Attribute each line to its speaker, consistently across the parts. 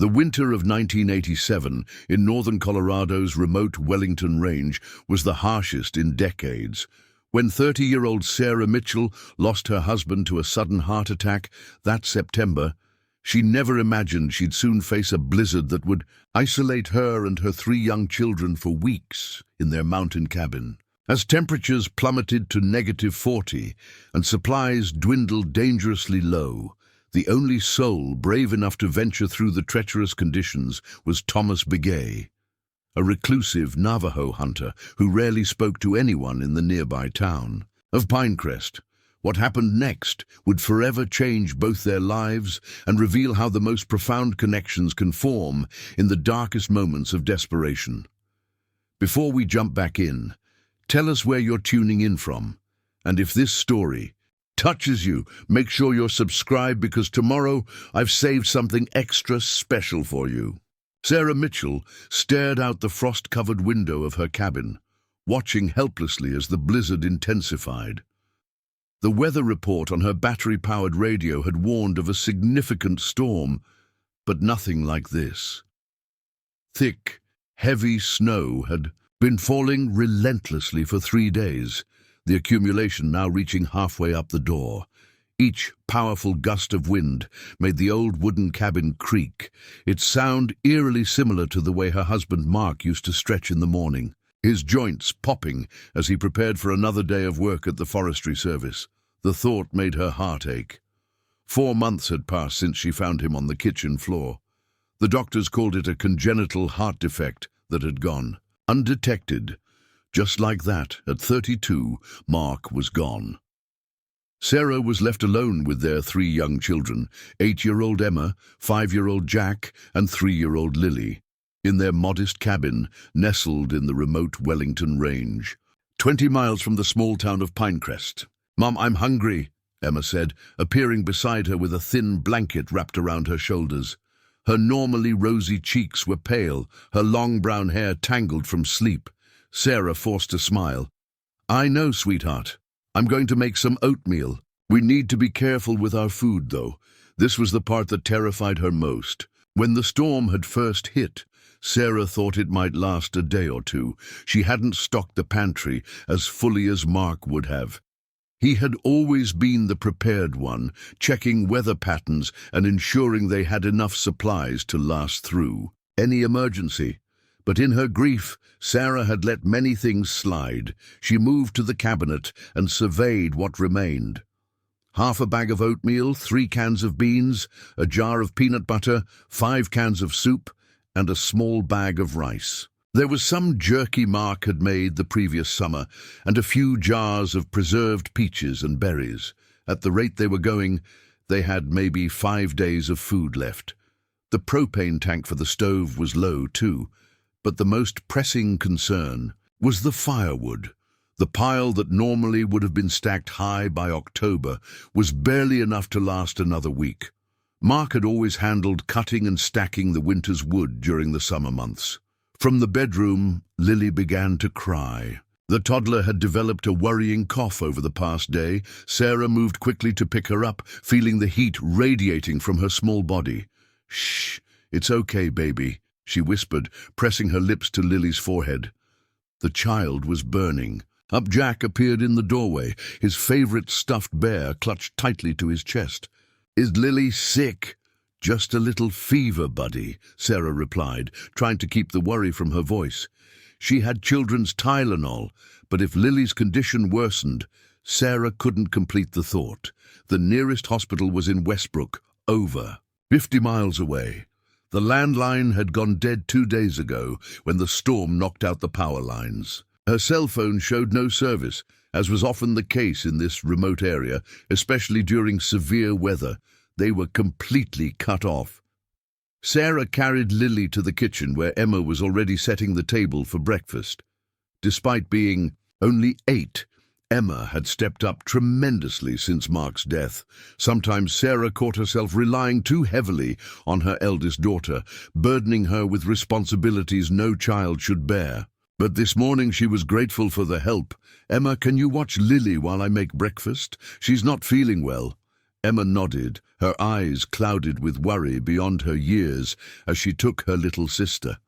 Speaker 1: The winter of 1987 in northern Colorado's remote Wellington Range was the harshest in decades. When 30-year-old Sarah Mitchell lost her husband to a sudden heart attack that September, she never imagined she'd soon face a blizzard that would isolate her and her 3 young children for weeks in their mountain cabin. As temperatures plummeted to -40 and supplies dwindled dangerously low, the only soul brave enough to venture through the treacherous conditions was Thomas Begay, a reclusive Navajo hunter who rarely spoke to anyone in the nearby town of Pinecrest. What happened next would forever change both their lives and reveal how the most profound connections can form in the darkest moments of desperation. Before we jump back in, tell us where you're tuning in from, and if this story touches you, make sure you're subscribed because tomorrow I've saved something extra special for you. Sarah Mitchell stared out the frost-covered window of her cabin, watching helplessly as the blizzard intensified. The weather report on her battery-powered radio had warned of a significant storm, but nothing like this. Thick, heavy snow had been falling relentlessly for 3 days, the accumulation now reaching halfway up the door. Each powerful gust of wind made the old wooden cabin creak, its sound eerily similar to the way her husband Mark used to stretch in the morning, his joints popping as he prepared for another day of work at the Forestry Service. The thought made her heart ache. 4 months had passed since she found him on the kitchen floor. The doctors called it a congenital heart defect that had gone undetected. Just like that, at 32, Mark was gone. Sarah was left alone with their 3 young children, 8-year-old Emma, 5-year-old Jack, and 3-year-old Lily, in their modest cabin nestled in the remote Wellington Range, 20 miles from the small town of Pinecrest. "Mom, I'm hungry," Emma said, appearing beside her with a thin blanket wrapped around her shoulders. Her normally rosy cheeks were pale, her long brown hair tangled from sleep. Sarah forced a smile. "I know, sweetheart. I'm going to make some oatmeal. We need to be careful with our food, though." This was the part that terrified her most. When the storm had first hit, Sarah thought it might last a day or 2. She hadn't stocked the pantry as fully as Mark would have. He had always been the prepared one, checking weather patterns and ensuring they had enough supplies to last through any emergency. But in her grief, Sarah had let many things slide. She moved to the cabinet and surveyed what remained. Half a bag of oatmeal, 3 cans of beans, a jar of peanut butter, 5 cans of soup, and a small bag of rice. There was some jerky Mark had made the previous summer, and a few jars of preserved peaches and berries. At the rate they were going, they had maybe 5 days of food left. The propane tank for the stove was low too, but the most pressing concern was the firewood. The pile that normally would have been stacked high by October was barely enough to last another week. Mark had always handled cutting and stacking the winter's wood during the summer months. From the bedroom, Lily began to cry. The toddler had developed a worrying cough over the past day. Sarah moved quickly to pick her up, feeling the heat radiating from her small body. "Shh, it's okay, baby," she whispered, pressing her lips to Lily's forehead. The child was burning. Up Jack appeared in the doorway, his favorite stuffed bear clutched tightly to his chest. "Is Lily sick?" "Just a little fever, buddy," Sarah replied, trying to keep the worry from her voice. She had children's Tylenol, but if Lily's condition worsened, Sarah couldn't complete the thought. The nearest hospital was in Westbrook, over 50 miles away. The landline had gone dead 2 days ago when the storm knocked out the power lines. Her cell phone showed no service, as was often the case in this remote area, especially during severe weather. They were completely cut off. Sarah carried Lily to the kitchen where Emma was already setting the table for breakfast. Despite being only 8, Emma had stepped up tremendously since Mark's death. Sometimes Sarah caught herself relying too heavily on her eldest daughter, burdening her with responsibilities no child should bear. But this morning she was grateful for the help. "Emma, can you watch Lily while I make breakfast? She's not feeling well." Emma nodded, her eyes clouded with worry beyond her years as she took her little sister.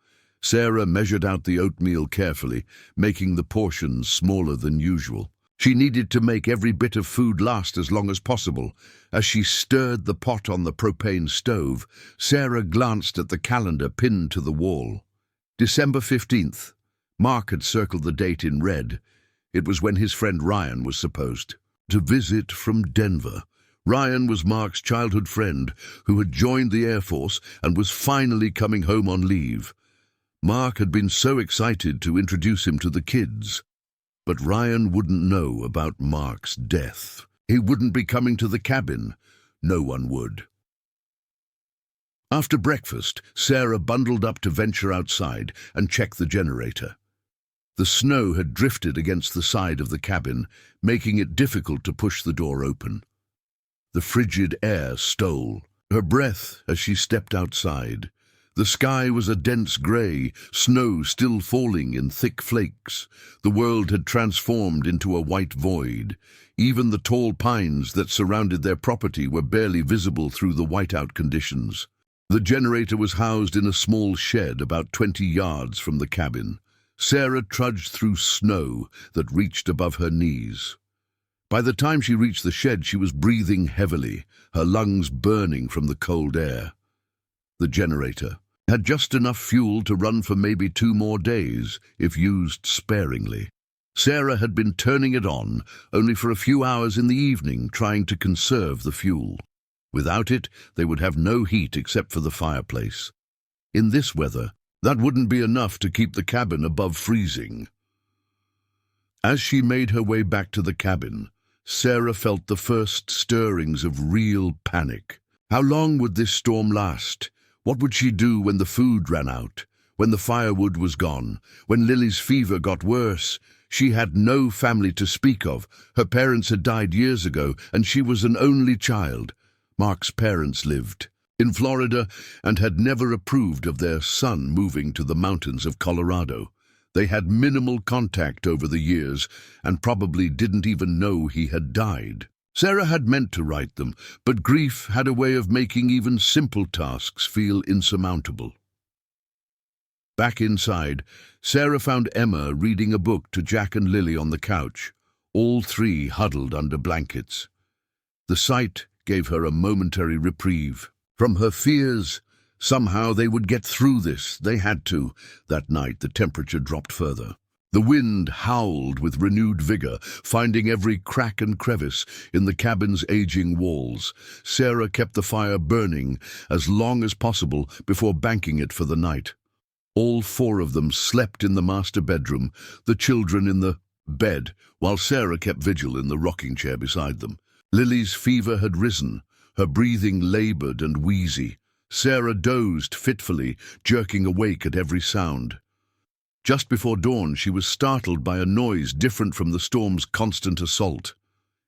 Speaker 1: Sarah measured out the oatmeal carefully, making the portions smaller than usual. She needed to make every bit of food last as long as possible. As she stirred the pot on the propane stove, Sarah glanced at the calendar pinned to the wall. December 15th. Mark had circled the date in red. It was when his friend Ryan was supposed to visit from Denver. Ryan was Mark's childhood friend who had joined the Air Force and was finally coming home on leave. Mark had been so excited to introduce him to the kids. But Ryan wouldn't know about Mark's death. He wouldn't be coming to the cabin. No one would. After breakfast, Sarah bundled up to venture outside and check the generator. The snow had drifted against the side of the cabin, making it difficult to push the door open. The frigid air stole her breath as she stepped outside. The sky was a dense grey, snow still falling in thick flakes. The world had transformed into a white void. Even the tall pines that surrounded their property were barely visible through the whiteout conditions. The generator was housed in a small shed about 20 yards from the cabin. Sarah trudged through snow that reached above her knees. By the time she reached the shed, she was breathing heavily, her lungs burning from the cold air. The generator had just enough fuel to run for maybe 2 more days, if used sparingly. Sarah had been turning it on only for a few hours in the evening, trying to conserve the fuel. Without it, they would have no heat except for the fireplace. In this weather, that wouldn't be enough to keep the cabin above freezing. As she made her way back to the cabin, Sarah felt the first stirrings of real panic. How long would this storm last? What would she do when the food ran out? When the firewood was gone? When Lily's fever got worse? She had no family to speak of. Her parents had died years ago, and she was an only child. Mark's parents lived in Florida and had never approved of their son moving to the mountains of Colorado. They had minimal contact over the years and probably didn't even know he had died. Sarah had meant to write them, but grief had a way of making even simple tasks feel insurmountable. Back inside, Sarah found Emma reading a book to Jack and Lily on the couch, all 3 huddled under blankets. The sight gave her a momentary reprieve from her fears. Somehow they would get through this. They had to. That night the temperature dropped further. The wind howled with renewed vigor, finding every crack and crevice in the cabin's aging walls. Sarah kept the fire burning as long as possible before banking it for the night. All 4 of them slept in the master bedroom, the children in the bed, while Sarah kept vigil in the rocking chair beside them. Lily's fever had risen, her breathing labored and wheezy. Sarah dozed fitfully, jerking awake at every sound. Just before dawn, she was startled by a noise different from the storm's constant assault.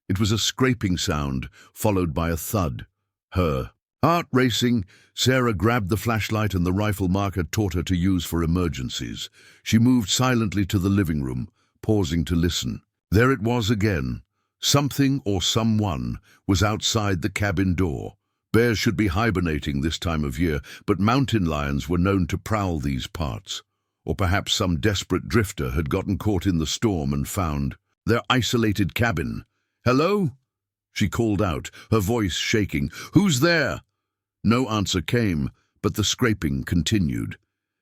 Speaker 1: It was a scraping sound, followed by a thud. Her heart racing, Sarah grabbed the flashlight and the rifle Mark had taught her to use for emergencies. She moved silently to the living room, pausing to listen. There it was again. Something or someone was outside the cabin door. Bears should be hibernating this time of year, but mountain lions were known to prowl these parts. Or perhaps some desperate drifter had gotten caught in the storm and found their isolated cabin. "Hello?" she called out, her voice shaking. "Who's there?" No answer came, but the scraping continued.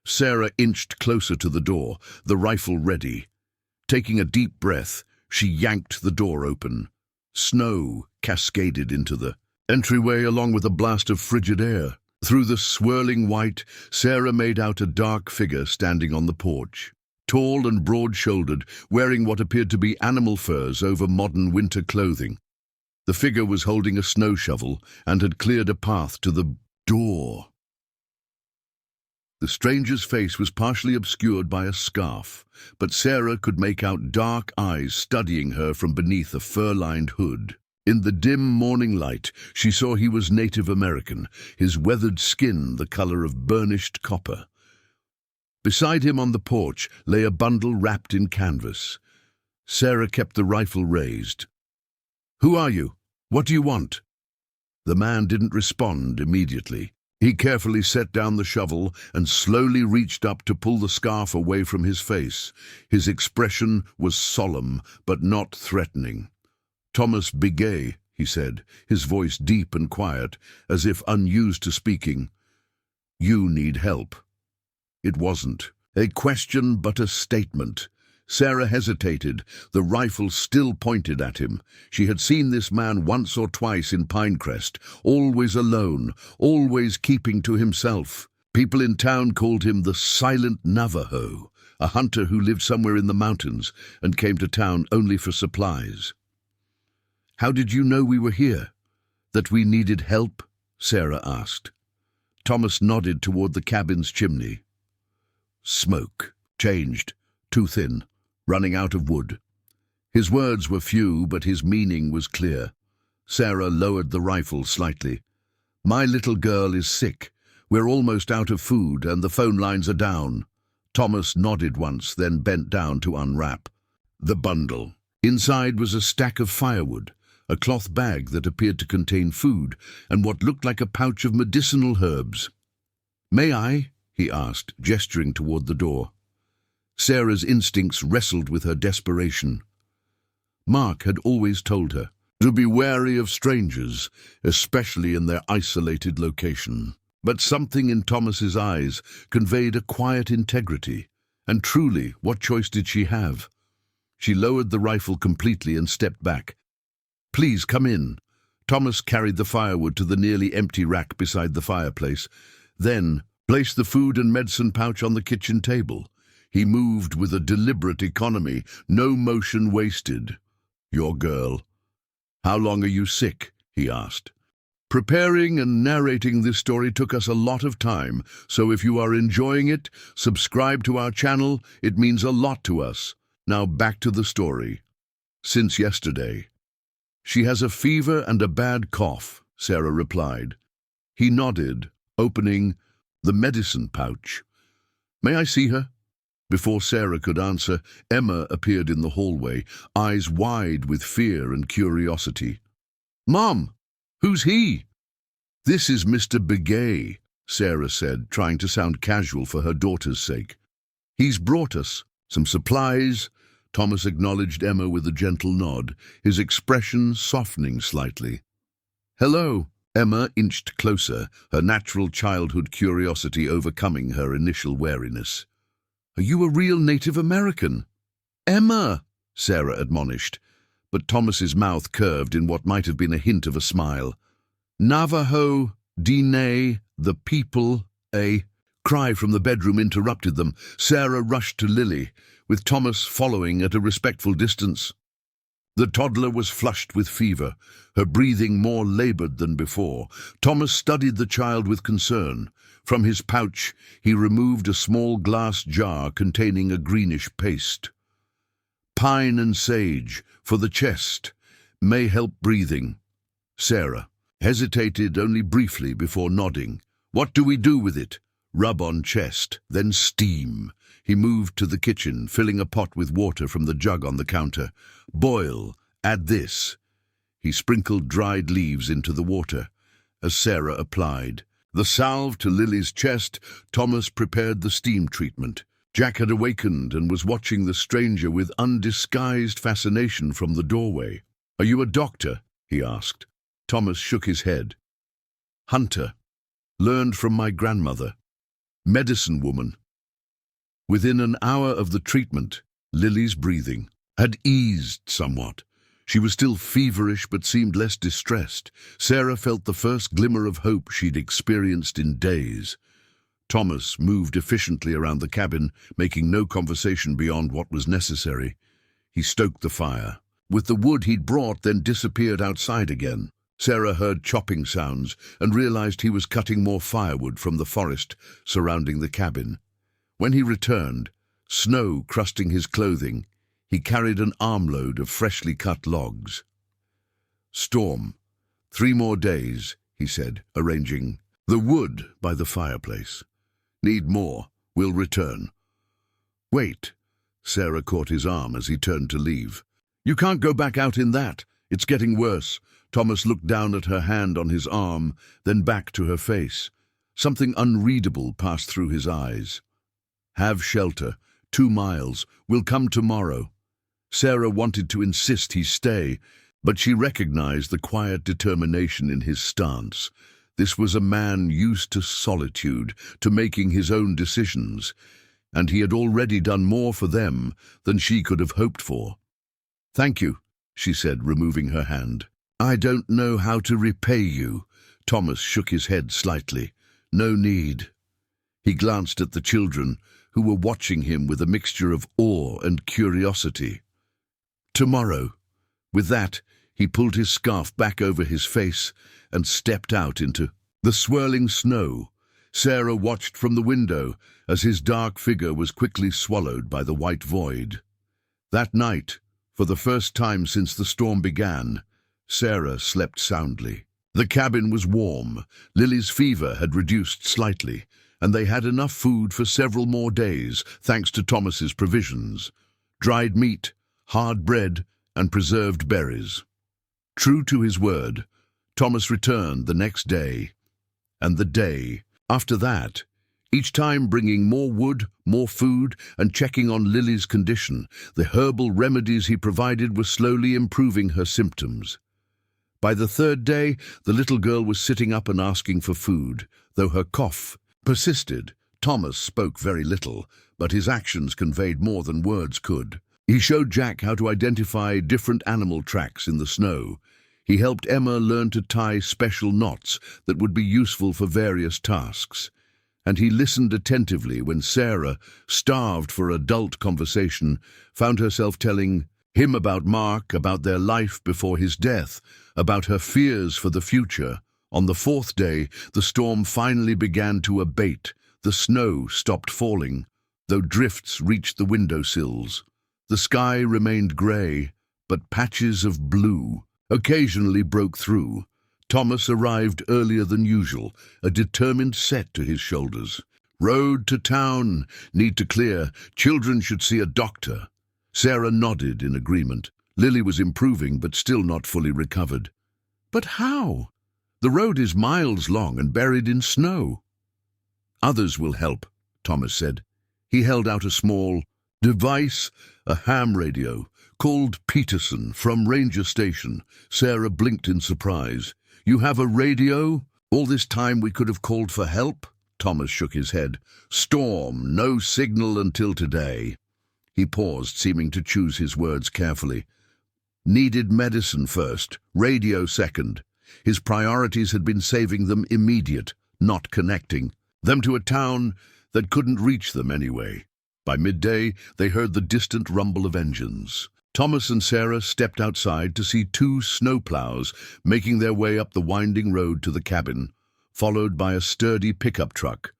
Speaker 1: Sarah inched closer to the door, the rifle ready. Taking a deep breath, she yanked the door open. Snow cascaded into the entryway along with a blast of frigid air. Through the swirling white, Sarah made out a dark figure standing on the porch. Tall and broad-shouldered, wearing what appeared to be animal furs over modern winter clothing. The figure was holding a snow shovel and had cleared a path to the door. The stranger's face was partially obscured by a scarf, but Sarah could make out dark eyes studying her from beneath a fur-lined hood. In the dim morning light, she saw he was Native American, his weathered skin the color of burnished copper. Beside him on the porch lay a bundle wrapped in canvas. Sarah kept the rifle raised. "Who are you? What do you want?" The man didn't respond immediately. He carefully set down the shovel and slowly reached up to pull the scarf away from his face. His expression was solemn, but not threatening. "Thomas Begay," he said, his voice deep and quiet, as if unused to speaking. "You need help." It wasn't a question, but a statement. Sarah hesitated, the rifle still pointed at him. She had seen this man once or twice in Pinecrest, always alone, always keeping to himself. People in town called him the Silent Navajo, a hunter who lived somewhere in the mountains and came to town only for supplies. "How did you know we were here? That we needed help?" Sarah asked. Thomas nodded toward the cabin's chimney. Smoke. Changed. Too thin. Running out of wood. His words were few, but his meaning was clear. Sarah lowered the rifle slightly. "My little girl is sick. We're almost out of food, and the phone lines are down." Thomas nodded once, then bent down to unwrap the bundle. Inside was a stack of firewood, a cloth bag that appeared to contain food, and what looked like a pouch of medicinal herbs. "May I?" he asked, gesturing toward the door. Sarah's instincts wrestled with her desperation. Mark had always told her to be wary of strangers, especially in their isolated location. But something in Thomas's eyes conveyed a quiet integrity, and truly, what choice did she have? She lowered the rifle completely and stepped back. "Please come in." Thomas carried the firewood to the nearly empty rack beside the fireplace, then placed the food and medicine pouch on the kitchen table. He moved with a deliberate economy, no motion wasted. "Your girl. How long are you sick?" he asked. "Preparing and narrating this story took us a lot of time, so if you are enjoying it, subscribe to our channel. It means a lot to us. Now back to the story. Since yesterday." "She has a fever and a bad cough," Sarah replied. He nodded, opening the medicine pouch. "May I see her?" Before Sarah could answer, Emma appeared in the hallway, eyes wide with fear and curiosity. "Mom, who's he?" "This is Mr. Begay," Sarah said, trying to sound casual for her daughter's sake. "He's brought us some supplies." Thomas acknowledged Emma with a gentle nod, his expression softening slightly. "Hello." Emma inched closer, her natural childhood curiosity overcoming her initial wariness. "Are you a real Native American?" "Emma," Sarah admonished, but Thomas's mouth curved in what might have been a hint of a smile. "Navajo, Diné, the people, A cry from the bedroom interrupted them. Sarah rushed to Lily, with Thomas following at a respectful distance. The toddler was flushed with fever, her breathing more labored than before. Thomas studied the child with concern. From his pouch, he removed a small glass jar containing a greenish paste. "Pine and sage, for the chest, may help breathing." Sarah hesitated only briefly before nodding. "What do we do with it?" "Rub on chest, then steam." He moved to the kitchen, filling a pot with water from the jug on the counter. "Boil, add this." He sprinkled dried leaves into the water, as Sarah applied the salve to Lily's chest. Thomas prepared the steam treatment. Jack had awakened and was watching the stranger with undisguised fascination from the doorway. "Are you a doctor?" he asked. Thomas shook his head. "Hunter. Learned from my grandmother. Medicine woman." Within an hour of the treatment, Lily's breathing had eased somewhat. She was still feverish but seemed less distressed. Sarah felt the first glimmer of hope she'd experienced in days. Thomas moved efficiently around the cabin, making no conversation beyond what was necessary. He stoked the fire with the wood he'd brought, then disappeared outside again. Sarah heard chopping sounds and realized he was cutting more firewood from the forest surrounding the cabin. When he returned, snow crusting his clothing, he carried an armload of freshly cut logs. "Storm. 3 more days," he said, arranging the wood by the fireplace. "Need more. We'll return." "Wait." Sarah caught his arm as he turned to leave. "You can't go back out in that. It's getting worse." Thomas looked down at her hand on his arm, then back to her face. Something unreadable passed through his eyes. "Have shelter. 2 miles. We'll come tomorrow." Sarah wanted to insist he stay, but she recognized the quiet determination in his stance. This was a man used to solitude, to making his own decisions, and he had already done more for them than she could have hoped for. "Thank you," she said, removing her hand. "I don't know how to repay you." Thomas shook his head slightly. "No need." He glanced at the children, who were watching him with a mixture of awe and curiosity. "Tomorrow." With that, he pulled his scarf back over his face and stepped out into the swirling snow. Sarah watched from the window as his dark figure was quickly swallowed by the white void. That night, for the first time since the storm began, Sarah slept soundly. The cabin was warm, Lily's fever had reduced slightly, and they had enough food for several more days, thanks to Thomas's provisions: dried meat, hard bread, and preserved berries. True to his word, Thomas returned the next day, and the day after that, each time bringing more wood, more food, and checking on Lily's condition. The herbal remedies he provided were slowly improving her symptoms. By the 3rd day, the little girl was sitting up and asking for food, though her cough persisted. Thomas spoke very little, but his actions conveyed more than words could. He showed Jack how to identify different animal tracks in the snow. He helped Emma learn to tie special knots that would be useful for various tasks. And he listened attentively when Sarah, starved for adult conversation, found herself telling him about Mark, about their life before his death, about her fears for the future. On the 4th day, the storm finally began to abate. The snow stopped falling, though drifts reached the windowsills. The sky remained grey, but patches of blue occasionally broke through. Thomas arrived earlier than usual, a determined set to his shoulders. "Road to town. Need to clear. Children should see a doctor." Sarah nodded in agreement. Lily was improving, but still not fully recovered. "But how? The road is miles long and buried in snow." "Others will help," Thomas said. He held out a small device, a ham radio, called Peterson, from Ranger Station. Sarah blinked in surprise. "You have a radio? All this time we could have called for help?" Thomas shook his head. "Storm, no signal until today." He paused, seeming to choose his words carefully. Needed medicine first, radio second. His priorities had been saving them immediate, not connecting them to a town that couldn't reach them anyway. By midday, they heard the distant rumble of engines. Thomas and Sarah stepped outside to see 2 snowplows making their way up the winding road to the cabin, followed by a sturdy pickup truck.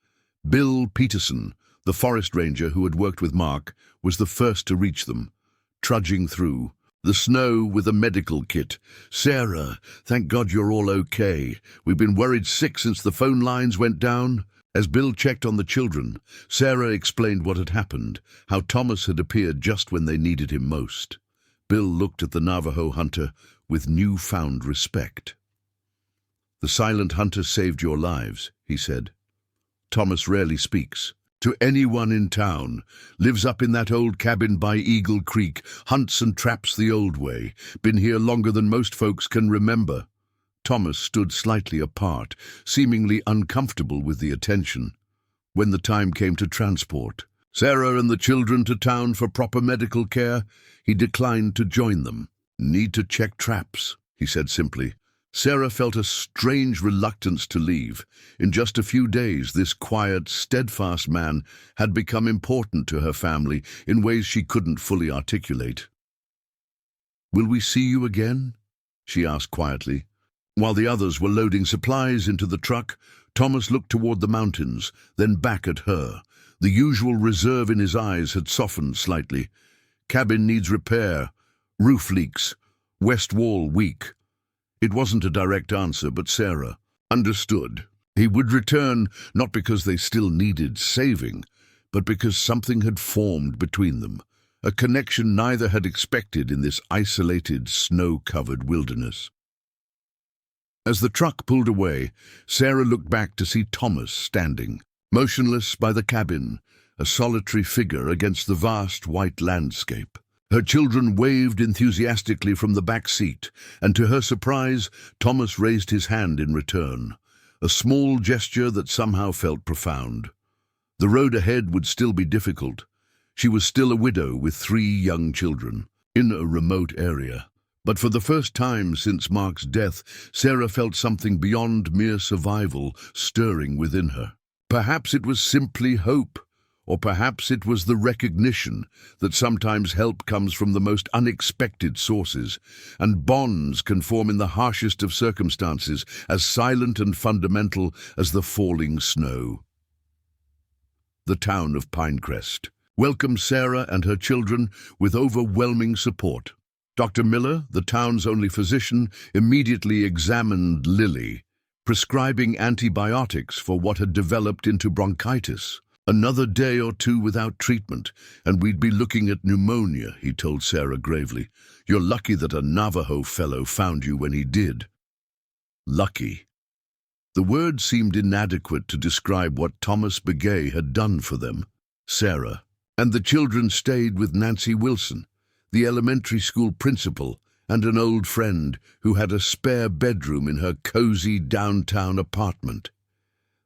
Speaker 1: Bill Peterson, the forest ranger who had worked with Mark, was the first to reach them, trudging through the snow with a medical kit. "Sarah, thank God you're all okay. We've been worried sick since the phone lines went down." As Bill checked on the children, Sarah explained what had happened, how Thomas had appeared just when they needed him most. Bill looked at the Navajo hunter with newfound respect. "The silent hunter saved your lives," he said. "Thomas rarely speaks to anyone in town, lives up in that old cabin by Eagle Creek, hunts and traps the old way, been here longer than most folks can remember." Thomas stood slightly apart, seemingly uncomfortable with the attention. When the time came to transport Sarah and the children to town for proper medical care, he declined to join them. "Need to check traps," he said simply. Sarah felt a strange reluctance to leave. In just a few days, this quiet, steadfast man had become important to her family in ways she couldn't fully articulate. "Will we see you again?" she asked quietly. While the others were loading supplies into the truck, Thomas looked toward the mountains, then back at her. The usual reserve in his eyes had softened slightly. "Cabin needs repair. Roof leaks. West wall weak." It wasn't a direct answer, but Sarah understood. He would return, not because they still needed saving, but because something had formed between them, a connection neither had expected in this isolated, snow-covered wilderness. As the truck pulled away, Sarah looked back to see Thomas standing, motionless by the cabin, a solitary figure against the vast white landscape. Her children waved enthusiastically from the back seat, and to her surprise, Thomas raised his hand in return, a small gesture that somehow felt profound. The road ahead would still be difficult. She was still a widow with 3 young children, in a remote area. But for the first time since Mark's death, Sarah felt something beyond mere survival stirring within her. Perhaps it was simply hope, or perhaps it was the recognition that sometimes help comes from the most unexpected sources, and bonds can form in the harshest of circumstances, as silent and fundamental as the falling snow. The town of Pinecrest welcomed Sarah and her children with overwhelming support. Dr. Miller, the town's only physician, immediately examined Lily, prescribing antibiotics for what had developed into bronchitis. Another day or 2 without treatment, and we'd be looking at pneumonia, he told Sarah gravely. You're lucky that a Navajo fellow found you when he did. Lucky. The word seemed inadequate to describe what Thomas Begay had done for them. Sarah and the children stayed with Nancy Wilson, the elementary school principal, and an old friend who had a spare bedroom in her cozy downtown apartment.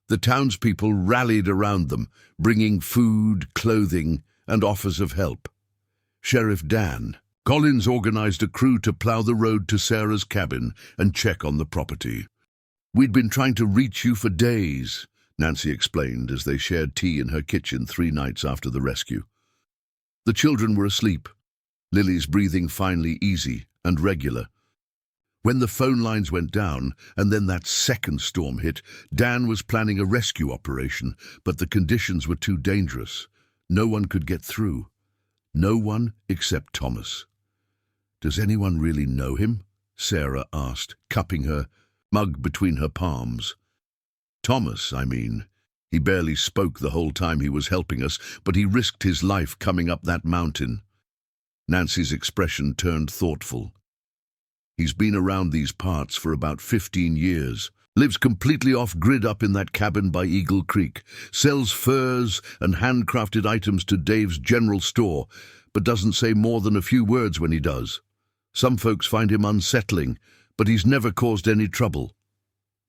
Speaker 1: The townspeople rallied around them, bringing food, clothing, and offers of help. Sheriff Dan Collins organized a crew to plow the road to Sarah's cabin and check on the property. We'd been trying to reach you for days, Nancy explained as they shared tea in her kitchen 3 nights after the rescue. The children were asleep, Lily's breathing finally easy and regular. When the phone lines went down, and then that second storm hit, Dan was planning a rescue operation, but the conditions were too dangerous. No one could get through. No one except Thomas. Does anyone really know him? Sarah asked, cupping her mug between her palms. Thomas, I mean. He barely spoke the whole time he was helping us, but he risked his life coming up that mountain. Nancy's expression turned thoughtful. He's been around these parts for about 15 years, lives completely off-grid up in that cabin by Eagle Creek, sells furs and handcrafted items to Dave's general store, but doesn't say more than a few words when he does. Some folks find him unsettling, but he's never caused any trouble.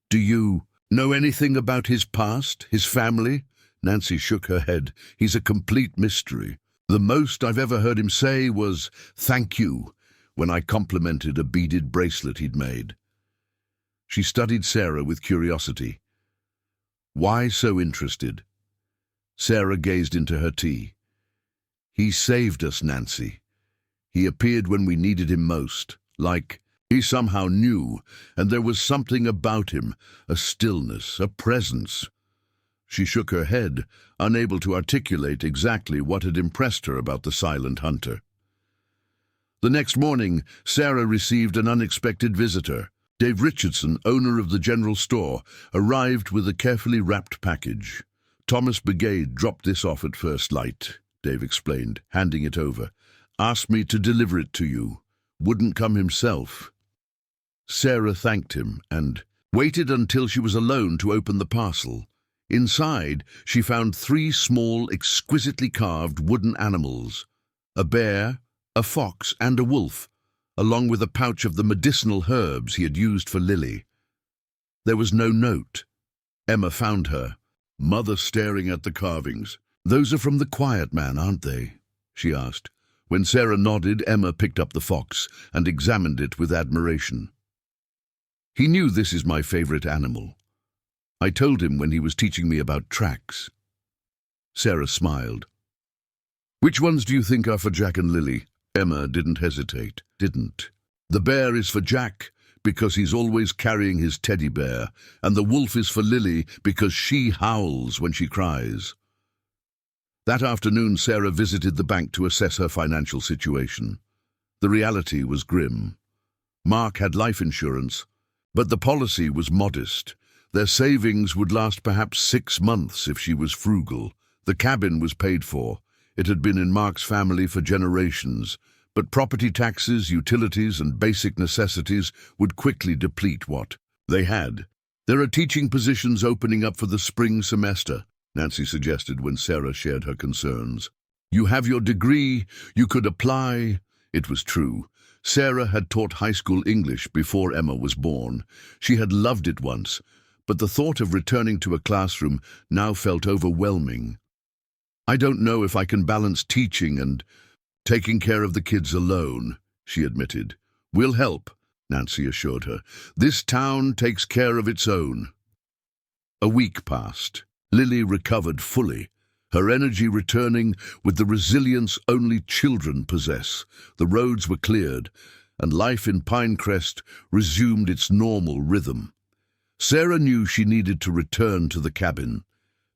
Speaker 1: Do you know anything about his past, his family? Nancy shook her head. He's a complete mystery. The most I've ever heard him say was, "Thank you," when I complimented a beaded bracelet he'd made. She studied Sarah with curiosity. Why so interested? Sarah gazed into her tea. He saved us, Nancy. He appeared when we needed him most, like he somehow knew, and there was something about him, a stillness, a presence. She shook her head, unable to articulate exactly what had impressed her about the silent hunter. The next morning, Sarah received an unexpected visitor. Dave Richardson, owner of the general store, arrived with a carefully wrapped package. Thomas Begay dropped this off at first light, Dave explained, handing it over. Asked me to deliver it to you. Wouldn't come himself. Sarah thanked him and waited until she was alone to open the parcel. Inside, she found 3 small, exquisitely carved wooden animals, a bear, a fox, and a wolf, along with a pouch of the medicinal herbs he had used for Lily. There was no note. Emma found her, mother staring at the carvings. Those are from the Quiet Man, aren't they? She asked. When Sarah nodded, Emma picked up the fox and examined it with admiration. He knew this is my favorite animal. I told him when he was teaching me about tracks. Sarah smiled. Which ones do you think are for Jack and Lily? Emma didn't hesitate. The bear is for Jack because he's always carrying his teddy bear, and the wolf is for Lily because she howls when she cries. That afternoon, Sarah visited the bank to assess her financial situation. The reality was grim. Mark had life insurance, but the policy was modest. Their savings would last perhaps 6 months if she was frugal. The cabin was paid for. It had been in Mark's family for generations, but property taxes, utilities, and basic necessities would quickly deplete what They had. There are teaching positions opening up for the spring semester, Nancy suggested when Sarah shared her concerns. You have your degree, you could apply. It was true. Sarah had taught high school English before Emma was born. She had loved it once, but the thought of returning to a classroom now felt overwhelming. I don't know if I can balance teaching and taking care of the kids alone, she admitted. We'll help, Nancy assured her. This town takes care of its own. A week passed. Lily recovered fully, her energy returning with the resilience only children possess. The roads were cleared, and life in Pinecrest resumed its normal rhythm. Sarah knew she needed to return to the cabin,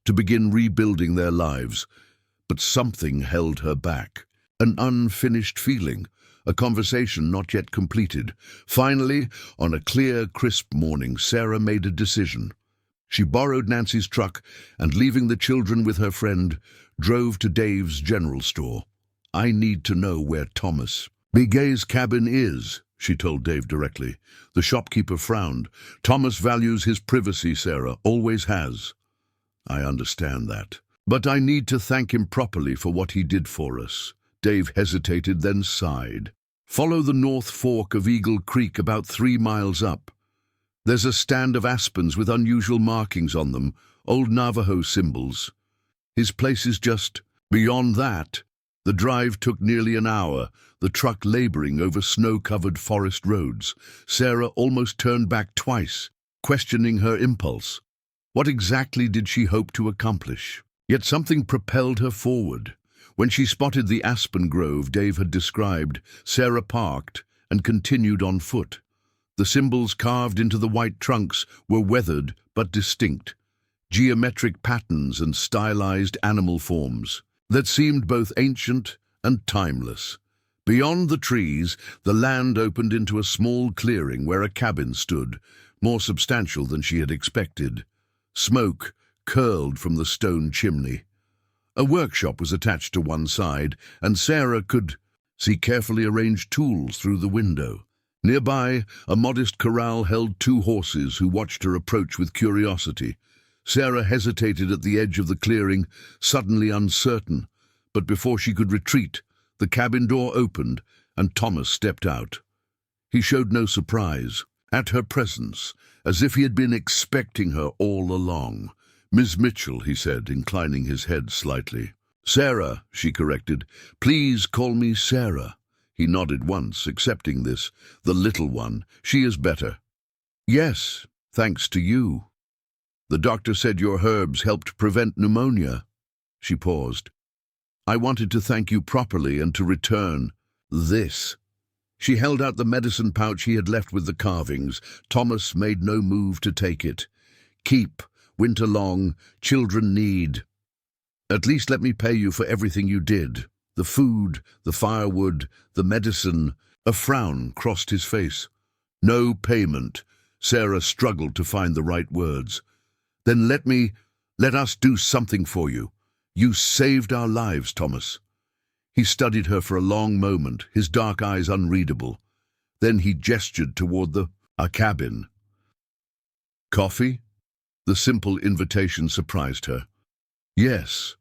Speaker 1: to begin rebuilding their lives, but something held her back. An unfinished feeling, a conversation not yet completed. Finally, on a clear, crisp morning, Sarah made a decision. She borrowed Nancy's truck and, leaving the children with her friend, drove to Dave's general store. I need to know where Thomas Bigay's cabin is, she told Dave directly. The shopkeeper frowned. Thomas values his privacy, Sarah, always has. I understand that. But I need to thank him properly for what he did for us. Dave hesitated, then sighed. Follow the North Fork of Eagle Creek about 3 miles up. There's a stand of aspens with unusual markings on them, old Navajo symbols. His place is just beyond that. The drive took nearly an hour, the truck laboring over snow-covered forest roads. Sarah almost turned back twice, questioning her impulse. What exactly did she hope to accomplish? Yet something propelled her forward. When she spotted the aspen grove Dave had described, Sarah parked and continued on foot. The symbols carved into the white trunks were weathered but distinct, geometric patterns and stylized animal forms that seemed both ancient and timeless. Beyond the trees, the land opened into a small clearing where a cabin stood, more substantial than she had expected. Smoke curled from the stone chimney. A workshop was attached to one side, and Sarah could see carefully arranged tools through the window. Nearby, a modest corral held 2 horses who watched her approach with curiosity. Sarah hesitated at the edge of the clearing, suddenly uncertain, but before she could retreat, the cabin door opened and Thomas stepped out. He showed no surprise at her presence, as if he had been expecting her all along. Miss Mitchell, he said, inclining his head slightly. Sarah, she corrected. Please call me Sarah. He nodded once, accepting this. The little one. She is better. Yes, thanks to you. The doctor said your herbs helped prevent pneumonia. She paused. I wanted to thank you properly and to return this. She held out the medicine pouch he had left with the carvings. Thomas made no move to take it. Keep. Winter long. Children need. At least let me pay you for everything you did. The food, the firewood, the medicine. A frown crossed his face. No payment. Sarah struggled to find the right words. Then let us do something for you. You saved our lives, Thomas. He studied her for a long moment, his dark eyes unreadable. Then he gestured toward a cabin. Coffee? The simple invitation surprised her. Yes,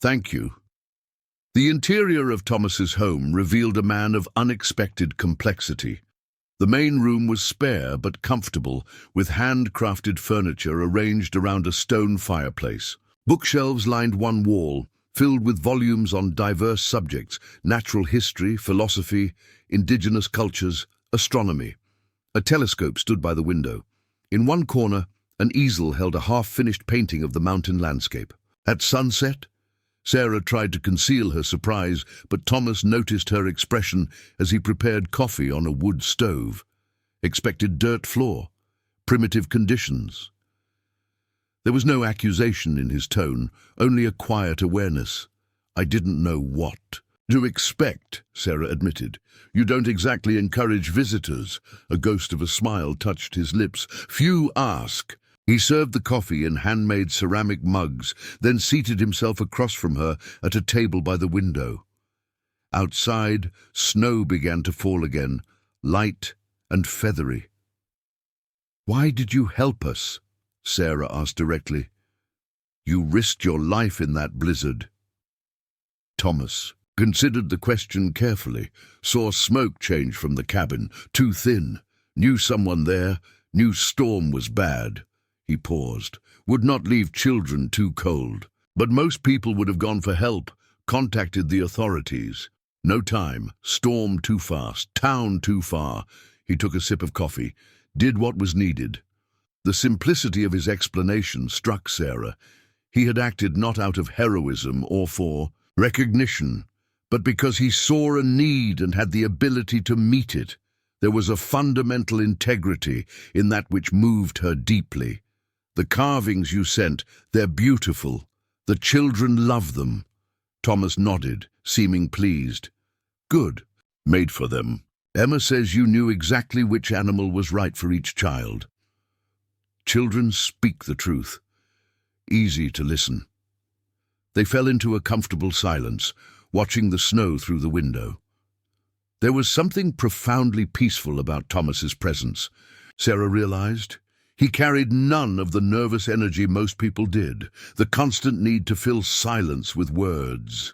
Speaker 1: thank you. The interior of Thomas's home revealed a man of unexpected complexity. The main room was spare but comfortable, with handcrafted furniture arranged around a stone fireplace. Bookshelves lined one wall, filled with volumes on diverse subjects: natural history, philosophy, indigenous cultures, astronomy. A telescope stood by the window. In one corner, an easel held a half-finished painting of the mountain landscape. At sunset? Sarah tried to conceal her surprise, but Thomas noticed her expression as he prepared coffee on a wood stove. Expected dirt floor, primitive conditions. There was no accusation in his tone, only a quiet awareness. I didn't know what to expect, Sarah admitted. You don't exactly encourage visitors. A ghost of a smile touched his lips. Few ask. He served the coffee in handmade ceramic mugs, then seated himself across from her at a table by the window. Outside, snow began to fall again, light and feathery. Why did you help us? Sarah asked directly. You risked your life in that blizzard. Thomas considered the question carefully, saw smoke change from the cabin, too thin, knew someone there, knew storm was bad. He paused, would not leave children too cold. But most people would have gone for help, contacted the authorities. No time, storm too fast, town too far. He took a sip of coffee, did what was needed. The simplicity of his explanation struck Sarah. He had acted not out of heroism or for recognition, but because he saw a need and had the ability to meet it. There was a fundamental integrity in that which moved her deeply. The carvings you sent, they're beautiful. The children love them. Thomas nodded, seeming pleased. Good. Made for them. Emma says you knew exactly which animal was right for each child. Children speak the truth. Easy to listen. They fell into a comfortable silence, watching the snow through the window. There was something profoundly peaceful about Thomas's presence, Sarah realized. He carried none of the nervous energy most people did, the constant need to fill silence with words.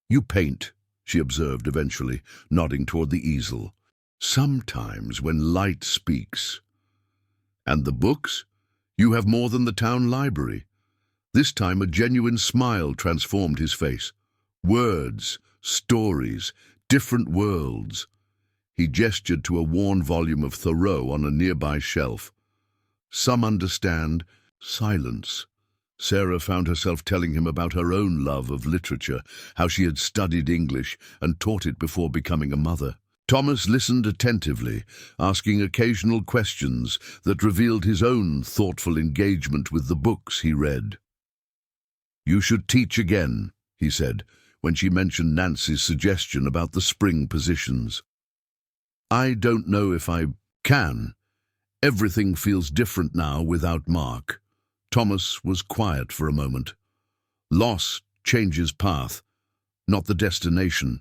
Speaker 1: You paint, she observed eventually, nodding toward the easel. Sometimes when light speaks. And the books? You have more than the town library. This time a genuine smile transformed his face. Words, stories, different worlds. He gestured to a worn volume of Thoreau on a nearby shelf. Some understand. Silence. Sarah found herself telling him about her own love of literature, how she had studied English and taught it before becoming a mother. Thomas listened attentively, asking occasional questions that revealed his own thoughtful engagement with the books he read. You should teach again, he said, when she mentioned Nancy's suggestion about the spring positions. I don't know if I can. Everything feels different now without Mark. Thomas was quiet for a moment. Loss changes path, not the destination.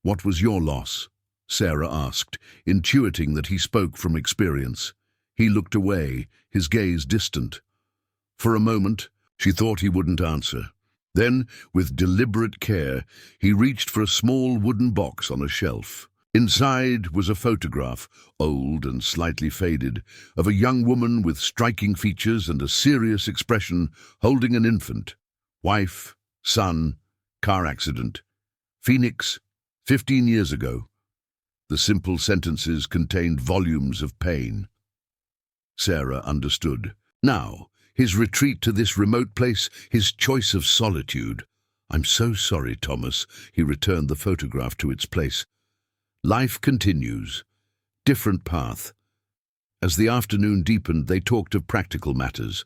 Speaker 1: What was your loss? Sarah asked, intuiting that he spoke from experience. He looked away, his gaze distant. For a moment, she thought he wouldn't answer. Then, with deliberate care, he reached for a small wooden box on a shelf. Inside was a photograph, old and slightly faded, of a young woman with striking features and a serious expression holding an infant. Wife, son, car accident. Phoenix, 15 years ago. The simple sentences contained volumes of pain. Sarah understood. Now, his retreat to this remote place, his choice of solitude. I'm so sorry, Thomas. He returned the photograph to its place. Life continues. Different path. As the afternoon deepened, they talked of practical matters.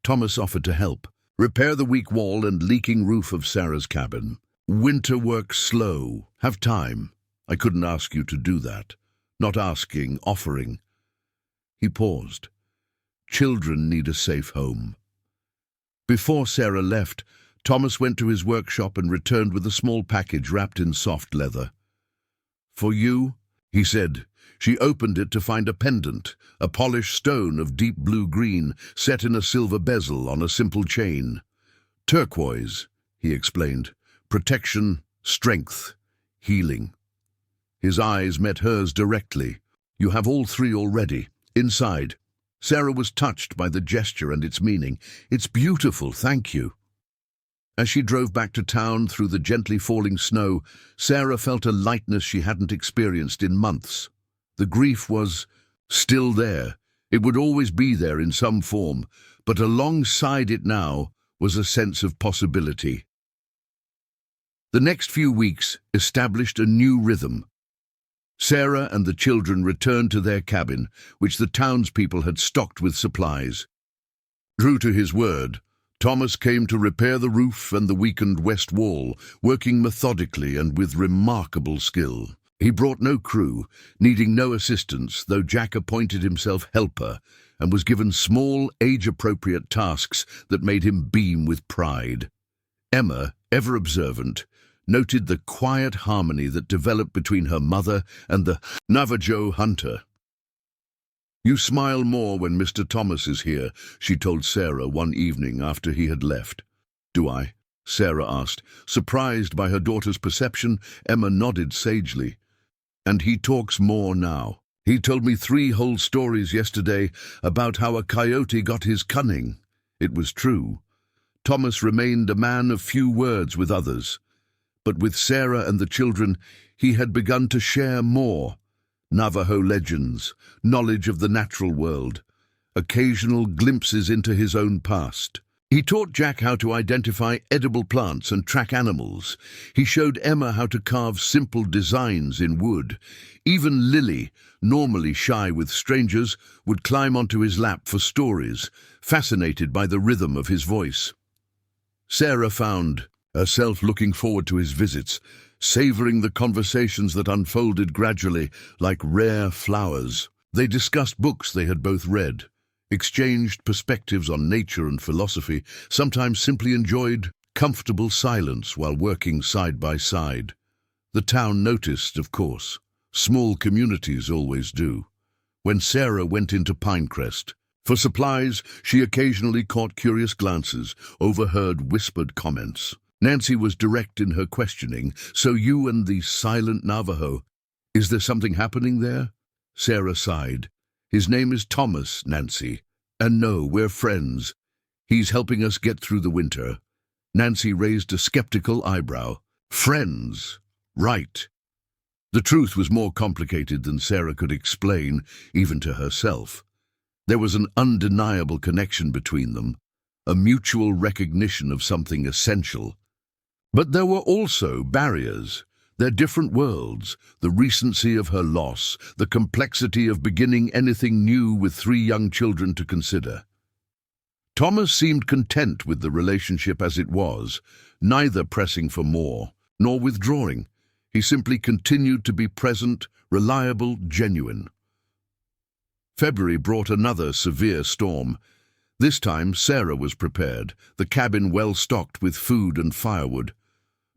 Speaker 1: Thomas offered to help. Repair the weak wall and leaking roof of Sarah's cabin. Winter work slow. Have time. I couldn't ask you to do that. Not asking, offering. He paused. Children need a safe home. Before Sarah left, Thomas went to his workshop and returned with a small package wrapped in soft leather. For you, he said. She opened it to find a pendant, a polished stone of deep blue-green, set in a silver bezel on a simple chain. Turquoise, he explained. Protection, strength, healing. His eyes met hers directly. You have all three already. Inside. Sarah was touched by the gesture and its meaning. It's beautiful, thank you. As she drove back to town through the gently falling snow, Sarah felt a lightness she hadn't experienced in months. The grief was still there. It would always be there in some form, but alongside it now was a sense of possibility. The next few weeks established a new rhythm. Sarah and the children returned to their cabin, which the townspeople had stocked with supplies. True to his word, Thomas came to repair the roof and the weakened west wall, working methodically and with remarkable skill. He brought no crew, needing no assistance, though Jack appointed himself helper and was given small, age-appropriate tasks that made him beam with pride. Emma, ever observant, noted the quiet harmony that developed between her mother and the Navajo hunter. "You smile more when Mr. Thomas is here," she told Sarah one evening after he had left. "Do I?" Sarah asked. Surprised by her daughter's perception, Emma nodded sagely. "And he talks more now. He told me 3 whole stories yesterday about how a coyote got his cunning." It was true. Thomas remained a man of few words with others. But with Sarah and the children, he had begun to share more. Navajo legends, knowledge of the natural world, occasional glimpses into his own past. He taught Jack how to identify edible plants and track animals. He showed Emma how to carve simple designs in wood. Even Lily, normally shy with strangers, would climb onto his lap for stories, fascinated by the rhythm of his voice. Sarah found herself looking forward to his visits, savoring the conversations that unfolded gradually like rare flowers. They discussed books they had both read, exchanged perspectives on nature and philosophy, sometimes simply enjoyed comfortable silence while working side by side. The town noticed, of course. Small communities always do. When Sarah went into Pinecrest for supplies, she occasionally caught curious glances, overheard whispered comments. Nancy was direct in her questioning. "So you and the silent Navajo, is there something happening there?" Sarah sighed. "His name is Thomas, Nancy. And no, we're friends. He's helping us get through the winter." Nancy raised a skeptical eyebrow. "Friends? Right." The truth was more complicated than Sarah could explain, even to herself. There was an undeniable connection between them, a mutual recognition of something essential. But there were also barriers, their different worlds, the recency of her loss, the complexity of beginning anything new with 3 young children to consider. Thomas seemed content with the relationship as it was, neither pressing for more, nor withdrawing. He simply continued to be present, reliable, genuine. February brought another severe storm. This time Sarah was prepared, the cabin well stocked with food and firewood.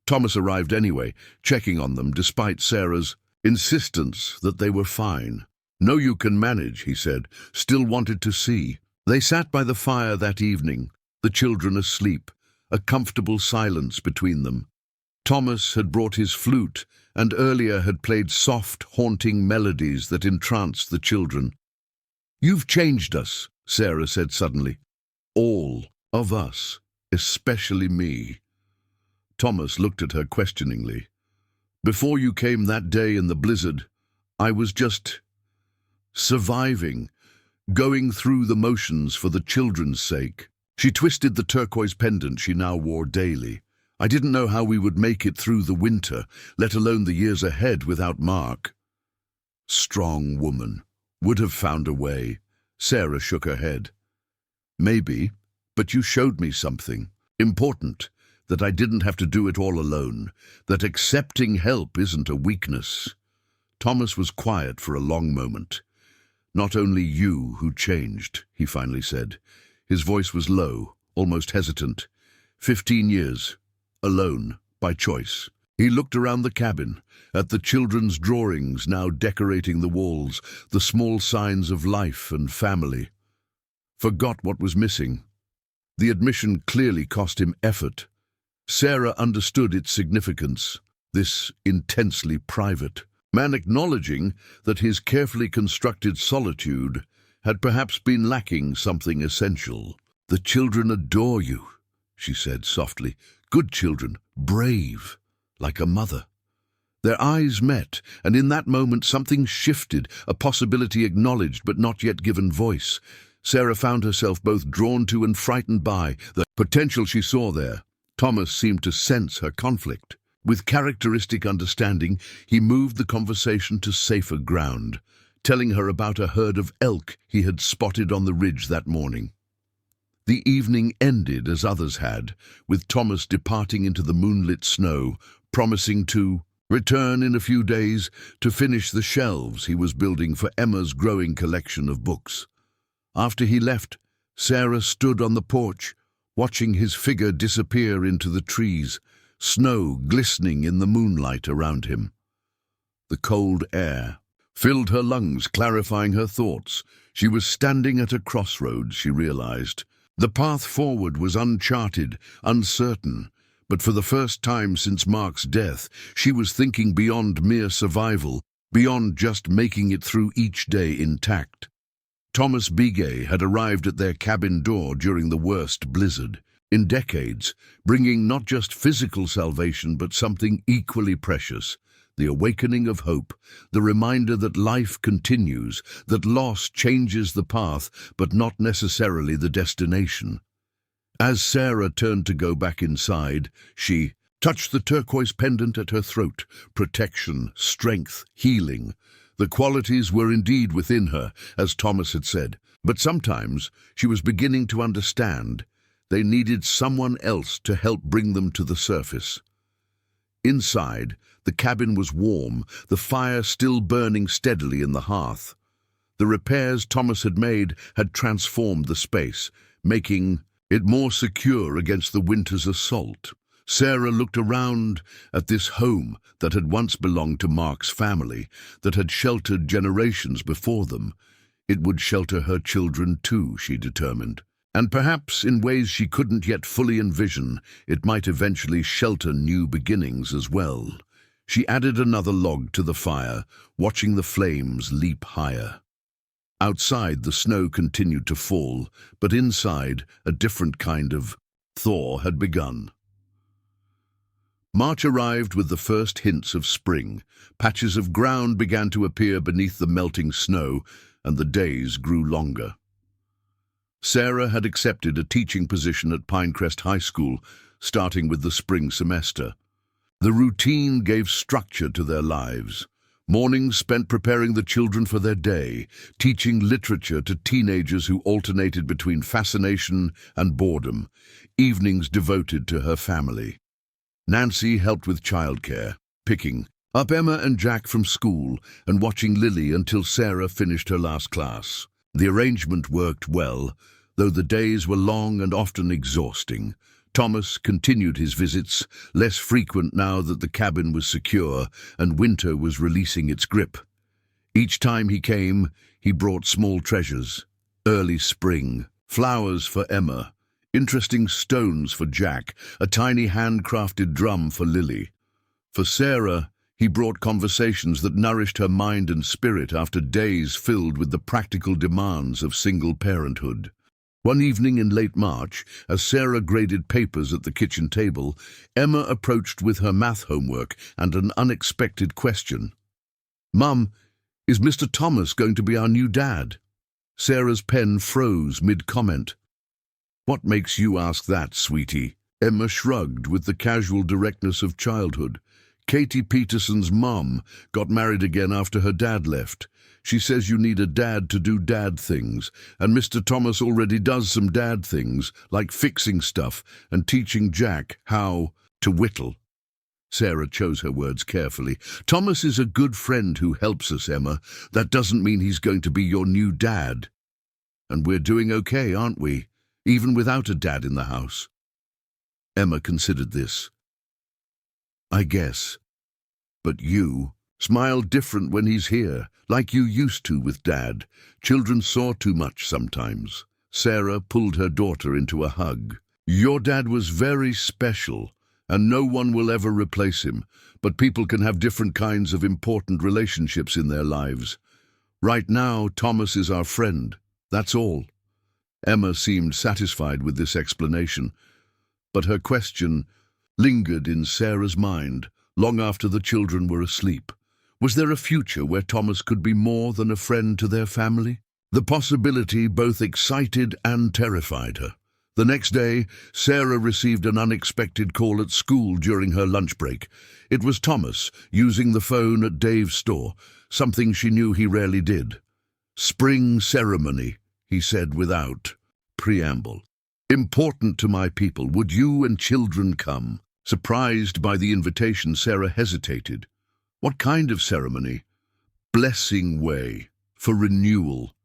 Speaker 1: Thomas arrived anyway, checking on them despite Sarah's insistence that they were fine. "No, you can manage," he said, still wanted to see. They sat by the fire that evening, the children asleep, a comfortable silence between them. Thomas had brought his flute and earlier had played soft, haunting melodies that entranced the children. "You've changed us," Sarah said suddenly. "All of us, especially me." Thomas looked at her questioningly. "Before you came that day in the blizzard, I was just surviving, going through the motions for the children's sake." She twisted the turquoise pendant she now wore daily. "I didn't know how we would make it through the winter, let alone the years ahead without Mark." "Strong woman. Would have found a way." Sarah shook her head. "Maybe, but you showed me something important. That I didn't have to do it all alone, that accepting help isn't a weakness." Thomas was quiet for a long moment. "Not only you who changed," he finally said. His voice was low, almost hesitant. 15 years, alone, by choice. He looked around the cabin, at the children's drawings now decorating the walls, the small signs of life and family. Forgot what was missing. The admission clearly cost him effort. Sarah understood its significance, this intensely private man acknowledging that his carefully constructed solitude had perhaps been lacking something essential. "The children adore you," she said softly. "Good children, brave, like a mother." Their eyes met, and in that moment something shifted, a possibility acknowledged but not yet given voice. Sarah found herself both drawn to and frightened by the potential she saw there. Thomas seemed to sense her conflict. With characteristic understanding, he moved the conversation to safer ground, telling her about a herd of elk he had spotted on the ridge that morning. The evening ended as others had, with Thomas departing into the moonlit snow, promising to return in a few days to finish the shelves he was building for Emma's growing collection of books. After he left, Sarah stood on the porch, watching his figure disappear into the trees, snow glistening in the moonlight around him. The cold air filled her lungs, clarifying her thoughts. She was standing at a crossroads, she realized. The path forward was uncharted, uncertain, but for the first time since Mark's death, she was thinking beyond mere survival, beyond just making it through each day intact. Thomas Bigay had arrived at their cabin door during the worst blizzard in decades, bringing not just physical salvation but something equally precious, the awakening of hope, the reminder that life continues, that loss changes the path but not necessarily the destination. As Sarah turned to go back inside, she touched the turquoise pendant at her throat. Protection, strength, healing. The qualities were indeed within her, as Thomas had said, but sometimes she was beginning to understand they needed someone else to help bring them to the surface. Inside, the cabin was warm, the fire still burning steadily in the hearth. The repairs Thomas had made had transformed the space, making it more secure against the winter's assault. Sarah looked around at this home that had once belonged to Mark's family, that had sheltered generations before them. It would shelter her children too, she determined. And perhaps in ways she couldn't yet fully envision, it might eventually shelter new beginnings as well. She added another log to the fire, watching the flames leap higher. Outside, the snow continued to fall, but inside, a different kind of thaw had begun. March arrived with the first hints of spring. Patches of ground began to appear beneath the melting snow, and the days grew longer. Sarah had accepted a teaching position at Pinecrest High School, starting with the spring semester. The routine gave structure to their lives. Mornings spent preparing the children for their day, teaching literature to teenagers who alternated between fascination and boredom. Evenings devoted to her family. Nancy helped with childcare, picking up Emma and Jack from school and watching Lily until Sarah finished her last class. The arrangement worked well, though the days were long and often exhausting. Thomas continued his visits, less frequent now that the cabin was secure and winter was releasing its grip. Each time he came, he brought small treasures. Early spring, flowers for Emma, interesting stones for Jack, a tiny handcrafted drum for Lily. For Sarah, he brought conversations that nourished her mind and spirit after days filled with the practical demands of single parenthood. One evening in late March, as Sarah graded papers at the kitchen table, Emma approached with her math homework and an unexpected question. "Mum, is Mr. Thomas going to be our new dad?" Sarah's pen froze mid-comment. "What makes you ask that, sweetie?" Emma shrugged with the casual directness of childhood. "Katie Peterson's mum got married again after her dad left. She says you need a dad to do dad things, and Mr. Thomas already does some dad things, like fixing stuff and teaching Jack how to whittle." Sarah chose her words carefully. "Thomas is a good friend who helps us, Emma. That doesn't mean he's going to be your new dad. And we're doing okay, aren't we? Even without a dad in the house." Emma considered this. "I guess. But you smile different when he's here, like you used to with Dad. Children saw too much sometimes." Sarah pulled her daughter into a hug. "Your dad was very special, and no one will ever replace him, but people can have different kinds of important relationships in their lives. Right now, Thomas is our friend. That's all." Emma seemed satisfied with this explanation, but her question lingered in Sarah's mind long after the children were asleep. Was there a future where Thomas could be more than a friend to their family? The possibility both excited and terrified her. The next day, Sarah received an unexpected call at school during her lunch break. It was Thomas, using the phone at Dave's store, something she knew he rarely did. "Spring ceremony," he said without preamble. "Important to my people. Would you and children come?" Surprised by the invitation, Sarah hesitated. What kind of ceremony? "Blessing way, for renewal.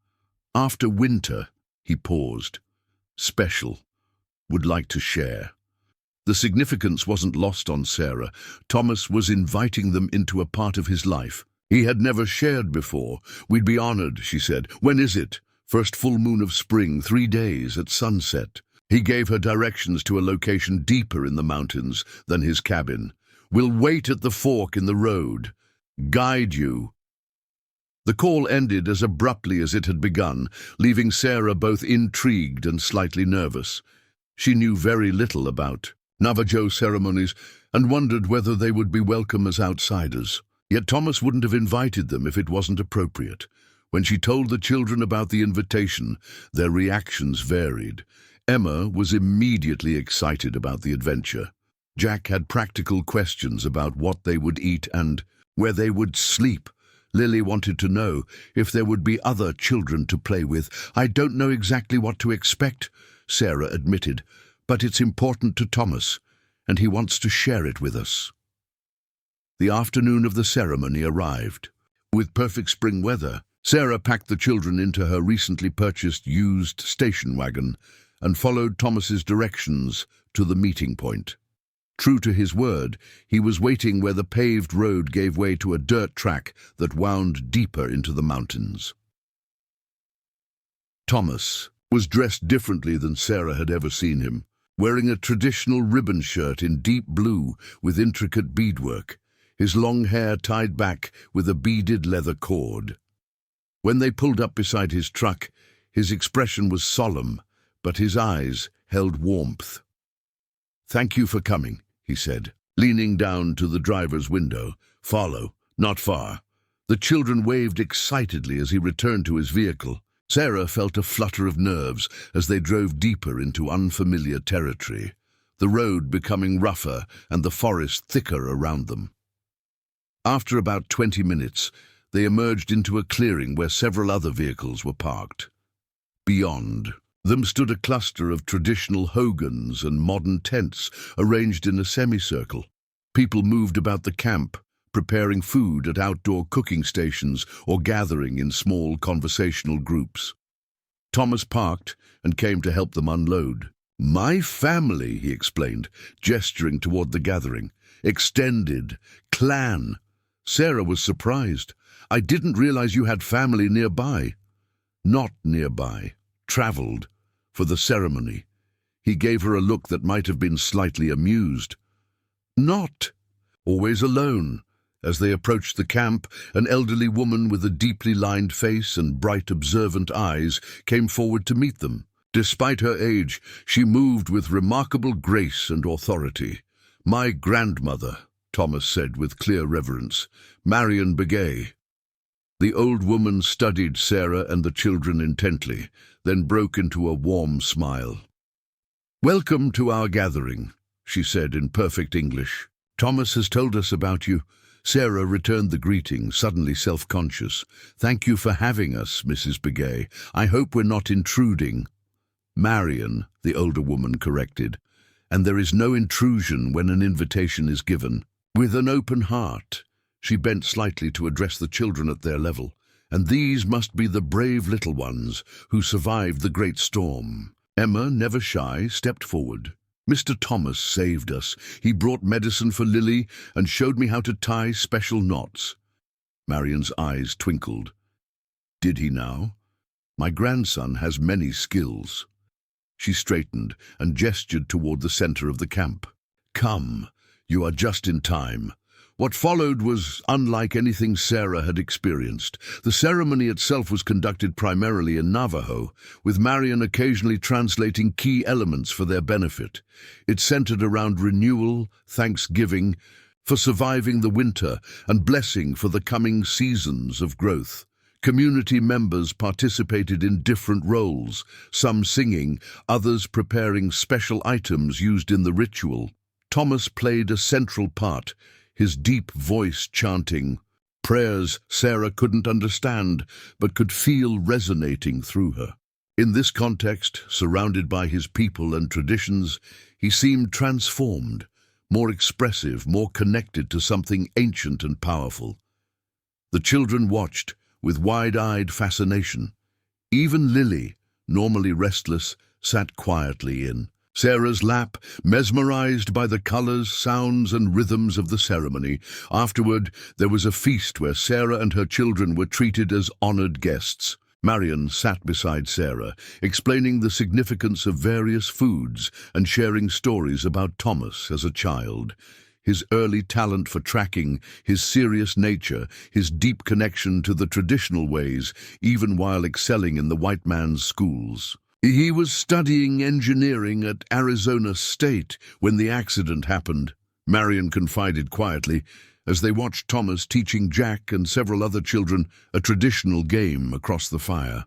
Speaker 1: After winter," he paused. "Special. Would like to share." The significance wasn't lost on Sarah. Thomas was inviting them into a part of his life, He had never shared before. "We'd be honored," she said. "When is it?" "First full moon of spring, 3 days at sunset." He gave her directions to a location deeper in the mountains than his cabin. "We'll wait at the fork in the road. Guide you." The call ended as abruptly as it had begun, leaving Sarah both intrigued and slightly nervous. She knew very little about Navajo ceremonies and wondered whether they would be welcome as outsiders. Yet Thomas wouldn't have invited them if it wasn't appropriate. When she told the children about the invitation, their reactions varied. Emma was immediately excited about the adventure. Jack had practical questions about what they would eat and where they would sleep. Lily wanted to know if there would be other children to play with. "I don't know exactly what to expect," Sarah admitted, "but it's important to Thomas, and he wants to share it with us." The afternoon of the ceremony arrived. With perfect spring weather, Sarah packed the children into her recently purchased used station wagon and followed Thomas's directions to the meeting point. True to his word, he was waiting where the paved road gave way to a dirt track that wound deeper into the mountains. Thomas was dressed differently than Sarah had ever seen him, wearing a traditional ribbon shirt in deep blue with intricate beadwork, his long hair tied back with a beaded leather cord. When they pulled up beside his truck, his expression was solemn, but his eyes held warmth. "Thank you for coming," he said, leaning down to the driver's window. "Follow, not far." The children waved excitedly as he returned to his vehicle. Sarah felt a flutter of nerves as they drove deeper into unfamiliar territory, the road becoming rougher and the forest thicker around them. After about 20 minutes, they emerged into a clearing where several other vehicles were parked. Beyond them stood a cluster of traditional hogans and modern tents arranged in a semicircle. People moved about the camp, preparing food at outdoor cooking stations or gathering in small conversational groups. Thomas parked and came to help them unload. "My family," he explained, gesturing toward the gathering. "Extended. Clan." Sarah was surprised. "I didn't realize you had family nearby." "Not nearby. Traveled. For the ceremony." He gave her a look that might have been slightly amused. "Not. Always alone." As they approached the camp, an elderly woman with a deeply lined face and bright, observant eyes came forward to meet them. Despite her age, she moved with remarkable grace and authority. "My grandmother," Thomas said with clear reverence, "Marion Begay." The old woman studied Sarah and the children intently, then broke into a warm smile. "Welcome to our gathering," she said in perfect English. "Thomas has told us about you." Sarah returned the greeting, suddenly self-conscious. "Thank you for having us, Mrs. Begay. I hope we're not intruding." "Marion," the older woman corrected, "and there is no intrusion when an invitation is given." With an open heart, she bent slightly to address the children at their level. "And these must be the brave little ones who survived the great storm." Emma, never shy, stepped forward. "Mr. Thomas saved us. He brought medicine for Lily and showed me how to tie special knots." Marion's eyes twinkled. "Did he now? My grandson has many skills." She straightened and gestured toward the center of the camp. "Come, you are just in time." What followed was unlike anything Sarah had experienced. The ceremony itself was conducted primarily in Navajo, with Marion occasionally translating key elements for their benefit. It centered around renewal, thanksgiving for surviving the winter, and blessing for the coming seasons of growth. Community members participated in different roles, some singing, others preparing special items used in the ritual. Thomas played a central part, his deep voice chanting prayers Sarah couldn't understand but could feel resonating through her. In this context, surrounded by his people and traditions, he seemed transformed, more expressive, more connected to something ancient and powerful. The children watched with wide-eyed fascination. Even Lily, normally restless, sat quietly in, Sarah's lap, mesmerized by the colors, sounds, and rhythms of the ceremony. Afterward, there was a feast where Sarah and her children were treated as honored guests. Marion sat beside Sarah, explaining the significance of various foods and sharing stories about Thomas as a child. His early talent for tracking, his serious nature, his deep connection to the traditional ways, even while excelling in the white man's schools. He was studying engineering at Arizona State when the accident happened, Marion confided quietly, as they watched Thomas teaching Jack and several other children a traditional game across the fire.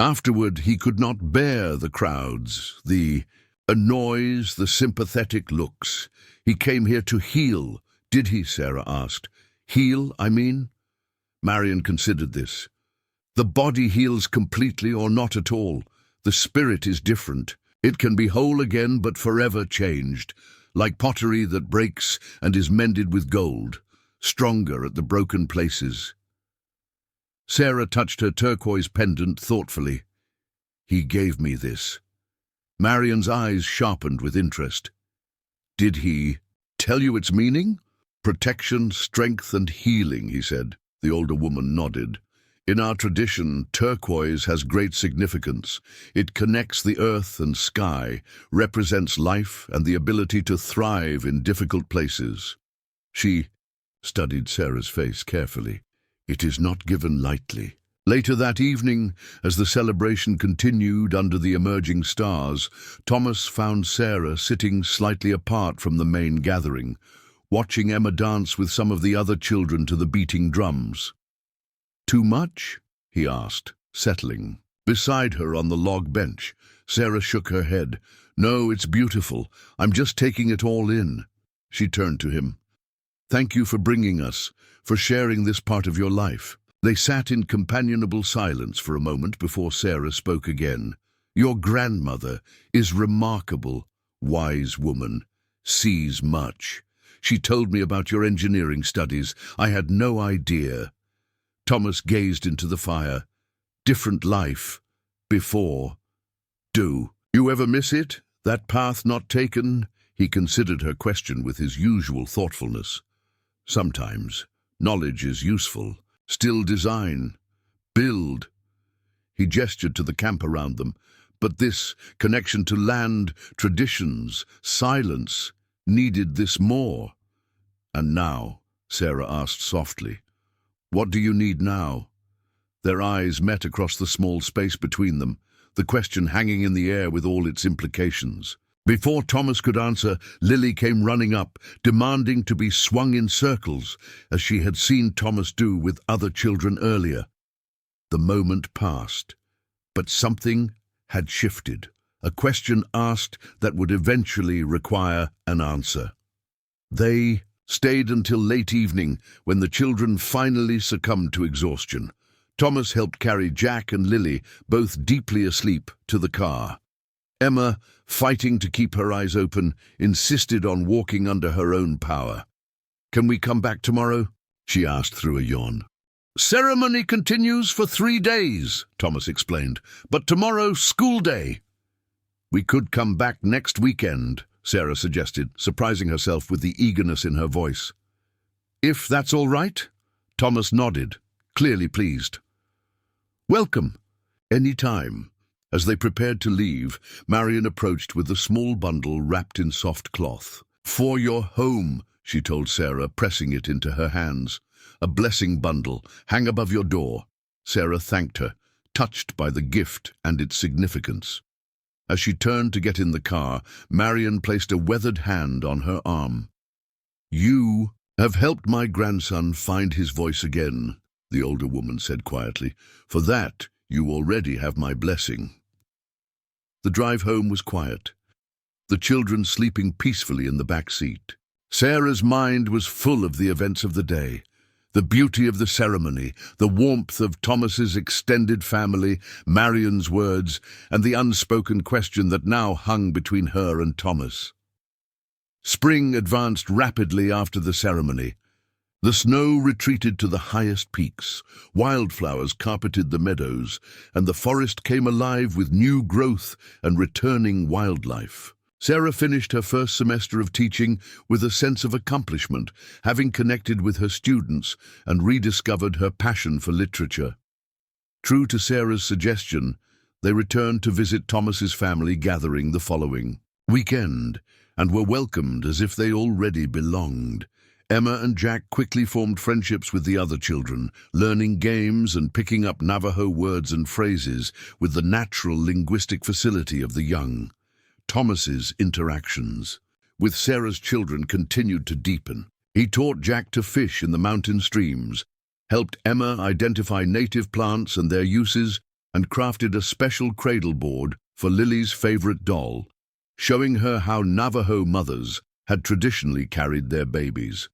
Speaker 1: Afterward, he could not bear the crowds, the noise, the sympathetic looks. He came here to heal, did he? Sarah asked. Heal, I mean? Marion considered this. The body heals completely or not at all. The spirit is different. It can be whole again but forever changed, like pottery that breaks and is mended with gold, stronger at the broken places. Sarah touched her turquoise pendant thoughtfully. He gave me this. Marion's eyes sharpened with interest. Did he tell you its meaning? Protection, strength, and healing, he said. The older woman nodded. In our tradition, turquoise has great significance. It connects the earth and sky, represents life and the ability to thrive in difficult places. She studied Sarah's face carefully. It is not given lightly. Later that evening, as the celebration continued under the emerging stars, Thomas found Sarah sitting slightly apart from the main gathering, watching Emma dance with some of the other children to the beating drums. Too much? He asked, settling. Beside her on the log bench, Sarah shook her head. No, it's beautiful. I'm just taking it all in. She turned to him. Thank you for bringing us, for sharing this part of your life. They sat in companionable silence for a moment before Sarah spoke again. Your grandmother is remarkable, wise woman, sees much. She told me about your engineering studies. I had no idea. Thomas gazed into the fire. Different life. Before. Do you ever miss it? That path not taken? He considered her question with his usual thoughtfulness. Sometimes. Knowledge is useful. Still design. Build. He gestured to the camp around them. But this connection to land, traditions, silence, needed this more. And now, Sarah asked softly, what do you need now? Their eyes met across the small space between them, the question hanging in the air with all its implications. Before Thomas could answer, Lily came running up, demanding to be swung in circles, as she had seen Thomas do with other children earlier. The moment passed, but something had shifted, a question asked that would eventually require an answer. They stayed until late evening, when the children finally succumbed to exhaustion. Thomas helped carry Jack and Lily, both deeply asleep, to the car. Emma, fighting to keep her eyes open, insisted on walking under her own power. Can we come back tomorrow? She asked through a yawn. Ceremony continues for 3 days, Thomas explained, but tomorrow's school day. We could come back next weekend, Sarah suggested, surprising herself with the eagerness in her voice. If that's all right? Thomas nodded, clearly pleased. Welcome. Any time. As they prepared to leave, Marion approached with a small bundle wrapped in soft cloth. For your home, she told Sarah, pressing it into her hands. A blessing bundle, hang above your door. Sarah thanked her, touched by the gift and its significance. As she turned to get in the car, Marion placed a weathered hand on her arm. You have helped my grandson find his voice again, the older woman said quietly. For that, you already have my blessing. The drive home was quiet, the children sleeping peacefully in the back seat. Sarah's mind was full of the events of the day. The beauty of the ceremony, the warmth of Thomas's extended family, Marion's words, and the unspoken question that now hung between her and Thomas. Spring advanced rapidly after the ceremony. The snow retreated to the highest peaks, wildflowers carpeted the meadows, and the forest came alive with new growth and returning wildlife. Sarah finished her first semester of teaching with a sense of accomplishment, having connected with her students and rediscovered her passion for literature. True to Sarah's suggestion, they returned to visit Thomas's family gathering the following weekend, and were welcomed as if they already belonged. Emma and Jack quickly formed friendships with the other children, learning games and picking up Navajo words and phrases with the natural linguistic facility of the young. Thomas's interactions with Sarah's children continued to deepen. He taught Jack to fish in the mountain streams, helped Emma identify native plants and their uses, and crafted a special cradle board for Lily's favorite doll, showing her how Navajo mothers had traditionally carried their babies.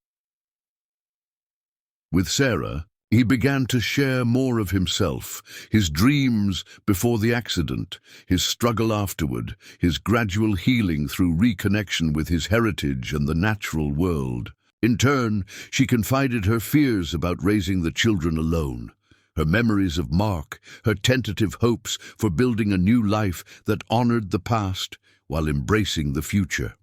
Speaker 1: With Sarah, he began to share more of himself, his dreams before the accident, his struggle afterward, his gradual healing through reconnection with his heritage and the natural world. In turn, she confided her fears about raising the children alone, her memories of Mark, her tentative hopes for building a new life that honored the past while embracing the future.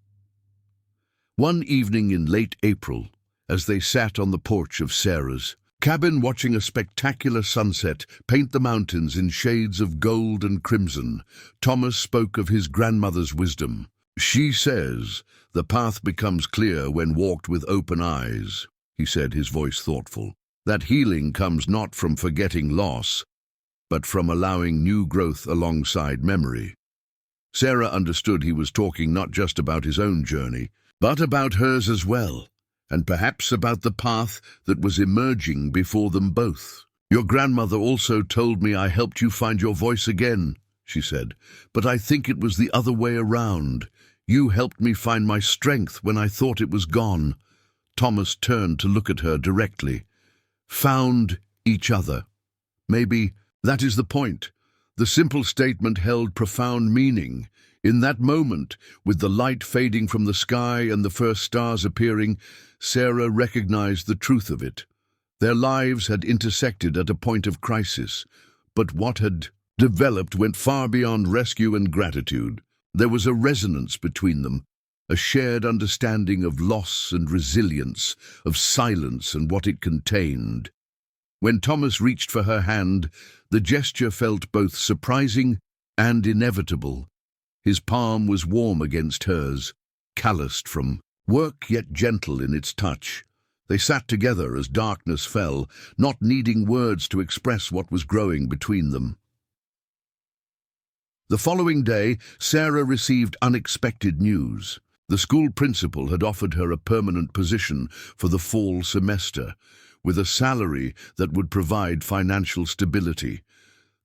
Speaker 1: One evening in late April, as they sat on the porch of Sarah's cabin watching a spectacular sunset paint the mountains in shades of gold and crimson, Thomas spoke of his grandmother's wisdom. "She says, the path becomes clear when walked with open eyes," he said, his voice thoughtful. "That healing comes not from forgetting loss, but from allowing new growth alongside memory." Sarah understood he was talking not just about his own journey, but about hers as well, and perhaps about the path that was emerging before them both. "Your grandmother also told me I helped you find your voice again," she said, "but I think it was the other way around. You helped me find my strength when I thought it was gone." Thomas turned to look at her directly. "Found each other. Maybe that is the point." The simple statement held profound meaning. In that moment, with the light fading from the sky and the first stars appearing, Sarah recognized the truth of it. Their lives had intersected at a point of crisis, but what had developed went far beyond rescue and gratitude. There was a resonance between them, a shared understanding of loss and resilience, of silence and what it contained. When Thomas reached for her hand, the gesture felt both surprising and inevitable. His palm was warm against hers, calloused from work yet gentle in its touch. They sat together as darkness fell, not needing words to express what was growing between them. The following day, Sarah received unexpected news. The school principal had offered her a permanent position for the fall semester, with a salary that would provide financial stability.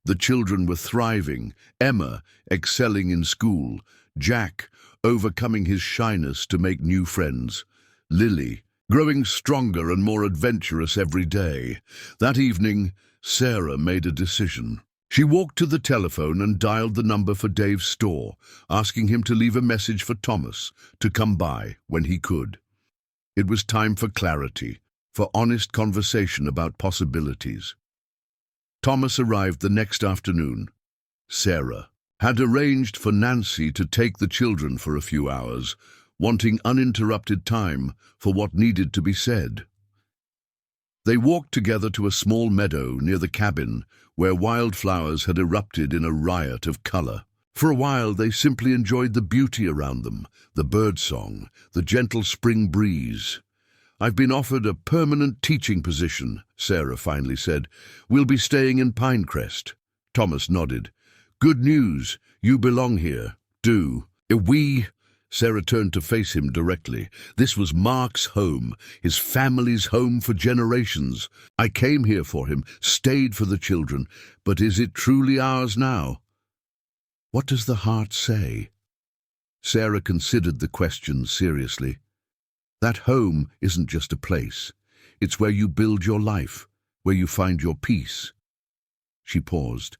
Speaker 1: The children were thriving, Emma excelling in school, Jack overcoming his shyness to make new friends, Lily growing stronger and more adventurous every day. That evening, Sarah made a decision. She walked to the telephone and dialed the number for Dave's store, asking him to leave a message for Thomas to come by when he could. It was time for clarity, for honest conversation about possibilities. Thomas arrived the next afternoon. Sarah had arranged for Nancy to take the children for a few hours, wanting uninterrupted time for what needed to be said. They walked together to a small meadow near the cabin where wildflowers had erupted in a riot of color. For a while they simply enjoyed the beauty around them, the birdsong, the gentle spring breeze. "I've been offered a permanent teaching position," Sarah finally said. "We'll be staying in Pinecrest." Thomas nodded. "Good news. You belong here." "Do we?" Sarah turned to face him directly. This was Mark's home, his family's home for generations. "I came here for him, stayed for the children, but is it truly ours now?" "What does the heart say?" Sarah considered the question seriously. "That home isn't just a place. It's where you build your life, where you find your peace." She paused.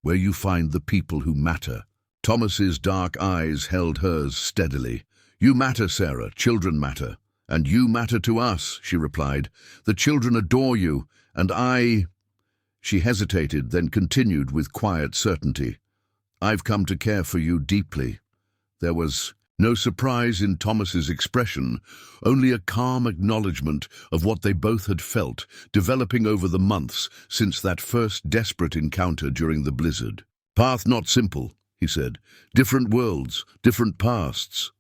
Speaker 1: "Where you find the people who matter." Thomas's dark eyes held hers steadily. "You matter, Sarah. Children matter. "And you matter to us," she replied. "The children adore you, and I—" She hesitated, then continued with quiet certainty. "I've come to care for you deeply." There was no surprise in Thomas's expression, only a calm acknowledgement of what they both had felt, developing over the months since that first desperate encounter during the blizzard. "Path not simple," he said. "Different worlds, different pasts.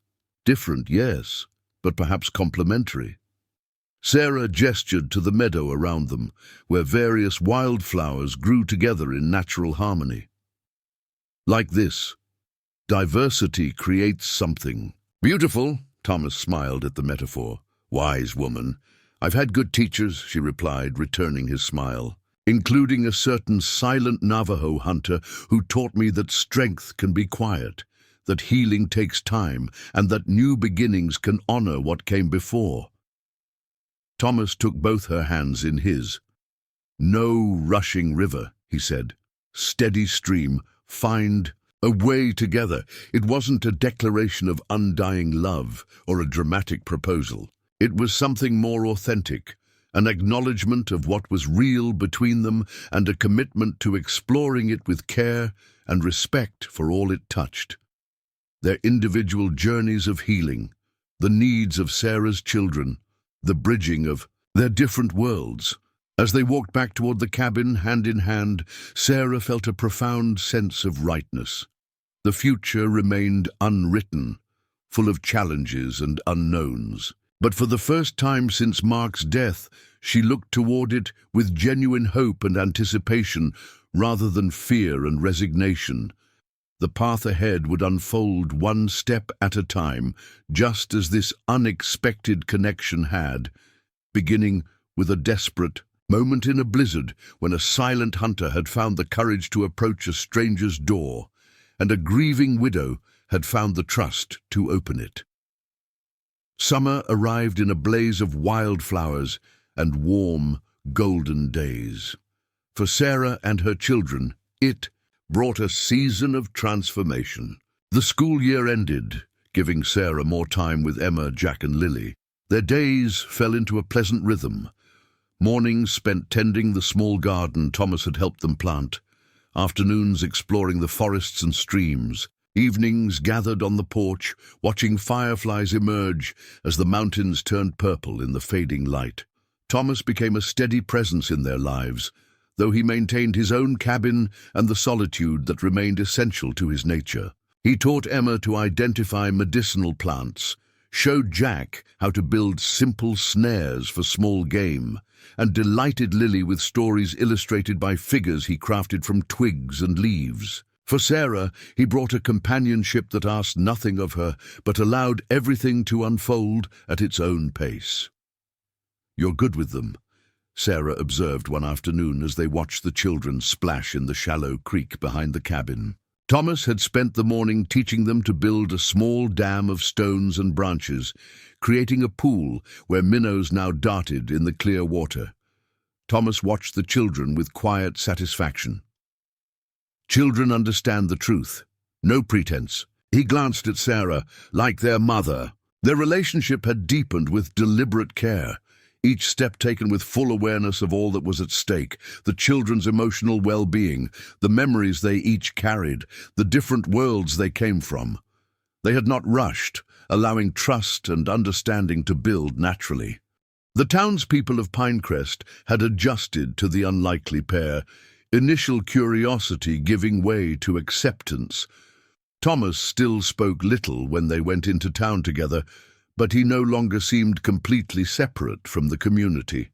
Speaker 1: Different, yes, but perhaps complementary." Sarah gestured to the meadow around them, where various wildflowers grew together in natural harmony. "Like this. Diversity creates something." "Beautiful," Thomas smiled at the metaphor. "Wise woman. I've had good teachers," she replied, returning his smile, "including a certain silent Navajo hunter who taught me that strength can be quiet, that healing takes time, and that new beginnings can honor what came before." Thomas took both her hands in his. "No rushing river," he said. "Steady stream. Find a way together." It wasn't a declaration of undying love or a dramatic proposal. It was something more authentic, an acknowledgement of what was real between them and a commitment to exploring it with care and respect for all it touched. Their individual journeys of healing, the needs of Sarah's children, the bridging of their different worlds. As they walked back toward the cabin, hand in hand, Sarah felt a profound sense of rightness. The future remained unwritten, full of challenges and unknowns. But for the first time since Mark's death, she looked toward it with genuine hope and anticipation rather than fear and resignation. The path ahead would unfold one step at a time, just as this unexpected connection had, beginning with a desperate moment in a blizzard when a silent hunter had found the courage to approach a stranger's door, and a grieving widow had found the trust to open it. Summer arrived in a blaze of wildflowers and warm, golden days. For Sarah and her children, it brought a season of transformation. The school year ended, giving Sarah more time with Emma, Jack, and Lily. Their days fell into a pleasant rhythm. Mornings spent tending the small garden Thomas had helped them plant, afternoons exploring the forests and streams, evenings gathered on the porch, watching fireflies emerge as the mountains turned purple in the fading light. Thomas became a steady presence in their lives, though he maintained his own cabin and the solitude that remained essential to his nature. He taught Emma to identify medicinal plants, showed Jack how to build simple snares for small game, and delighted Lily with stories illustrated by figures he crafted from twigs and leaves. For Sarah, he brought a companionship that asked nothing of her, but allowed everything to unfold at its own pace. "You're good with them," Sarah observed one afternoon as they watched the children splash in the shallow creek behind the cabin. Thomas had spent the morning teaching them to build a small dam of stones and branches, creating a pool where minnows now darted in the clear water. Thomas watched the children with quiet satisfaction. Children understand the truth. No pretense. He glanced at Sarah, like their mother. Their relationship had deepened with deliberate care, each step taken with full awareness of all that was at stake, the children's emotional well-being, the memories they each carried, the different worlds they came from. They had not rushed, allowing trust and understanding to build naturally. The townspeople of Pinecrest had adjusted to the unlikely pair, initial curiosity giving way to acceptance. Thomas still spoke little when they went into town together, but he no longer seemed completely separate from the community.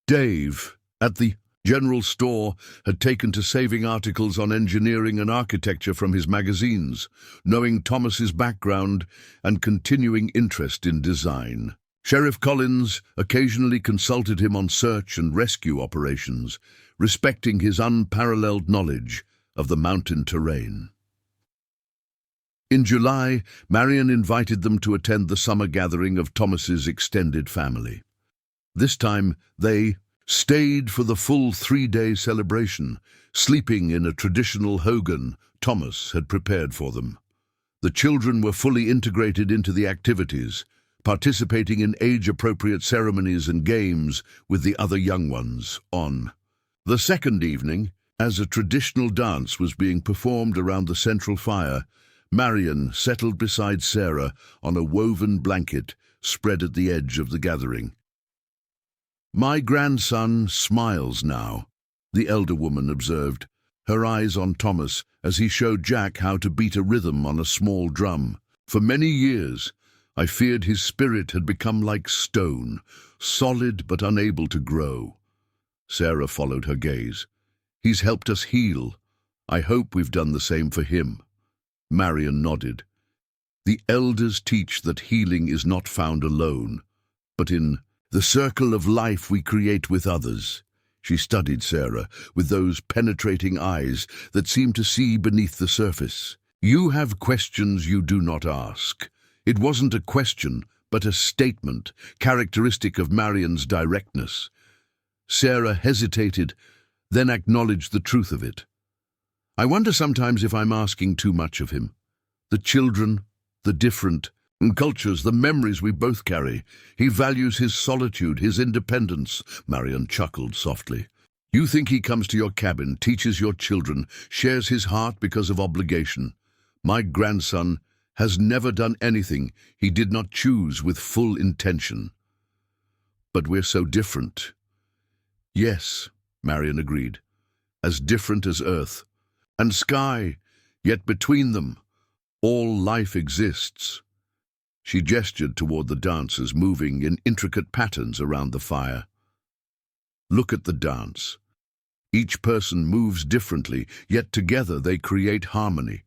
Speaker 1: Dave, at the general store, had taken to saving articles on engineering and architecture from his magazines, knowing Thomas's background and continuing interest in design. Sheriff Collins occasionally consulted him on search and rescue operations, respecting his unparalleled knowledge of the mountain terrain. In July, Marion invited them to attend the summer gathering of Thomas's extended family. This time, they stayed for the full 3-day celebration, sleeping in a traditional hogan Thomas had prepared for them. The children were fully integrated into the activities, participating in age-appropriate ceremonies and games with the other young ones on. The second evening, as a traditional dance was being performed around the central fire, Marion settled beside Sarah on a woven blanket spread at the edge of the gathering. "My grandson smiles now," the elder woman observed, her eyes on Thomas as he showed Jack how to beat a rhythm on a small drum. "For many years, I feared his spirit had become like stone, solid but unable to grow." Sarah followed her gaze. "He's helped us heal. I hope we've done the same for him." Marion nodded. "The elders teach that healing is not found alone, but in the circle of life we create with others." She studied Sarah with those penetrating eyes that seemed to see beneath the surface. "You have questions you do not ask." It wasn't a question, but a statement, characteristic of Marion's directness. Sarah hesitated, then acknowledged the truth of it. "I wonder sometimes if I'm asking too much of him. The children, the different cultures, the memories we both carry. He values his solitude, his independence." Marion chuckled softly. "You think he comes to your cabin, teaches your children, shares his heart because of obligation. My grandson has never done anything he did not choose with full intention." "But we're so different." "Yes," Marion agreed, "as different as earth and sky, yet between them, all life exists." She gestured toward the dancers moving in intricate patterns around the fire. "Look at the dance. Each person moves differently, yet together they create harmony.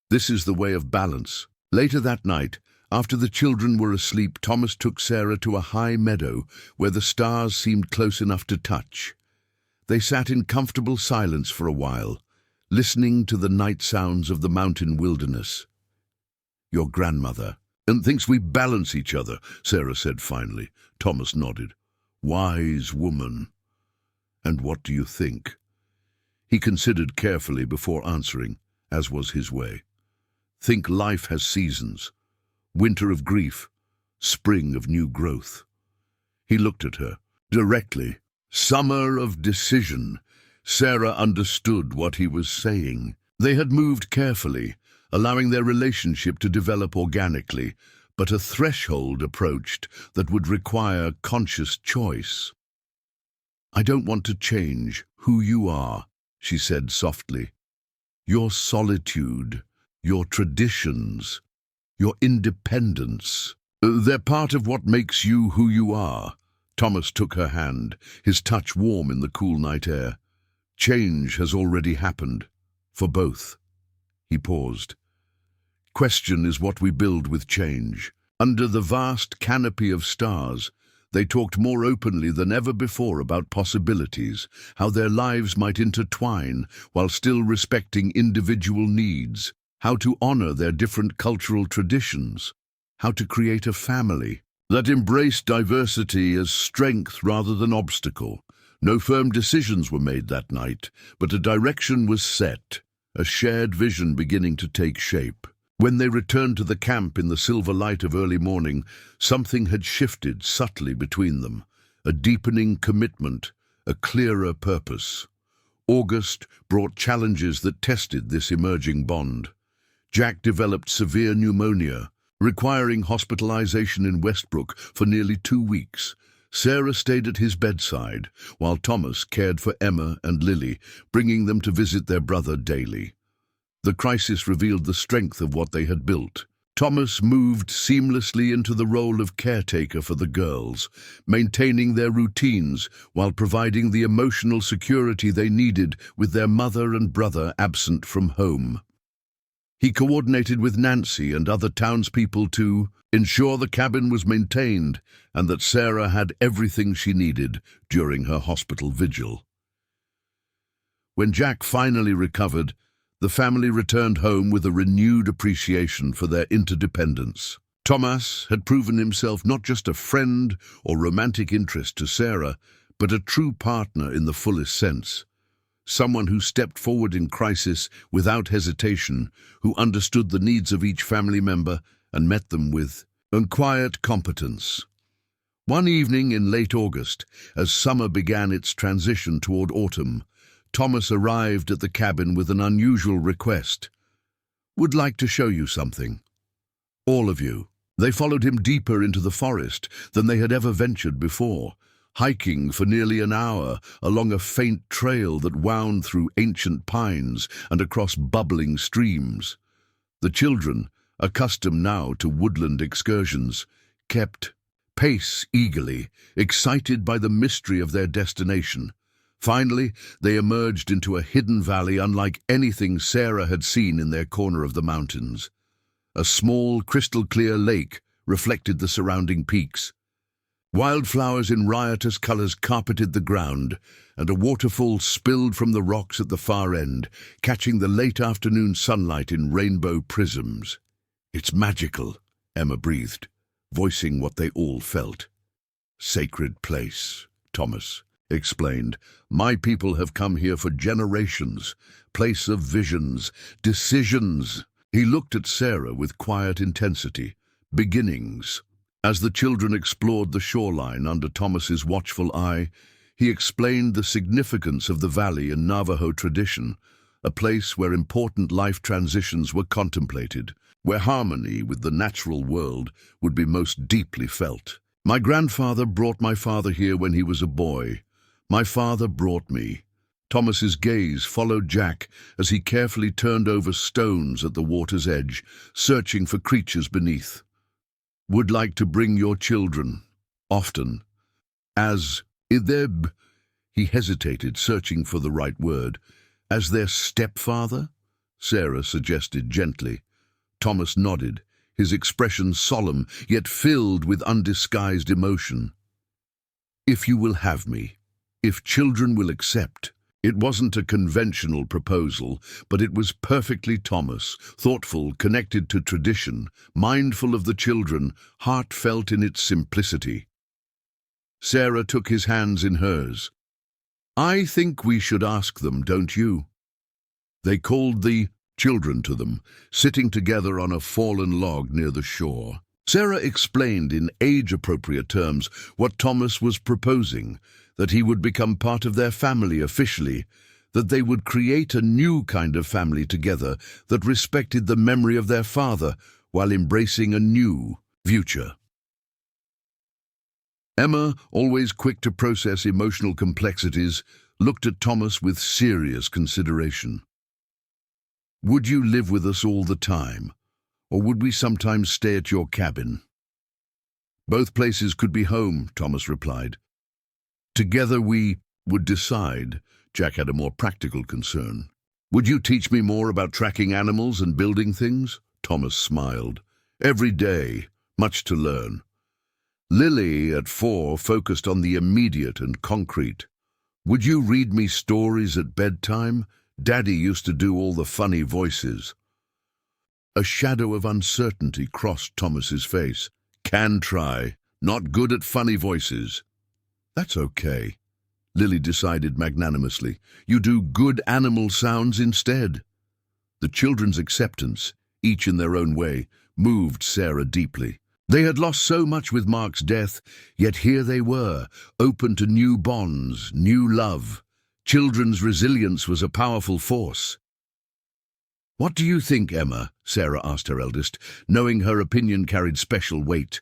Speaker 1: This is the way of balance." Later that night, after the children were asleep, Thomas took Sarah to a high meadow where the stars seemed close enough to touch. They sat in comfortable silence for a while, listening to the night sounds of the mountain wilderness. "Your grandmother and thinks we balance each other," Sarah said finally. Thomas nodded. "Wise woman. And what do you think?" He considered carefully before answering, as was his way. "Think life has seasons. Winter of grief, spring of new growth." He looked at her, directly. Summer of decision. Sarah understood what he was saying. They had moved carefully, allowing their relationship to develop organically, but a threshold approached that would require conscious choice. "I don't want to change who you are," she said softly. "Your solitude, your traditions, your independence, they're part of what makes you who you are." Thomas took her hand, his touch warm in the cool night air. "Change has already happened, for both." He paused. "Question is what we build with change." Under the vast canopy of stars, they talked more openly than ever before about possibilities, how their lives might intertwine while still respecting individual needs, how to honor their different cultural traditions, how to create a family that embraced diversity as strength rather than obstacle. No firm decisions were made that night, but a direction was set, a shared vision beginning to take shape. When they returned to the camp in the silver light of early morning, something had shifted subtly between them, a deepening commitment, a clearer purpose. August brought challenges that tested this emerging bond. Jack developed severe pneumonia, requiring hospitalization in Westbrook for nearly 2 weeks. Sarah stayed at his bedside, while Thomas cared for Emma and Lily, bringing them to visit their brother daily. The crisis revealed the strength of what they had built. Thomas moved seamlessly into the role of caretaker for the girls, maintaining their routines while providing the emotional security they needed with their mother and brother absent from home. He coordinated with Nancy and other townspeople to ensure the cabin was maintained and that Sarah had everything she needed during her hospital vigil. When Jack finally recovered, the family returned home with a renewed appreciation for their interdependence. Thomas had proven himself not just a friend or romantic interest to Sarah, but a true partner in the fullest sense. Someone who stepped forward in crisis without hesitation, who understood the needs of each family member and met them with and quiet competence. One evening in late August, as summer began its transition toward autumn, Thomas arrived at the cabin with an unusual request. "Would like to show you something. All of you." They followed him deeper into the forest than they had ever ventured before, hiking for nearly an hour along a faint trail that wound through ancient pines and across bubbling streams. The children, accustomed now to woodland excursions, kept pace eagerly, excited by the mystery of their destination. Finally, they emerged into a hidden valley unlike anything Sarah had seen in their corner of the mountains. A small, crystal-clear lake reflected the surrounding peaks. Wildflowers in riotous colors carpeted the ground, and a waterfall spilled from the rocks at the far end, catching the late afternoon sunlight in rainbow prisms. "It's magical," Emma breathed, voicing what they all felt. "Sacred place," Thomas explained. "My people have come here for generations. Place of visions, decisions." He looked at Sarah with quiet intensity. "Beginnings." As the children explored the shoreline under Thomas's watchful eye, he explained the significance of the valley in Navajo tradition, a place where important life transitions were contemplated, where harmony with the natural world would be most deeply felt. "My grandfather brought my father here when he was a boy. My father brought me." Thomas's gaze followed Jack as he carefully turned over stones at the water's edge, searching for creatures beneath. "Would like to bring your children, often, as Ideb," he hesitated, searching for the right word, "as their stepfather?" Sarah suggested gently. Thomas nodded, his expression solemn, yet filled with undisguised emotion. "If you will have me, if children will accept." It wasn't a conventional proposal, but it was perfectly Thomas, thoughtful, connected to tradition, mindful of the children, heartfelt in its simplicity. Sarah took his hands in hers. "I think we should ask them, don't you?" They called the children to them, sitting together on a fallen log near the shore. Sarah explained in age-appropriate terms what Thomas was proposing, that he would become part of their family officially, that they would create a new kind of family together that respected the memory of their father while embracing a new future. Emma, always quick to process emotional complexities, looked at Thomas with serious consideration. "Would you live with us all the time, or would we sometimes stay at your cabin?" "Both places could be home," Thomas replied. "Together we would decide." Jack had a more practical concern. "Would you teach me more about tracking animals and building things?" Thomas smiled. "Every day, much to learn." Lily, at 4, focused on the immediate and concrete. "Would you read me stories at bedtime? Daddy used to do all the funny voices." A shadow of uncertainty crossed Thomas's face. "Can try. Not good at funny voices." "That's okay," Lily decided magnanimously. "You do good animal sounds instead." The children's acceptance, each in their own way, moved Sarah deeply. They had lost so much with Mark's death, yet here they were, open to new bonds, new love. Children's resilience was a powerful force. "What do you think, Emma?" Sarah asked her eldest, knowing her opinion carried special weight.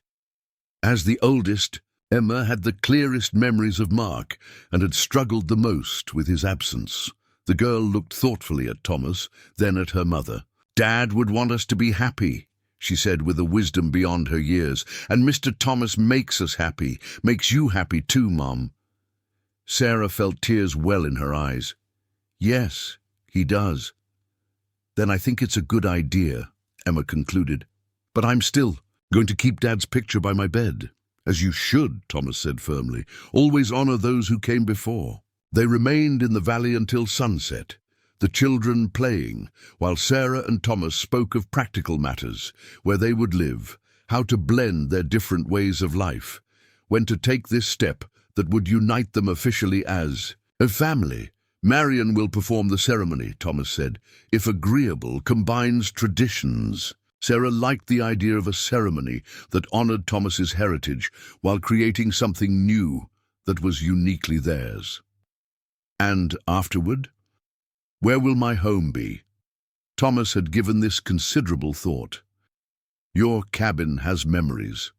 Speaker 1: As the oldest, Emma had the clearest memories of Mark and had struggled the most with his absence. The girl looked thoughtfully at Thomas, then at her mother. "Dad would want us to be happy," she said with a wisdom beyond her years. "And Mr. Thomas makes us happy, makes you happy too, Mom." Sarah felt tears well in her eyes. "Yes, he does." "Then I think it's a good idea," Emma concluded. "But I'm still going to keep Dad's picture by my bed." "As you should," Thomas said firmly. "Always honor those who came before." They remained in the valley until sunset, the children playing, while Sarah and Thomas spoke of practical matters, where they would live, how to blend their different ways of life, when to take this step that would unite them officially as a family. "Marion will perform the ceremony," Thomas said. "If agreeable, combines traditions." Sarah liked the idea of a ceremony that honored Thomas's heritage while creating something new that was uniquely theirs. And afterward? Where will my home be? Thomas had given this considerable thought. Your cabin has memories.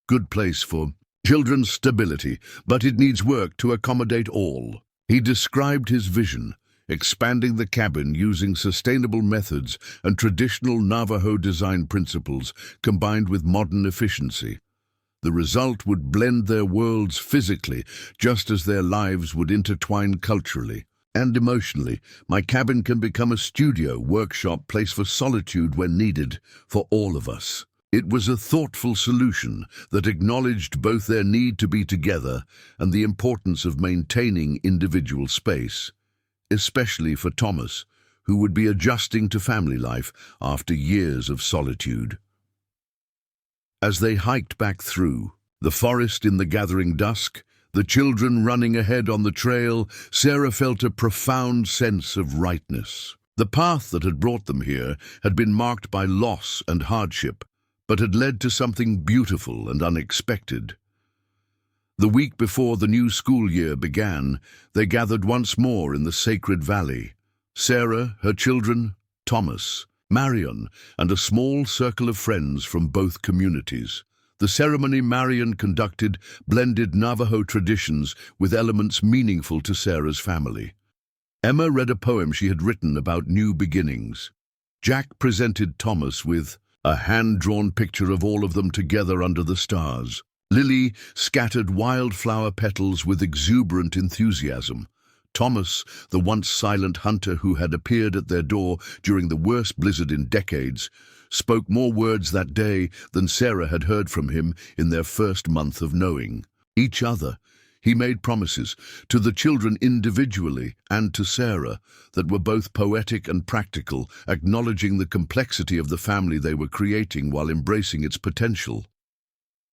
Speaker 1: Good place for children's stability, but it needs work to accommodate all. He described his vision, expanding the cabin using sustainable methods and traditional Navajo design principles combined with modern efficiency. The result would blend their worlds physically, just as their lives would intertwine culturally and emotionally. My cabin can become a studio, workshop, place for solitude when needed, for all of us. It was a thoughtful solution that acknowledged both their need to be together and the importance of maintaining individual space, especially for Thomas, who would be adjusting to family life after years of solitude. As they hiked back through the forest in the gathering dusk, the children running ahead on the trail, Sarah felt a profound sense of rightness. The path that had brought them here had been marked by loss and hardship, but had led to something beautiful and unexpected. The week before the new school year began, they gathered once more in the sacred valley. Sarah, her children, Thomas, Marion, and a small circle of friends from both communities. The ceremony Marion conducted blended Navajo traditions with elements meaningful to Sarah's family. Emma read a poem she had written about new beginnings. Jack presented Thomas with a hand-drawn picture of all of them together under the stars. Lily scattered wildflower petals with exuberant enthusiasm. Thomas, the once silent hunter who had appeared at their door during the worst blizzard in decades, spoke more words that day than Sarah had heard from him in their first month of knowing each other. He made promises to the children individually and to Sarah that were both poetic and practical, acknowledging the complexity of the family they were creating while embracing its potential.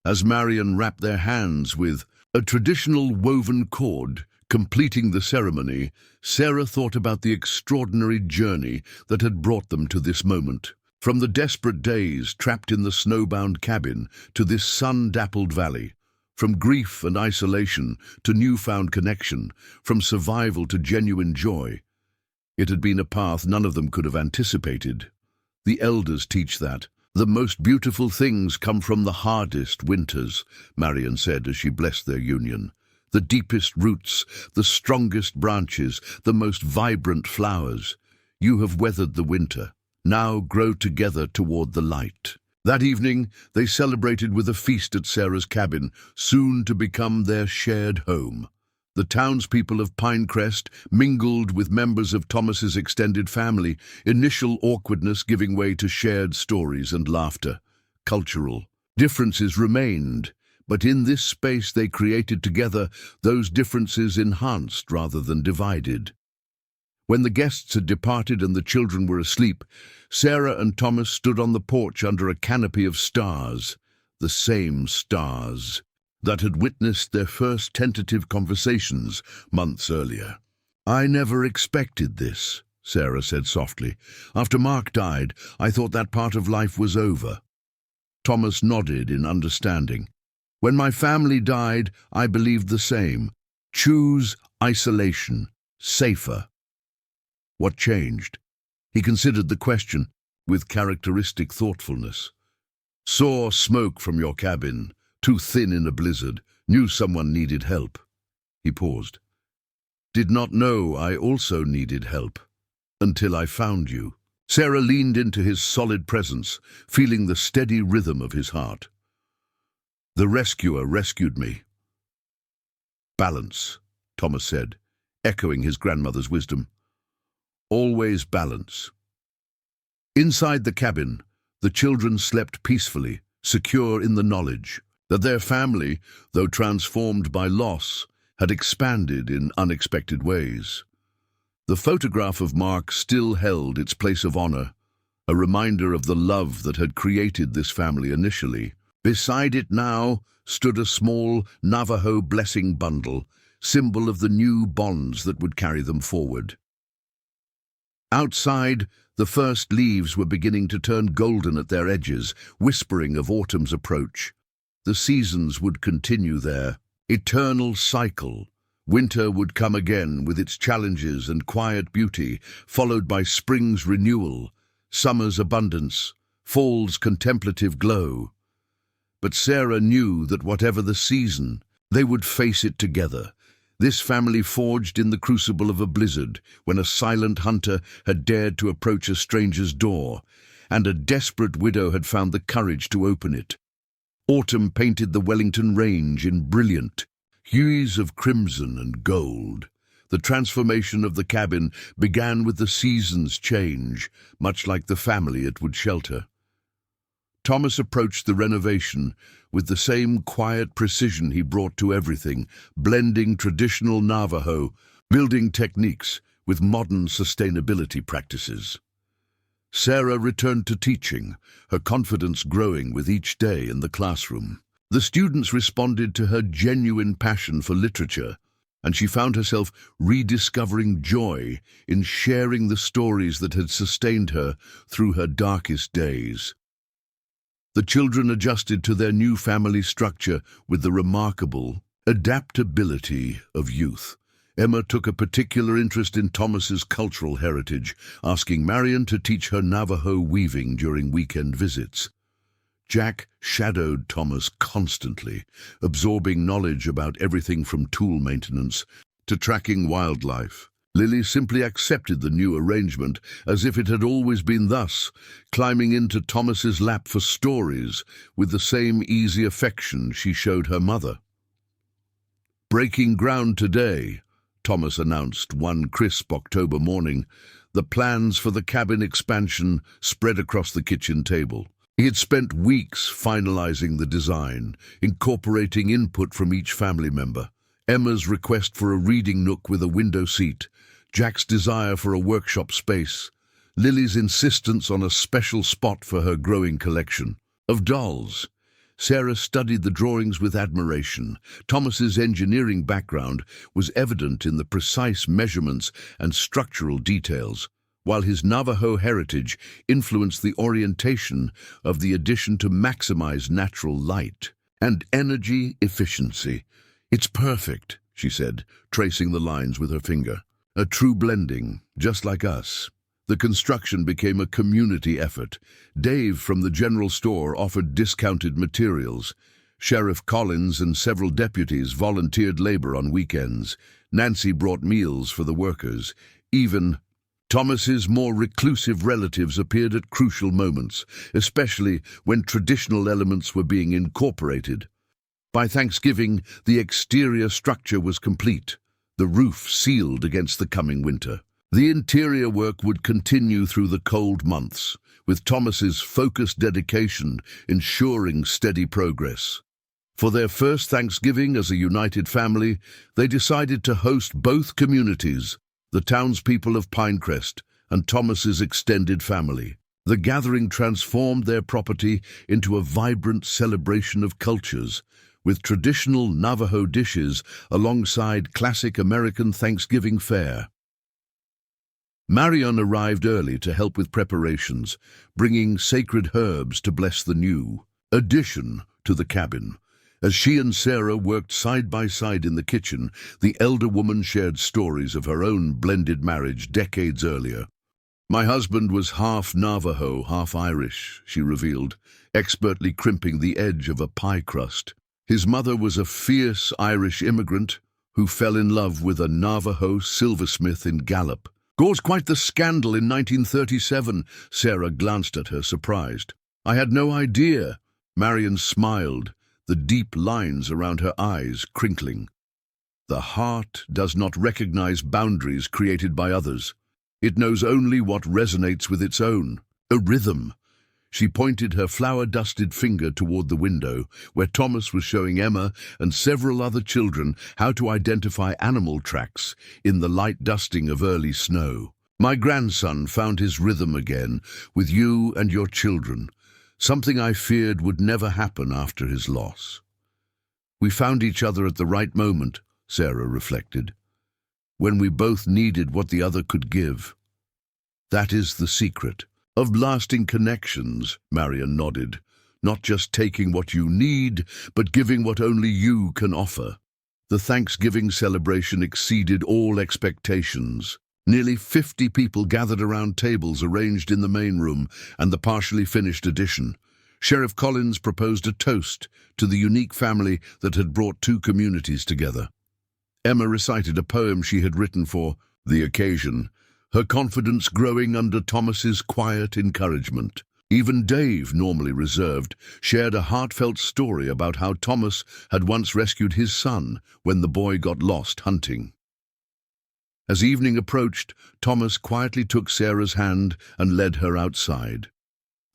Speaker 1: As Marion wrapped their hands with a traditional woven cord, completing the ceremony, Sarah thought about the extraordinary journey that had brought them to this moment. From the desperate days trapped in the snowbound cabin to this sun-dappled valley, from grief and isolation to newfound connection, from survival to genuine joy. It had been a path none of them could have anticipated. The elders teach that the most beautiful things come from the hardest winters, Marion said as she blessed their union. The deepest roots, the strongest branches, the most vibrant flowers. You have weathered the winter. Now grow together toward the light. That evening, they celebrated with a feast at Sarah's cabin, soon to become their shared home. The townspeople of Pinecrest mingled with members of Thomas's extended family, initial awkwardness giving way to shared stories and laughter. Cultural differences remained, but in this space they created together, those differences enhanced rather than divided. When the guests had departed and the children were asleep, Sarah and Thomas stood on the porch under a canopy of stars, the same stars that had witnessed their first tentative conversations months earlier. "I never expected this," Sarah said softly. "After Mark died, I thought that part of life was over." Thomas nodded in understanding. "When my family died, I believed the same. Choose isolation, safer." What changed? He considered the question with characteristic thoughtfulness. "Saw smoke from your cabin, too thin in a blizzard, knew someone needed help." He paused. "Did not know I also needed help, until I found you." Sarah leaned into his solid presence, feeling the steady rhythm of his heart. "The rescuer rescued me." "Balance," Thomas said, echoing his grandmother's wisdom. "Always balance." Inside the cabin, the children slept peacefully, secure in the knowledge that their family, though transformed by loss, had expanded in unexpected ways. The photograph of Mark still held its place of honor, a reminder of the love that had created this family initially. Beside it now stood a small Navajo blessing bundle, symbol of the new bonds that would carry them forward. Outside, The first leaves were beginning to turn golden at their edges, whispering of autumn's approach. The seasons would continue their eternal cycle. Winter would come again with its challenges and quiet beauty, followed by spring's renewal, summer's abundance, fall's contemplative glow. But Sarah knew that whatever the season, they would face it together. This family forged in the crucible of a blizzard, when a silent hunter had dared to approach a stranger's door, and a desperate widow had found the courage to open it. Autumn painted the Wellington Range in brilliant hues of crimson and gold. The transformation of the cabin began with the season's change, much like the family it would shelter. Thomas approached the renovation with the same quiet precision he brought to everything, blending traditional Navajo building techniques with modern sustainability practices. Sarah returned to teaching, her confidence growing with each day in the classroom. The students responded to her genuine passion for literature, and she found herself rediscovering joy in sharing the stories that had sustained her through her darkest days. The children adjusted to their new family structure with the remarkable adaptability of youth. Emma took a particular interest in Thomas's cultural heritage, asking Marion to teach her Navajo weaving during weekend visits. Jack shadowed Thomas constantly, absorbing knowledge about everything from tool maintenance to tracking wildlife. Lily simply accepted the new arrangement as if it had always been thus, climbing into Thomas's lap for stories with the same easy affection she showed her mother. "Breaking ground today," Thomas announced one crisp October morning, the plans for the cabin expansion spread across the kitchen table. He had spent weeks finalizing the design, incorporating input from each family member. Emma's request for a reading nook with a window seat, Jack's desire for a workshop space, Lily's insistence on a special spot for her growing collection of dolls. Sarah studied the drawings with admiration. Thomas's engineering background was evident in the precise measurements and structural details, while his Navajo heritage influenced the orientation of the addition to maximize natural light and energy efficiency. "It's perfect," she said, tracing the lines with her finger. "A true blending, just like us." The construction became a community effort. Dave from the general store offered discounted materials. Sheriff Collins and several deputies volunteered labor on weekends. Nancy brought meals for the workers. Even Thomas's more reclusive relatives appeared at crucial moments, especially when traditional elements were being incorporated. By Thanksgiving, the exterior structure was complete, the roof sealed against the coming winter. The interior work would continue through the cold months, with Thomas's focused dedication ensuring steady progress. For their first Thanksgiving as a united family, they decided to host both communities, the townspeople of Pinecrest and Thomas's extended family. The gathering transformed their property into a vibrant celebration of cultures, with traditional Navajo dishes alongside classic American Thanksgiving fare. Marion arrived early to help with preparations, bringing sacred herbs to bless the new addition to the cabin. As she and Sarah worked side by side in the kitchen, the elder woman shared stories of her own blended marriage decades earlier. "My husband was half Navajo, half Irish," she revealed, expertly crimping the edge of a pie crust. His mother was a fierce Irish immigrant who fell in love with a Navajo silversmith in Gallup. "Caused quite the scandal in 1937, Sarah glanced at her, surprised. "I had no idea." Marion smiled, the deep lines around her eyes crinkling. "The heart does not recognize boundaries created by others. It knows only what resonates with its own. A rhythm." She pointed her flour-dusted finger toward the window, where Thomas was showing Emma and several other children how to identify animal tracks in the light dusting of early snow. "My grandson found his rhythm again, with you and your children, something I feared would never happen after his loss." "We found each other at the right moment," Sarah reflected, "when we both needed what the other could give." That is the secret of lasting connections, Marion nodded. Not just taking what you need, but giving what only you can offer. The Thanksgiving celebration exceeded all expectations. Nearly 50 people gathered around tables arranged in the main room and the partially finished addition. Sheriff Collins proposed a toast to the unique family that had brought two communities together. Emma recited a poem she had written for the occasion, her confidence growing under Thomas's quiet encouragement. Even Dave, normally reserved, shared a heartfelt story about how Thomas had once rescued his son when the boy got lost hunting. As evening approached, Thomas quietly took Sarah's hand and led her outside.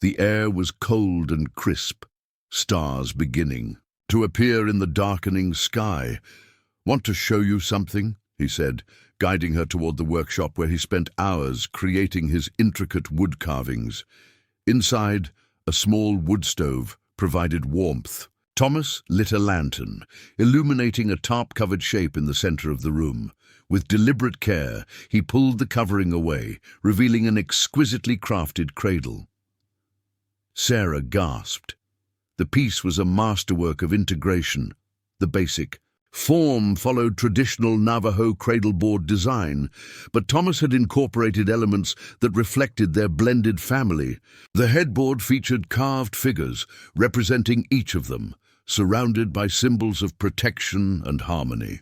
Speaker 1: The air was cold and crisp, stars beginning to appear in the darkening sky. "Want to show you something?" he said, guiding her toward the workshop where he spent hours creating his intricate wood carvings. Inside, a small wood stove provided warmth. Thomas lit a lantern, illuminating a tarp-covered shape in the center of the room. With deliberate care, he pulled the covering away, revealing an exquisitely crafted cradle. Sarah gasped. The piece was a masterwork of integration. The basic form followed traditional Navajo cradleboard design, but Thomas had incorporated elements that reflected their blended family. The headboard featured carved figures representing each of them, surrounded by symbols of protection and harmony.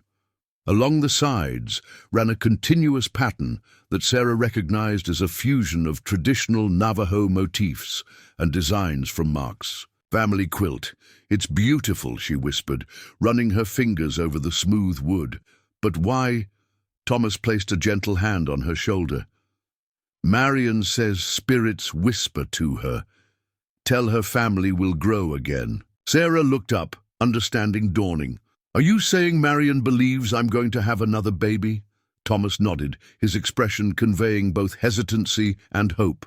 Speaker 1: Along the sides ran a continuous pattern that Sarah recognized as a fusion of traditional Navajo motifs and designs from Mark's family quilt. "It's beautiful," she whispered, running her fingers over the smooth wood. "But why?" Thomas placed a gentle hand on her shoulder. "Marion says spirits whisper to her. Tell her family will grow again." Sarah looked up, understanding dawning. "Are you saying Marion believes I'm going to have another baby?" Thomas nodded, his expression conveying both hesitancy and hope.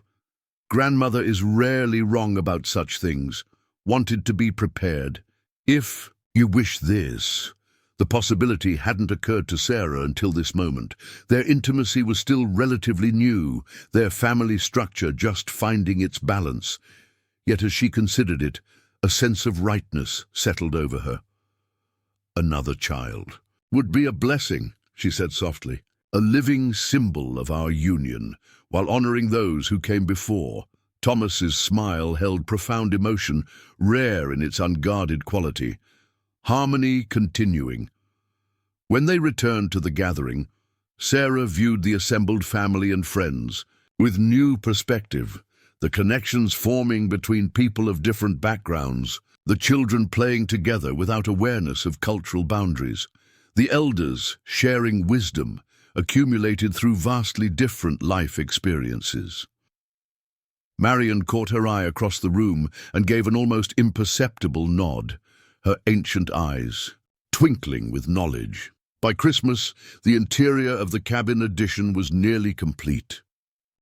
Speaker 1: "Grandmother is rarely wrong about such things. Wanted to be prepared. If you wish this." The possibility hadn't occurred to Sarah until this moment. Their intimacy was still relatively new, their family structure just finding its balance. Yet as she considered it, a sense of rightness settled over her. "Another child would be a blessing," she said softly, "a living symbol of our union, while honoring those who came before." Thomas's smile held profound emotion, rare in its unguarded quality. Harmony continuing. When they returned to the gathering, Sarah viewed the assembled family and friends with new perspective, the connections forming between people of different backgrounds, the children playing together without awareness of cultural boundaries, the elders sharing wisdom accumulated through vastly different life experiences. Marion caught her eye across the room and gave an almost imperceptible nod, her ancient eyes twinkling with knowledge. By Christmas, the interior of the cabin addition was nearly complete.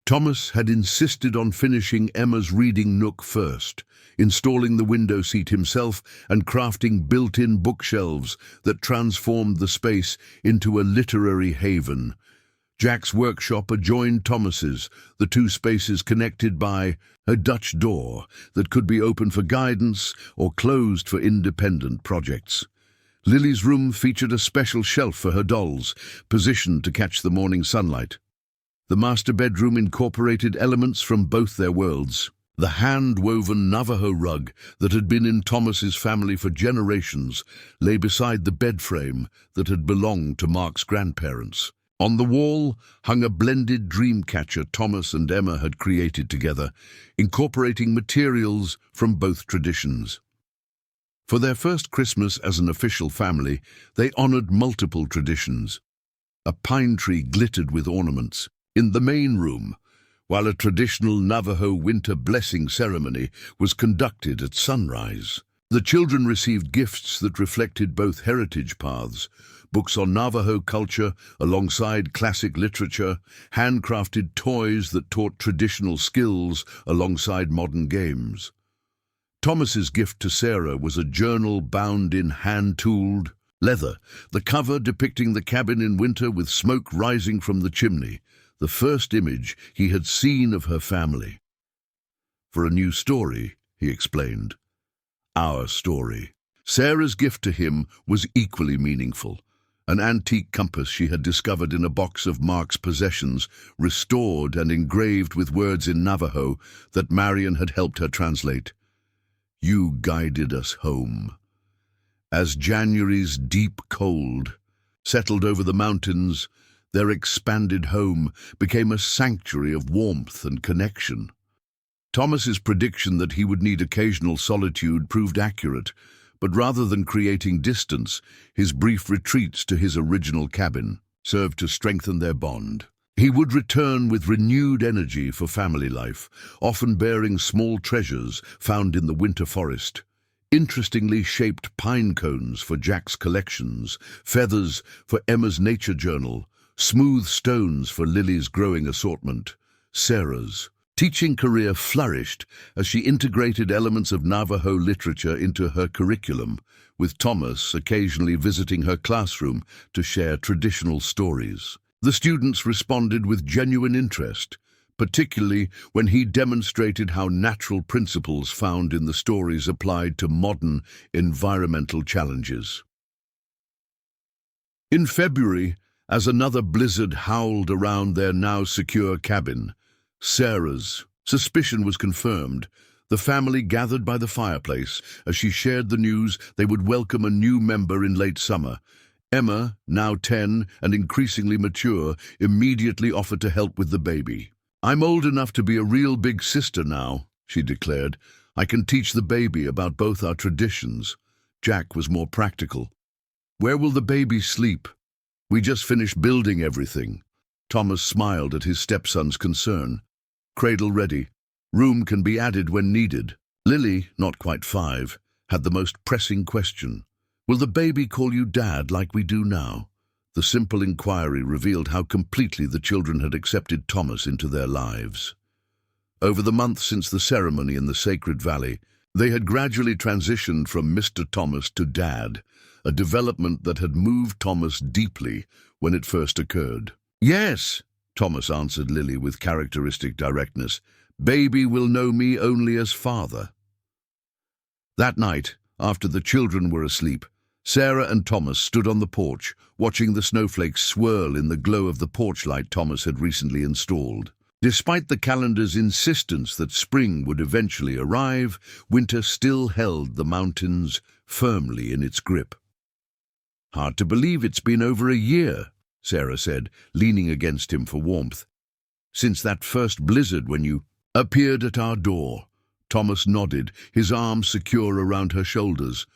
Speaker 1: Thomas had insisted on finishing Emma's reading nook first, installing the window seat himself and crafting built-in bookshelves that transformed the space into a literary haven. Jack's workshop adjoined Thomas's, the two spaces connected by a Dutch door that could be opened for guidance or closed for independent projects. Lily's room featured a special shelf for her dolls, positioned to catch the morning sunlight. The master bedroom incorporated elements from both their worlds. The hand-woven Navajo rug that had been in Thomas's family for generations lay beside the bed frame that had belonged to Mark's grandparents. On the wall hung a blended dream catcher Thomas and Emma had created together, incorporating materials from both traditions. For their first Christmas as an official family, they honored multiple traditions. A pine tree glittered with ornaments in the main room, while a traditional Navajo winter blessing ceremony was conducted at sunrise. The children received gifts that reflected both heritage paths, books on Navajo culture alongside classic literature, handcrafted toys that taught traditional skills alongside modern games. Thomas's gift to Sarah was a journal bound in hand-tooled leather, the cover depicting the cabin in winter with smoke rising from the chimney. the first image he had seen of her family. "For a new story," he explained. "Our story." Sarah's gift to him was equally meaningful. An antique compass she had discovered in a box of Mark's possessions, restored and engraved with words in Navajo that Marion had helped her translate. "You guided us home." As January's deep cold settled over the mountains, their expanded home became a sanctuary of warmth and connection. Thomas's prediction that he would need occasional solitude proved accurate, but rather than creating distance, his brief retreats to his original cabin served to strengthen their bond. He would return with renewed energy for family life, often bearing small treasures found in the winter forest. Interestingly shaped pine cones for Jack's collections, feathers for Emma's nature journal, smooth stones for Lily's growing assortment. Sarah's teaching career flourished as she integrated elements of Navajo literature into her curriculum, with Thomas occasionally visiting her classroom to share traditional stories. The students responded with genuine interest, particularly when he demonstrated how natural principles found in the stories applied to modern environmental challenges. In February, as another blizzard howled around their now secure cabin, Sarah's suspicion was confirmed. The family gathered by the fireplace as she shared the news they would welcome a new member in late summer. Emma, now 10 and increasingly mature, immediately offered to help with the baby. "I'm old enough to be a real big sister now," she declared. "I can teach the baby about both our traditions." Jack was more practical. "Where will the baby sleep? We just finished building everything." Thomas smiled at his stepson's concern. "Cradle ready. Room can be added when needed." Lily, not quite 5, had the most pressing question. "Will the baby call you Dad like we do now?" The simple inquiry revealed how completely the children had accepted Thomas into their lives. Over the months since the ceremony in the Sacred Valley, they had gradually transitioned from Mr. Thomas to Dad, a development that had moved Thomas deeply when it first occurred. "Yes," Thomas answered Lily with characteristic directness. "Baby will know me only as father." That night, after the children were asleep, Sarah and Thomas stood on the porch, watching the snowflakes swirl in the glow of the porch light Thomas had recently installed. Despite the calendar's insistence that spring would eventually arrive, winter still held the mountains firmly in its grip. "Hard to believe it's been over a year," Sarah said, leaning against him for warmth. "Since that first blizzard when you appeared at our door." Thomas nodded, his arms secure around her shoulders.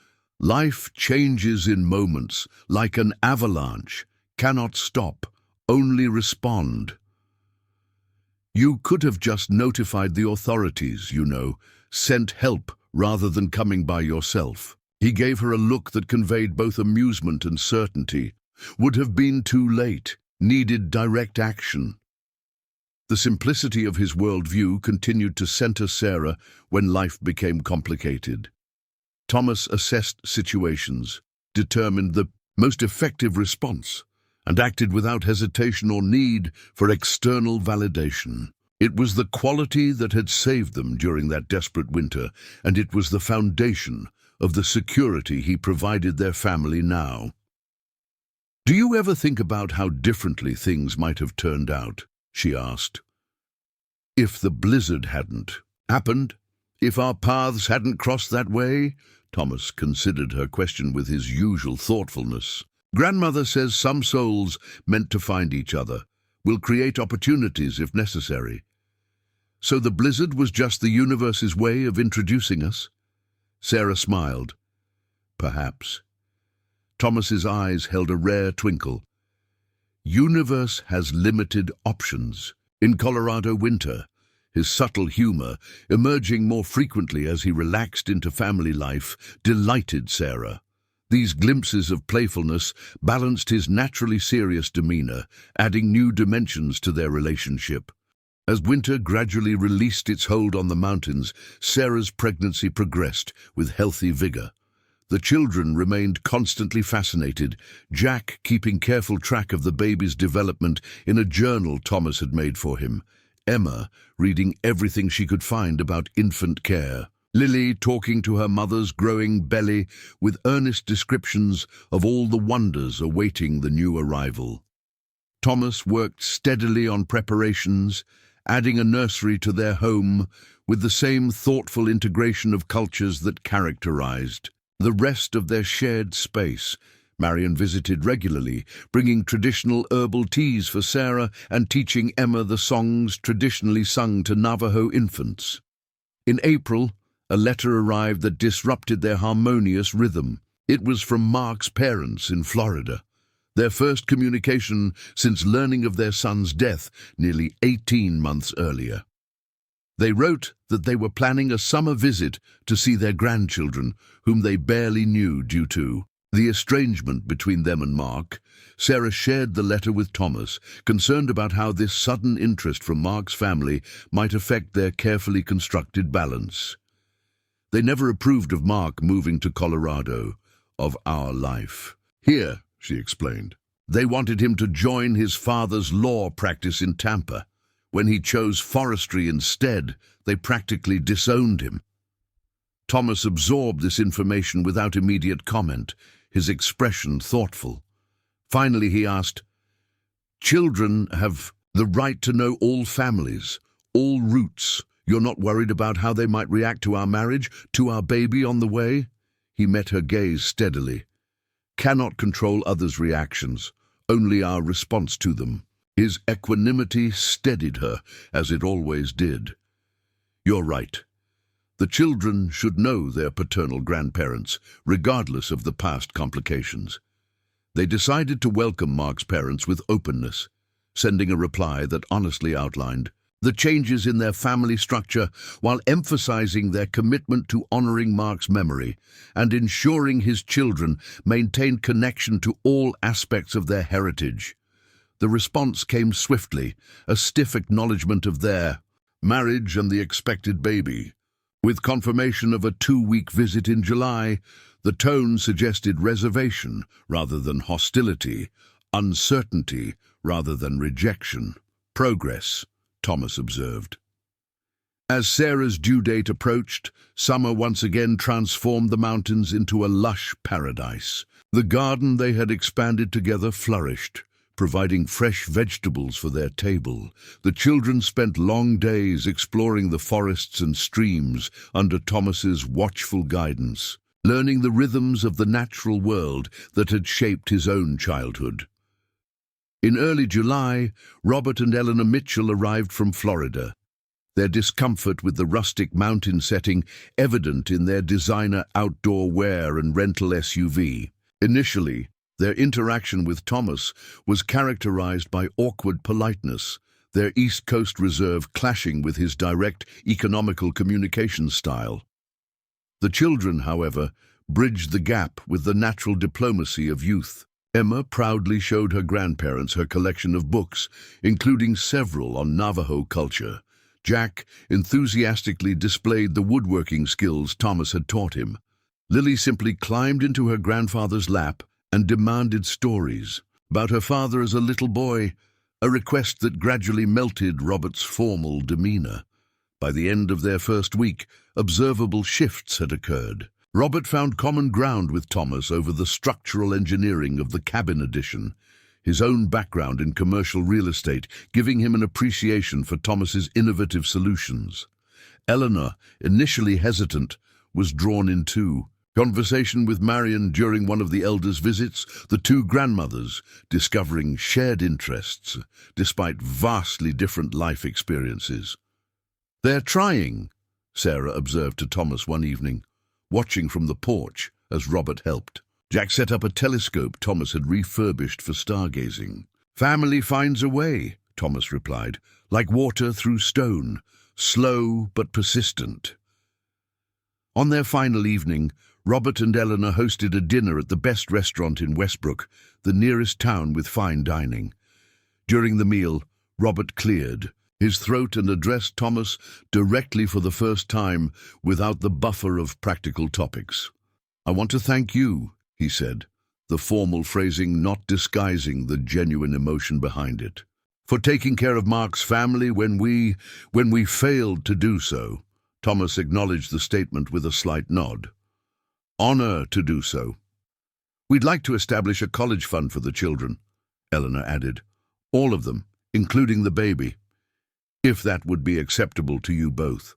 Speaker 1: "Life changes in moments, like an avalanche, cannot stop, only respond. You could have just notified the authorities, you know, sent help rather than coming by yourself." He gave her a look that conveyed both amusement and certainty. "Would have been too late, needed direct action." The simplicity of his worldview continued to center Sarah when life became complicated. Thomas assessed situations, determined the most effective response, and acted without hesitation or need for external validation. It was the quality that had saved them during that desperate winter, and it was the foundation of the security he provided their family now. "Do you ever think about how differently things might have turned out?" she asked. "If the blizzard hadn't happened? If our paths hadn't crossed that way?" Thomas considered her question with his usual thoughtfulness. "Grandmother says some souls meant to find each other will create opportunities if necessary. So the blizzard was just the universe's way of introducing us?" Sarah smiled. "Perhaps." Thomas's eyes held a rare twinkle. "Universe has limited options." In Colorado winter, his subtle humor, emerging more frequently as he relaxed into family life, delighted Sarah. These glimpses of playfulness balanced his naturally serious demeanor, adding new dimensions to their relationship. As winter gradually released its hold on the mountains, Sarah's pregnancy progressed with healthy vigor. The children remained constantly fascinated, Jack keeping careful track of the baby's development in a journal Thomas had made for him, Emma reading everything she could find about infant care, Lily talking to her mother's growing belly with earnest descriptions of all the wonders awaiting the new arrival. Thomas worked steadily on preparations, adding a nursery to their home with the same thoughtful integration of cultures that characterized the rest of their shared space. Marion visited regularly, bringing traditional herbal teas for Sarah and teaching Emma the songs traditionally sung to Navajo infants. In April, a letter arrived that disrupted their harmonious rhythm. It was from Mark's parents in Florida, their first communication since learning of their son's death nearly 18 months earlier. They wrote that they were planning a summer visit to see their grandchildren, whom they barely knew due to the estrangement between them and Mark. Sarah shared the letter with Thomas, concerned about how this sudden interest from Mark's family might affect their carefully constructed balance. They never approved of Mark moving to Colorado, of our life. Here, she explained, they wanted him to join his father's law practice in Tampa. When he chose forestry instead, they practically disowned him. Thomas absorbed this information without immediate comment, his expression thoughtful. Finally he asked, "Children have the right to know all families, all roots. You're not worried about how they might react to our marriage, to our baby on the way?" He met her gaze steadily. "Cannot control others' reactions, only our response to them." His equanimity steadied her, as it always did. "You're right. The children should know their paternal grandparents, regardless of the past complications." They decided to welcome Mark's parents with openness, sending a reply that honestly outlined the changes in their family structure while emphasizing their commitment to honoring Mark's memory and ensuring his children maintained connection to all aspects of their heritage. The response came swiftly, a stiff acknowledgement of their marriage and the expected baby. With confirmation of a 2-week visit in July, the tone suggested reservation rather than hostility, uncertainty rather than rejection. Progress, Thomas observed. As Sarah's due date approached, summer once again transformed the mountains into a lush paradise. The garden they had expanded together flourished, providing fresh vegetables for their table. The children spent long days exploring the forests and streams under Thomas's watchful guidance, learning the rhythms of the natural world that had shaped his own childhood. In early July, Robert and Eleanor Mitchell arrived from Florida, their discomfort with the rustic mountain setting evident in their designer outdoor wear and rental SUV. Initially, their interaction with Thomas was characterized by awkward politeness, their East Coast reserve clashing with his direct, economical communication style. The children, however, bridged the gap with the natural diplomacy of youth. Emma proudly showed her grandparents her collection of books, including several on Navajo culture. Jack enthusiastically displayed the woodworking skills Thomas had taught him. Lily simply climbed into her grandfather's lap and demanded stories about her father as a little boy, a request that gradually melted Robert's formal demeanor. By the end of their first week, observable shifts had occurred. Robert found common ground with Thomas over the structural engineering of the cabin addition, his own background in commercial real estate giving him an appreciation for Thomas's innovative solutions. Eleanor, initially hesitant, was drawn in too. Conversation with Marion during one of the elders' visits, the two grandmothers discovering shared interests despite vastly different life experiences. "They're trying," Sarah observed to Thomas one evening, watching from the porch as Robert helped. Jack set up a telescope Thomas had refurbished for stargazing. "Family finds a way," Thomas replied, "like water through stone, slow but persistent." On their final evening, Robert and Eleanor hosted a dinner at the best restaurant in Westbrook, the nearest town with fine dining. During the meal, Robert cleared his throat and addressed Thomas directly for the first time without the buffer of practical topics. "I want to thank you," he said, the formal phrasing not disguising the genuine emotion behind it, "for taking care of Mark's family when we failed to do so." Thomas acknowledged the statement with a slight nod. "Honor to do so." "We'd like to establish a college fund for the children," Eleanor added. "All of them, including the baby, if that would be acceptable to you both."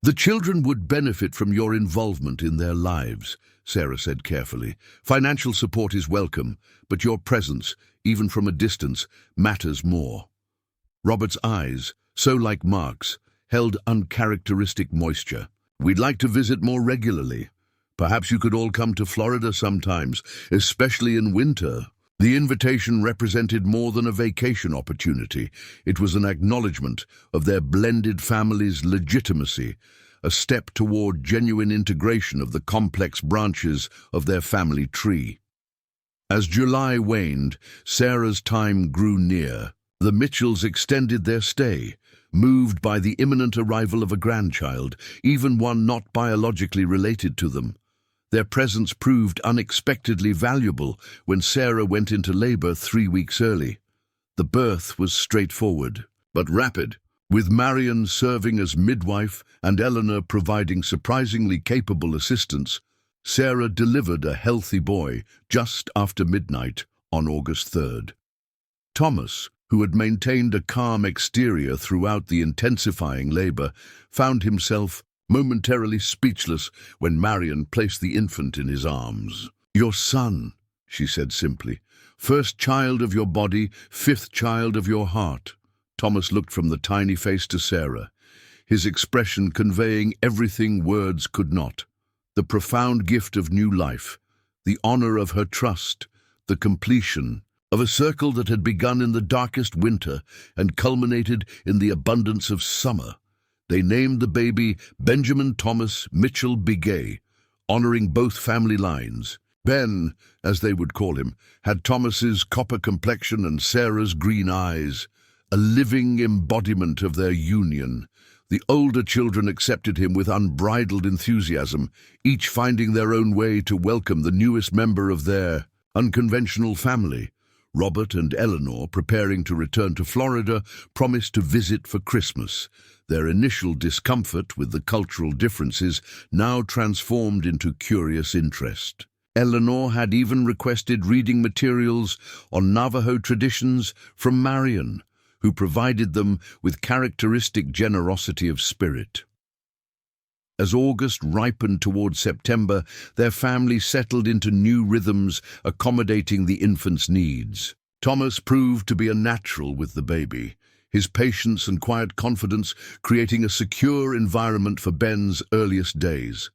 Speaker 1: "The children would benefit from your involvement in their lives," Sarah said carefully. "Financial support is welcome, but your presence, even from a distance, matters more." Robert's eyes, so like Mark's, held uncharacteristic moisture. "We'd like to visit more regularly. Perhaps you could all come to Florida sometimes, especially in winter." The invitation represented more than a vacation opportunity. It was an acknowledgement of their blended family's legitimacy, a step toward genuine integration of the complex branches of their family tree. As July waned, Sarah's time grew near. The Mitchells extended their stay, moved by the imminent arrival of a grandchild, even one not biologically related to them. Their presence proved unexpectedly valuable when Sarah went into labor 3 weeks early. The birth was straightforward, but rapid, with Marion serving as midwife and Eleanor providing surprisingly capable assistance. Sarah delivered a healthy boy just after midnight on August 3rd. Thomas, who had maintained a calm exterior throughout the intensifying labor, found himself momentarily speechless when Marion placed the infant in his arms. "Your son," she said simply. "First child of your body, fifth child of your heart." Thomas looked from the tiny face to Sarah, his expression conveying everything words could not. The profound gift of new life, the honor of her trust, the completion of a circle that had begun in the darkest winter and culminated in the abundance of summer. They named the baby Benjamin Thomas Mitchell Begay, honoring both family lines. Ben, as they would call him, had Thomas's copper complexion and Sarah's green eyes, a living embodiment of their union. The older children accepted him with unbridled enthusiasm, each finding their own way to welcome the newest member of their unconventional family. Robert and Eleanor, preparing to return to Florida, promised to visit for Christmas. Their initial discomfort with the cultural differences now transformed into curious interest. Eleanor had even requested reading materials on Navajo traditions from Marion, who provided them with characteristic generosity of spirit. As August ripened toward September, their family settled into new rhythms, accommodating the infant's needs. Thomas proved to be a natural with the baby, his patience and quiet confidence creating a secure environment for Ben's earliest days.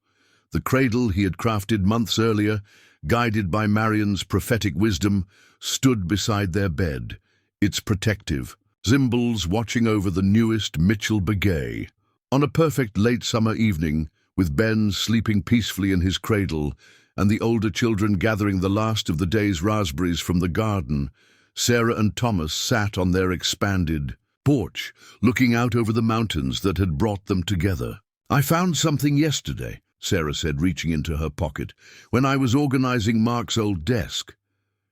Speaker 1: The cradle he had crafted months earlier, guided by Marion's prophetic wisdom, stood beside their bed, its protective symbols watching over the newest Mitchell Begay. On a perfect late summer evening, with Ben sleeping peacefully in his cradle and the older children gathering the last of the day's raspberries from the garden, Sarah and Thomas sat on their expanded porch, looking out over the mountains that had brought them together. "I found something yesterday," Sarah said, reaching into her pocket, "when I was organizing Mark's old desk."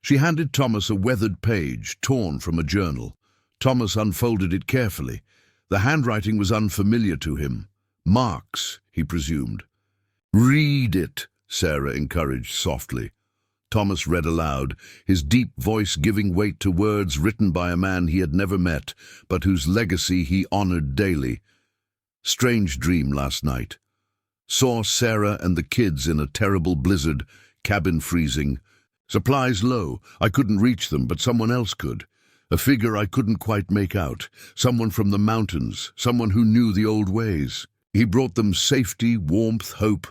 Speaker 1: She handed Thomas a weathered page, torn from a journal. Thomas unfolded it carefully. The handwriting was unfamiliar to him. Mark's, he presumed. "Read it," Sarah encouraged softly. Thomas read aloud, his deep voice giving weight to words written by a man he had never met, but whose legacy he honored daily. "Strange dream last night. Saw Sarah and the kids in a terrible blizzard, cabin freezing. Supplies low. I couldn't reach them, but someone else could. A figure I couldn't quite make out. Someone from the mountains, someone who knew the old ways. He brought them safety, warmth, hope.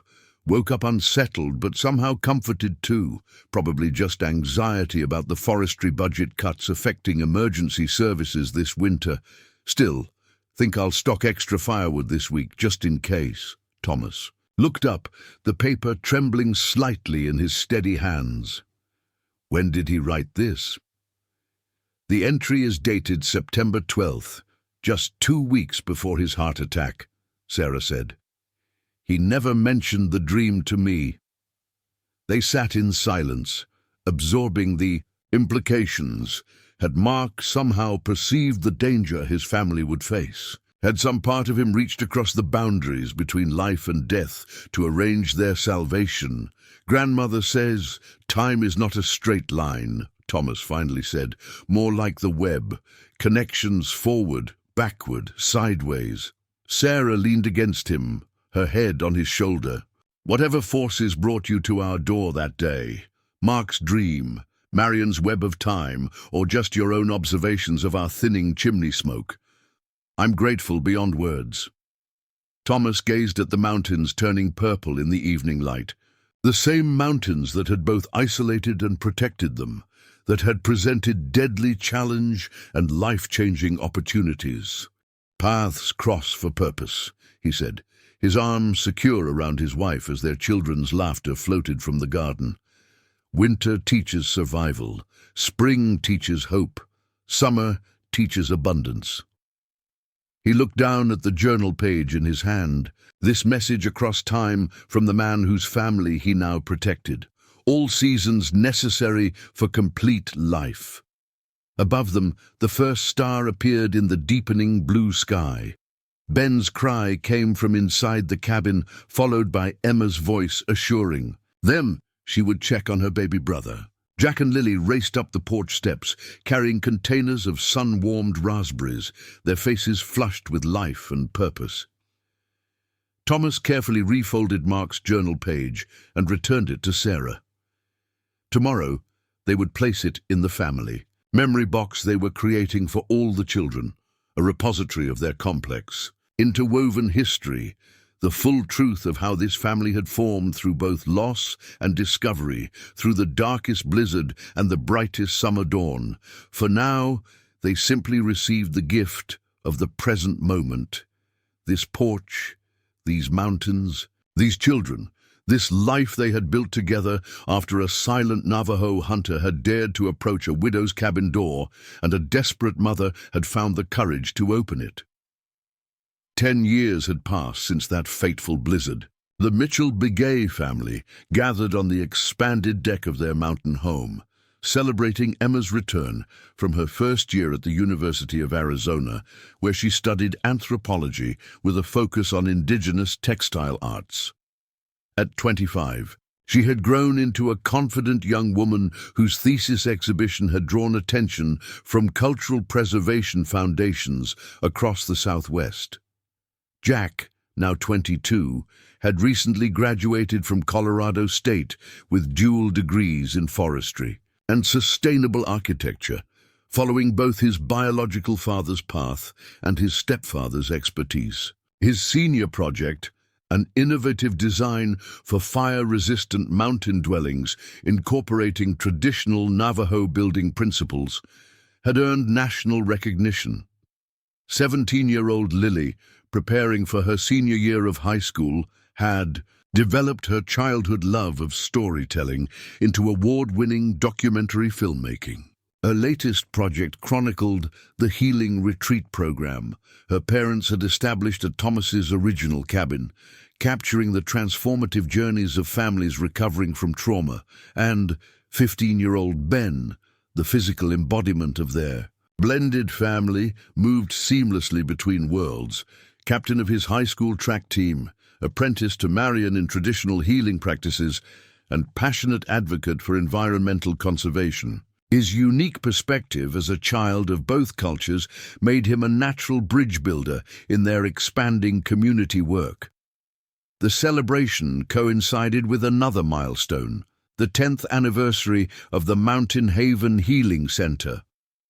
Speaker 1: Woke up unsettled, but somehow comforted too. Probably just anxiety about the forestry budget cuts affecting emergency services this winter. Still, think I'll stock extra firewood this week, just in case." Thomas looked up, the paper trembling slightly in his steady hands. When did he write this? "The entry is dated September 12th, just 2 weeks before his heart attack," Sarah said. "He never mentioned the dream to me." They sat in silence, absorbing the implications. Had Mark somehow perceived the danger his family would face? Had some part of him reached across the boundaries between life and death to arrange their salvation? "Grandmother says time is not a straight line," Thomas finally said, "more like the web. Connections forward, backward, sideways." Sarah leaned against him, her head on his shoulder. "Whatever forces brought you to our door that day, Mark's dream, Marion's web of time, or just your own observations of our thinning chimney smoke, I'm grateful beyond words." Thomas gazed at the mountains turning purple in the evening light. The same mountains that had both isolated and protected them, that had presented deadly challenge and life-changing opportunities. "Paths cross for purpose," he said, his arms secure around his wife as their children's laughter floated from the garden. "Winter teaches survival. Spring teaches hope. Summer teaches abundance." He looked down at the journal page in his hand, this message across time from the man whose family he now protected. All seasons necessary for complete life. Above them, the first star appeared in the deepening blue sky. Ben's cry came from inside the cabin, followed by Emma's voice assuring them she would check on her baby brother. Jack and Lily raced up the porch steps, carrying containers of sun-warmed raspberries, their faces flushed with life and purpose. Thomas carefully refolded Mark's journal page and returned it to Sarah. Tomorrow, they would place it in the family memory box they were creating for all the children, a repository of their complex, interwoven history, the full truth of how this family had formed through both loss and discovery, through the darkest blizzard and the brightest summer dawn. For now, they simply received the gift of the present moment. This porch, these mountains, these children, this life they had built together after a silent Navajo hunter had dared to approach a widow's cabin door and a desperate mother had found the courage to open it. 10 years had passed since that fateful blizzard. The Mitchell-Begay family gathered on the expanded deck of their mountain home, celebrating Emma's return from her first year at the University of Arizona, where she studied anthropology with a focus on indigenous textile arts. At 25, she had grown into a confident young woman whose thesis exhibition had drawn attention from cultural preservation foundations across the Southwest. Jack, now 22, had recently graduated from Colorado State with dual degrees in forestry and sustainable architecture, following both his biological father's path and his stepfather's expertise. His senior project, an innovative design for fire-resistant mountain dwellings incorporating traditional Navajo building principles, had earned national recognition. 17-year-old Lily, preparing for her senior year of high school, had developed her childhood love of storytelling into award-winning documentary filmmaking. Her latest project chronicled the Healing Retreat program her parents had established at Thomas's original cabin, capturing the transformative journeys of families recovering from trauma, and 15-year-old Ben, the physical embodiment of their blended family, moved seamlessly between worlds, captain of his high school track team, apprenticed to Marion in traditional healing practices, and passionate advocate for environmental conservation. His unique perspective as a child of both cultures made him a natural bridge builder in their expanding community work. The celebration coincided with another milestone, the 10th anniversary of the Mountain Haven Healing Center,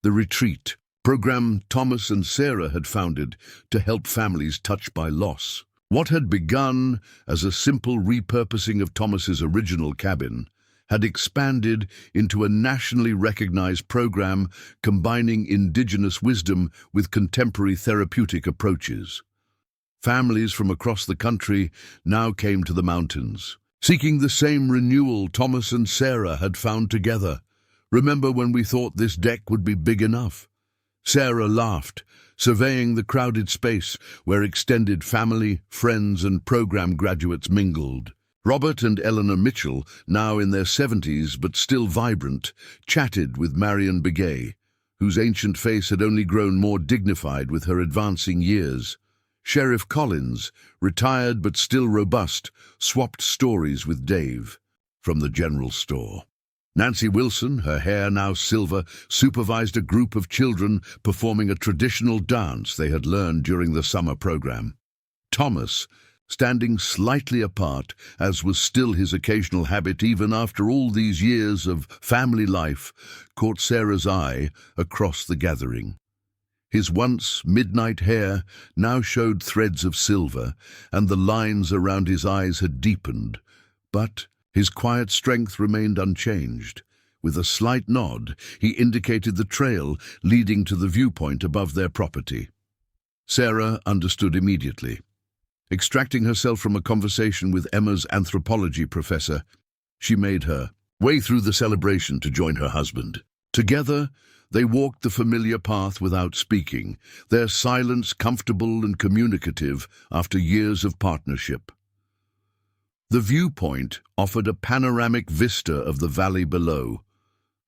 Speaker 1: the retreat program Thomas and Sarah had founded to help families touched by loss. What had begun as a simple repurposing of Thomas's original cabin had expanded into a nationally recognized program combining indigenous wisdom with contemporary therapeutic approaches. Families from across the country now came to the mountains, seeking the same renewal Thomas and Sarah had found together. "Remember when we thought this deck would be big enough?" Sarah laughed, surveying the crowded space where extended family, friends, and program graduates mingled. Robert and Eleanor Mitchell, now in their 70s but still vibrant, chatted with Marion Begay, whose ancient face had only grown more dignified with her advancing years. Sheriff Collins, retired but still robust, swapped stories with Dave from the general store. Nancy Wilson, her hair now silver, supervised a group of children performing a traditional dance they had learned during the summer program. Thomas, standing slightly apart, as was still his occasional habit even after all these years of family life, caught Sarah's eye across the gathering. His once midnight hair now showed threads of silver, and the lines around his eyes had deepened, but his quiet strength remained unchanged. With a slight nod, he indicated the trail leading to the viewpoint above their property. Sarah understood immediately. Extracting herself from a conversation with Emma's anthropology professor, she made her way through the celebration to join her husband. Together, they walked the familiar path without speaking, their silence comfortable and communicative after years of partnership. The viewpoint offered a panoramic vista of the valley below,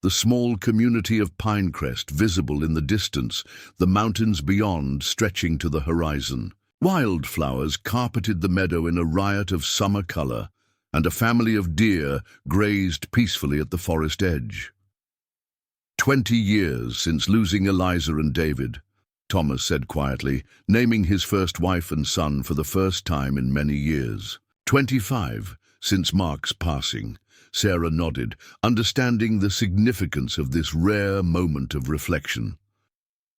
Speaker 1: the small community of Pinecrest visible in the distance, the mountains beyond stretching to the horizon. Wildflowers carpeted the meadow in a riot of summer color, and a family of deer grazed peacefully at the forest edge. 20 years since losing Eliza and David, Thomas said quietly, naming his first wife and son for the first time in many years. 25 since Mark's passing, Sarah nodded, understanding the significance of this rare moment of reflection.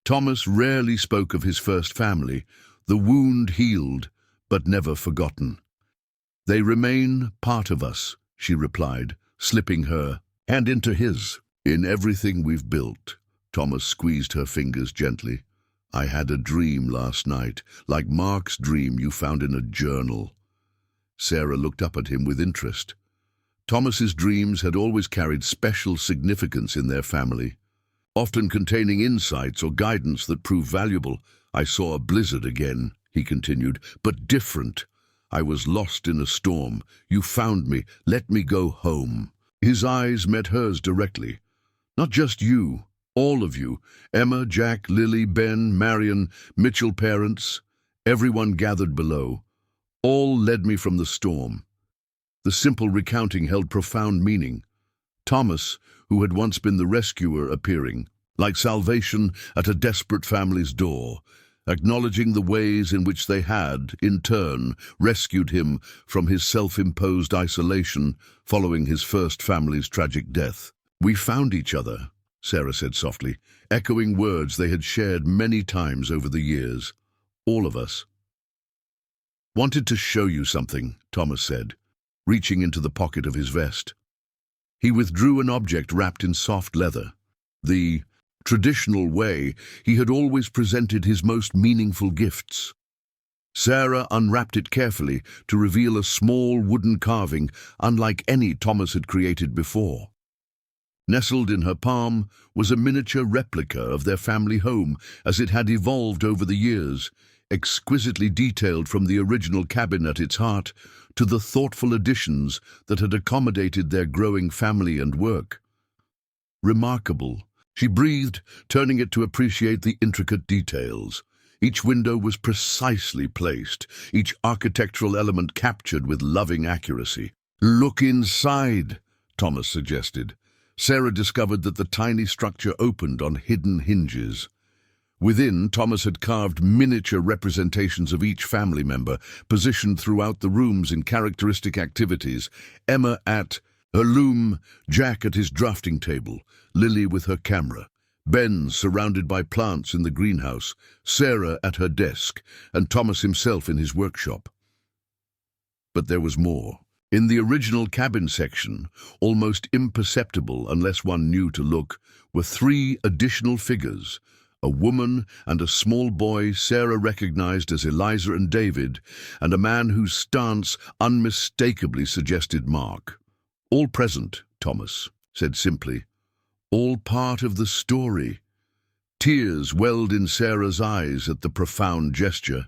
Speaker 1: Thomas rarely spoke of his first family, the wound healed, but never forgotten. They remain part of us, she replied, slipping her hand into his. In everything we've built, Thomas squeezed her fingers gently. I had a dream last night, like Mark's dream you found in a journal. Sarah looked up at him with interest. Thomas's dreams had always carried special significance in their family, often containing insights or guidance that proved valuable. I saw a blizzard again, he continued, but different. I was lost in a storm. You found me. Let me go home. His eyes met hers directly. Not just you, all of you, Emma, Jack, Lily, Ben, Marion, Mitchell parents, everyone gathered below. All led me from the storm. The simple recounting held profound meaning. Thomas, who had once been the rescuer, appearing, like salvation at a desperate family's door, acknowledging the ways in which they had, in turn, rescued him from his self-imposed isolation following his first family's tragic death. We found each other, Sarah said softly, echoing words they had shared many times over the years. All of us. Wanted to show you something, Thomas said, reaching into the pocket of his vest. He withdrew an object wrapped in soft leather. The traditional way he had always presented his most meaningful gifts. Sarah unwrapped it carefully to reveal a small wooden carving unlike any Thomas had created before. Nestled in her palm was a miniature replica of their family home as it had evolved over the years, exquisitely detailed from the original cabin at its heart to the thoughtful additions that had accommodated their growing family and work. Remarkable, she breathed, turning it to appreciate the intricate details. Each window was precisely placed, each architectural element captured with loving accuracy. Look inside, Thomas suggested. Sarah discovered that the tiny structure opened on hidden hinges. Within, Thomas had carved miniature representations of each family member, positioned throughout the rooms in characteristic activities. Emma at her loom, Jack at his drafting table, Lily with her camera, Ben surrounded by plants in the greenhouse, Sarah at her desk, and Thomas himself in his workshop. But there was more. In the original cabin section, almost imperceptible unless one knew to look, were 3 additional figures, a woman and a small boy Sarah recognized as Eliza and David, and a man whose stance unmistakably suggested Mark. All present, Thomas said simply. All part of the story. Tears welled in Sarah's eyes at the profound gesture.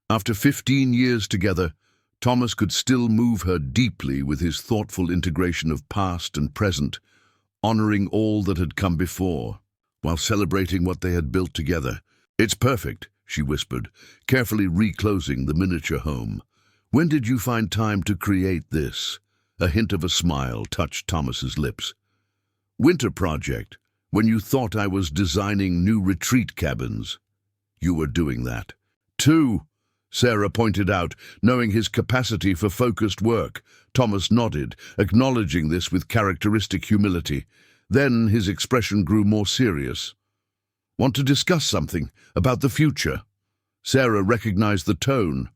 Speaker 1: After 15 years together, Thomas could still move her deeply with his thoughtful integration of past and present, honoring all that had come before, while celebrating what they had built together. "It's perfect," she whispered, carefully reclosing the miniature home. "When did you find time to create this?" A hint of a smile touched Thomas's lips. "Winter project, when you thought I was designing new retreat cabins. You were doing that." "Two," Sarah pointed out, knowing his capacity for focused work. Thomas nodded, acknowledging this with characteristic humility. Then his expression grew more serious. "Want to discuss something about the future?" Sarah recognized the tone.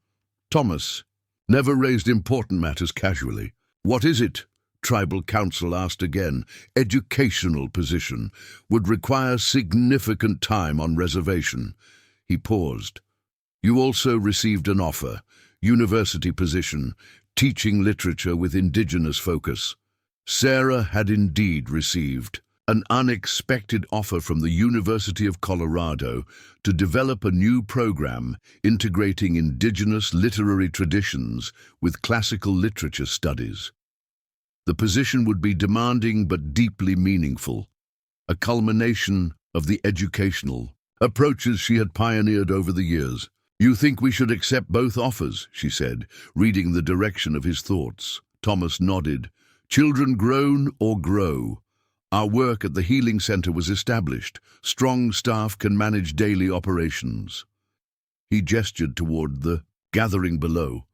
Speaker 1: Thomas never raised important matters casually. "What is it?" Tribal Council asked again. "Educational position. Would require significant time on reservation." He paused. "You also received an offer. University position. Teaching literature with indigenous focus." Sarah had indeed received an unexpected offer from the University of Colorado to develop a new program integrating indigenous literary traditions with classical literature studies. The position would be demanding but deeply meaningful, a culmination of the educational approaches she had pioneered over the years. "You think we should accept both offers?" she said, reading the direction of his thoughts. Thomas nodded. "Children grown or grow. Our work at the Healing Center was established. Strong staff can manage daily operations." He gestured toward the gathering below.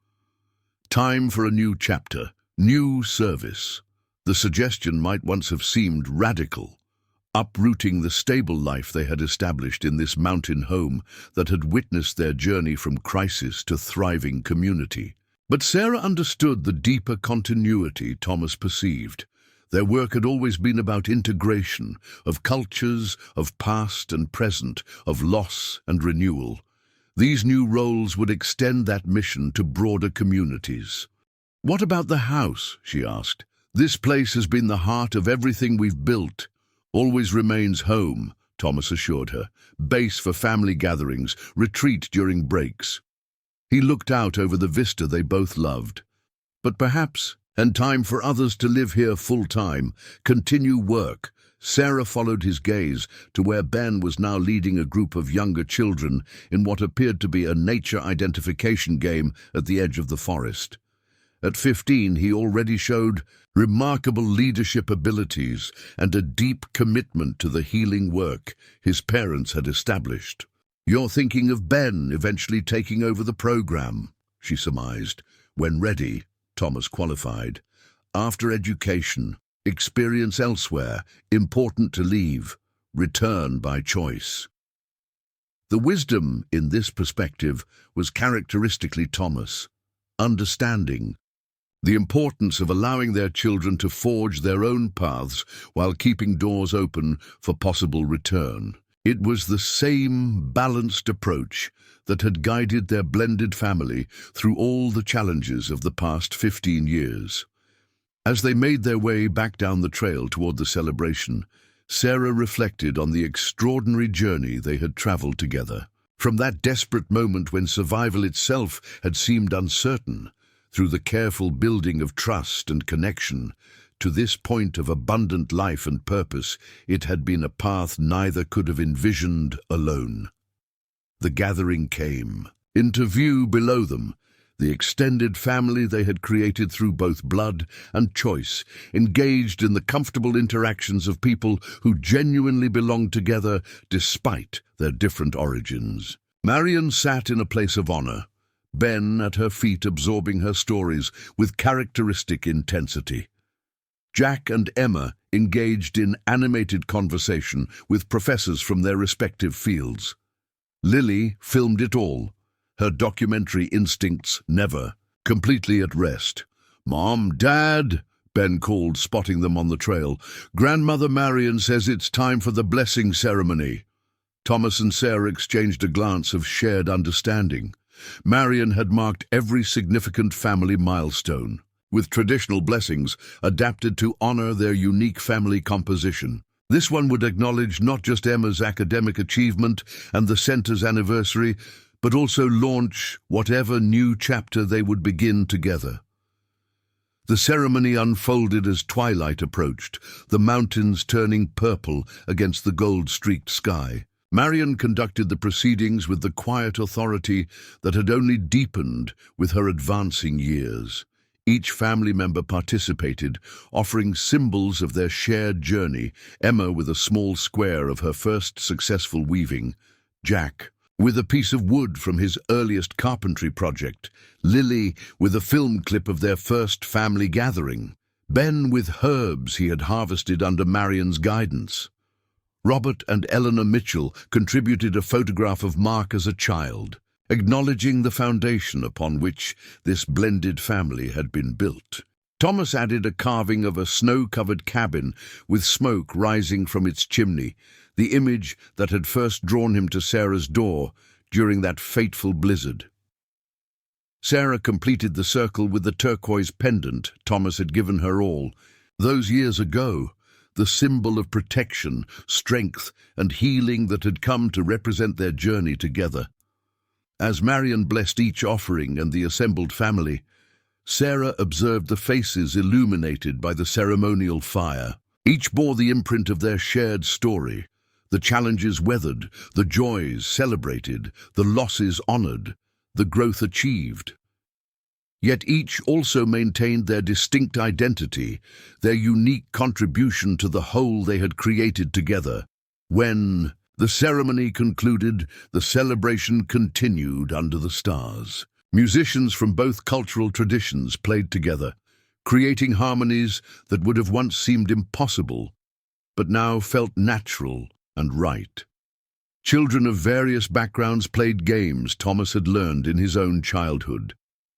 Speaker 1: "Time for a new chapter, new service." The suggestion might once have seemed radical, uprooting the stable life they had established in this mountain home that had witnessed their journey from crisis to thriving community. But Sarah understood the deeper continuity Thomas perceived. Their work had always been about integration of cultures, of past and present, of loss and renewal. These new roles would extend that mission to broader communities. "What about the house?" she asked. "This place has been the heart of everything we've built." "Always remains home," Thomas assured her. "Base for family gatherings, retreat during breaks." He looked out over the vista they both loved. "But perhaps, and time for others to live here full-time, continue work." Sarah followed his gaze to where Ben was now leading a group of younger children in what appeared to be a nature identification game at the edge of the forest. At 15, he already showed remarkable leadership abilities and a deep commitment to the healing work his parents had established. "You're thinking of Ben eventually taking over the program," she surmised. "When ready," Thomas qualified. "After education, experience elsewhere, important to leave, return by choice." The wisdom in this perspective was characteristically Thomas. Understanding the importance of allowing their children to forge their own paths while keeping doors open for possible return. It was the same balanced approach that had guided their blended family through all the challenges of the past 15 years. As they made their way back down the trail toward the celebration, Sarah reflected on the extraordinary journey they had traveled together. From that desperate moment when survival itself had seemed uncertain, through the careful building of trust and connection, to this point of abundant life and purpose, it had been a path neither could have envisioned alone. The gathering came. Into view below them, the extended family they had created through both blood and choice, engaged in the comfortable interactions of people who genuinely belonged together despite their different origins. Marion sat in a place of honor, Ben at her feet absorbing her stories with characteristic intensity. Jack and Emma engaged in animated conversation with professors from their respective fields. Lily filmed it all, her documentary instincts never completely at rest. "Mom, Dad," Ben called, spotting them on the trail. "Grandmother Marion says it's time for the blessing ceremony." Thomas and Sarah exchanged a glance of shared understanding. Marion had marked every significant family milestone, with traditional blessings adapted to honor their unique family composition. This one would acknowledge not just Emma's academic achievement and the center's anniversary, but also launch whatever new chapter they would begin together. The ceremony unfolded as twilight approached, the mountains turning purple against the gold-streaked sky. Marion conducted the proceedings with the quiet authority that had only deepened with her advancing years. Each family member participated, offering symbols of their shared journey, Emma with a small square of her first successful weaving, Jack with a piece of wood from his earliest carpentry project, Lily with a film clip of their first family gathering, Ben with herbs he had harvested under Marion's guidance. Robert and Eleanor Mitchell contributed a photograph of Mark as a child, acknowledging the foundation upon which this blended family had been built. Thomas added a carving of a snow-covered cabin with smoke rising from its chimney, the image that had first drawn him to Sarah's door during that fateful blizzard. Sarah completed the circle with the turquoise pendant Thomas had given her those years ago, the symbol of protection, strength, and healing that had come to represent their journey together. As Marion blessed each offering and the assembled family, Sarah observed the faces illuminated by the ceremonial fire. Each bore the imprint of their shared story, the challenges weathered, the joys celebrated, the losses honored, the growth achieved. Yet each also maintained their distinct identity, their unique contribution to the whole they had created together. When the ceremony concluded, the celebration continued under the stars. Musicians from both cultural traditions played together, creating harmonies that would have once seemed impossible, but now felt natural and right. Children of various backgrounds played games Thomas had learned in his own childhood,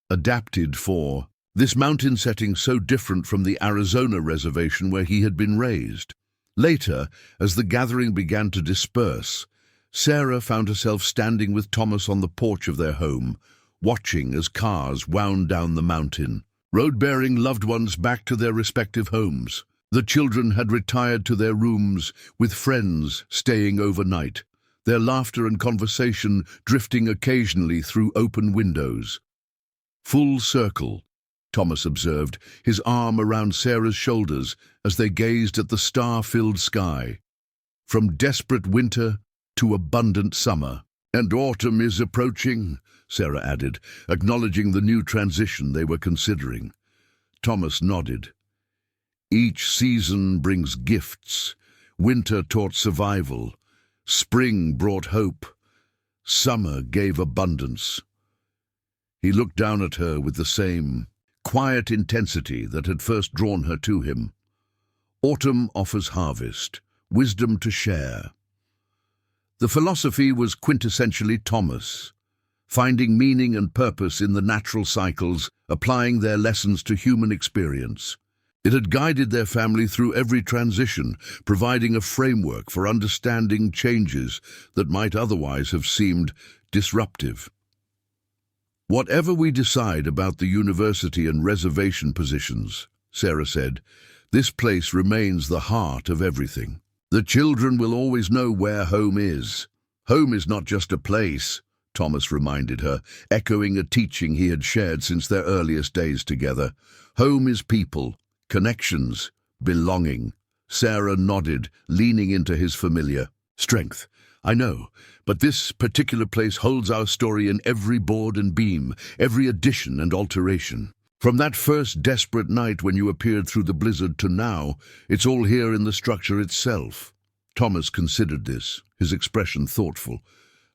Speaker 1: adapted for this mountain setting so different from the Arizona reservation where he had been raised. Later, as the gathering began to disperse, Sarah found herself standing with Thomas on the porch of their home, watching as cars wound down the mountain, road-bearing loved ones back to their respective homes. The children had retired to their rooms, with friends staying overnight, their laughter and conversation drifting occasionally through open windows. Full circle, Thomas observed, his arm around Sarah's shoulders as they gazed at the star-filled sky. From desperate winter to abundant summer. "And autumn is approaching," Sarah added, acknowledging the new transition they were considering. Thomas nodded. Each season brings gifts. Winter taught survival. Spring brought hope. Summer gave abundance. He looked down at her with the same quiet intensity that had first drawn her to him. Autumn offers harvest, wisdom to share. The philosophy was quintessentially Thomas, finding meaning and purpose in the natural cycles, applying their lessons to human experience. It had guided their family through every transition, providing a framework for understanding changes that might otherwise have seemed disruptive. "Whatever we decide about the university and reservation positions," Sarah said, "this place remains the heart of everything. The children will always know where home is. Home is not just a place," Thomas reminded her, echoing a teaching he had shared since their earliest days together. "Home is people, connections, belonging." Sarah nodded, leaning into his familiar strength. "I know, but this particular place holds our story in every board and beam, every addition and alteration. From that first desperate night when you appeared through the blizzard to now, it's all here in the structure itself." Thomas considered this, his expression thoughtful.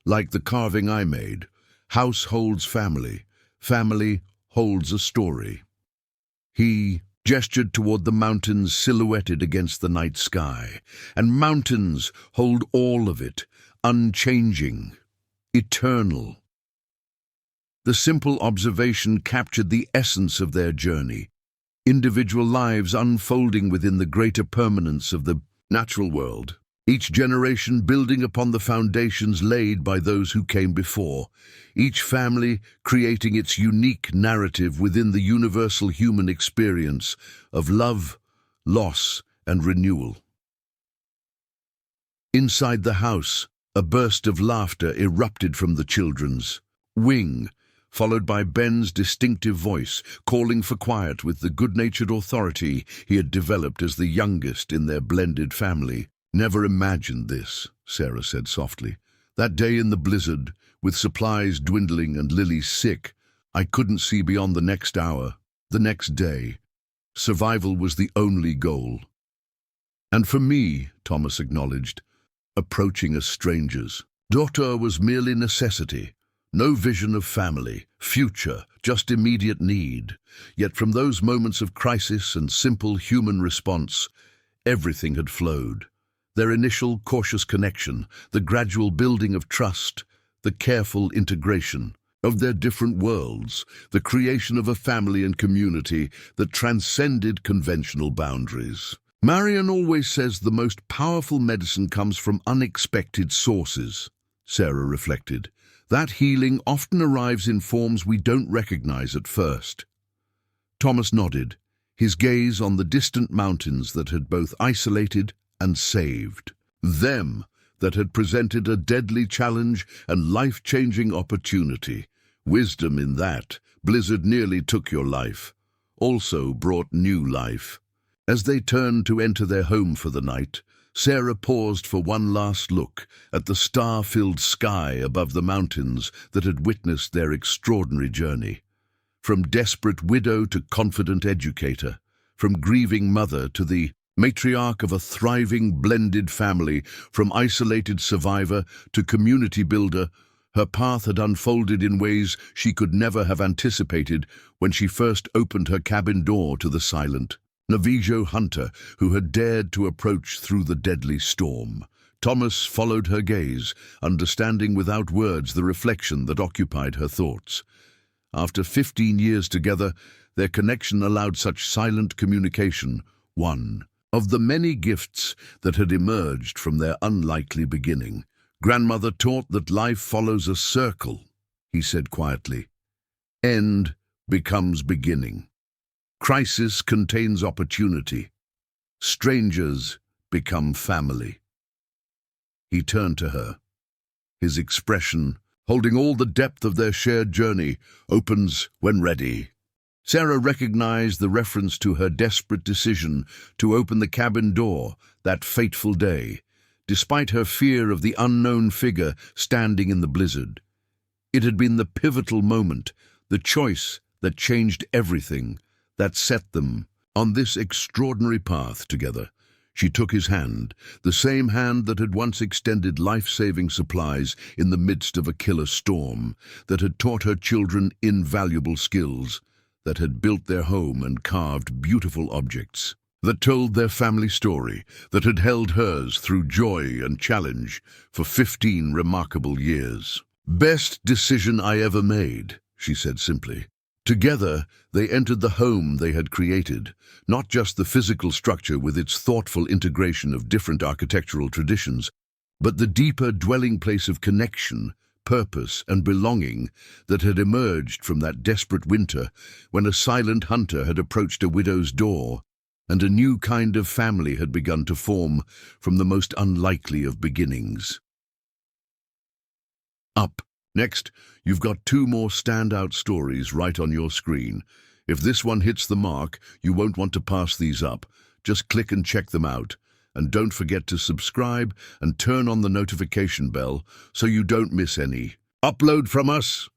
Speaker 1: "Like the carving I made, house holds family, family holds a story." He gestured toward the mountains silhouetted against the night sky, and mountains hold all of it, unchanging, eternal. The simple observation captured the essence of their journey, individual lives unfolding within the greater permanence of the natural world, each generation building upon the foundations laid by those who came before, each family creating its unique narrative within the universal human experience of love, loss, and renewal. Inside the house, A burst of laughter erupted from the children's wing, followed by Ben's distinctive voice, calling for quiet with the good-natured authority he had developed as the youngest in their blended family. "Never imagined this," Sarah said softly. "That day in the blizzard, with supplies dwindling and Lily sick, I couldn't see beyond the next hour, the next day. Survival was the only goal." "And for me," Thomas acknowledged, "approaching as strangers. Daughter was merely necessity. No vision of family, future, just immediate need. Yet from those moments of crisis and simple human response, everything had flowed. Their initial cautious connection, the gradual building of trust, the careful integration of their different worlds, the creation of a family and community that transcended conventional boundaries. Marion always says the most powerful medicine comes from unexpected sources," Sarah reflected. "That healing often arrives in forms we don't recognize at first." Thomas nodded, his gaze on the distant mountains that had both isolated and saved. Them that had presented a deadly challenge and life-changing opportunity. Wisdom in that, blizzard nearly took your life, also brought new life. As they turned to enter their home for the night, Sarah paused for one last look at the star-filled sky above the mountains that had witnessed their extraordinary journey. From desperate widow to confident educator, from grieving mother to the matriarch of a thriving blended family, from isolated survivor to community builder, her path had unfolded in ways she could never have anticipated when she first opened her cabin door to the silent Navajo hunter who had dared to approach through the deadly storm. Thomas followed her gaze, understanding without words the reflection that occupied her thoughts. After 15 years together, their connection allowed such silent communication, one of the many gifts that had emerged from their unlikely beginning. "Grandmother taught that life follows a circle," he said quietly. "End becomes beginning. Crisis contains opportunity. Strangers become family." He turned to her. His expression, holding all the depth of their shared journey, "Opens when ready." Sarah recognized the reference to her desperate decision to open the cabin door that fateful day, despite her fear of the unknown figure standing in the blizzard. It had been the pivotal moment, the choice that changed everything, that set them on this extraordinary path together. She took his hand, the same hand that had once extended life-saving supplies in the midst of a killer storm, that had taught her children invaluable skills, that had built their home and carved beautiful objects, that told their family story, that had held hers through joy and challenge for 15 remarkable years. "Best decision I ever made," she said simply. Together, they entered the home they had created, not just the physical structure with its thoughtful integration of different architectural traditions, but the deeper dwelling place of connection, purpose, and belonging that had emerged from that desperate winter when a silent hunter had approached a widow's door, and a new kind of family had begun to form from the most unlikely of beginnings. Up. Next, you've got 2 more standout stories right on your screen. If this one hits the mark, you won't want to pass these up. Just click and check them out. And don't forget to subscribe and turn on the notification bell so you don't miss any upload from us.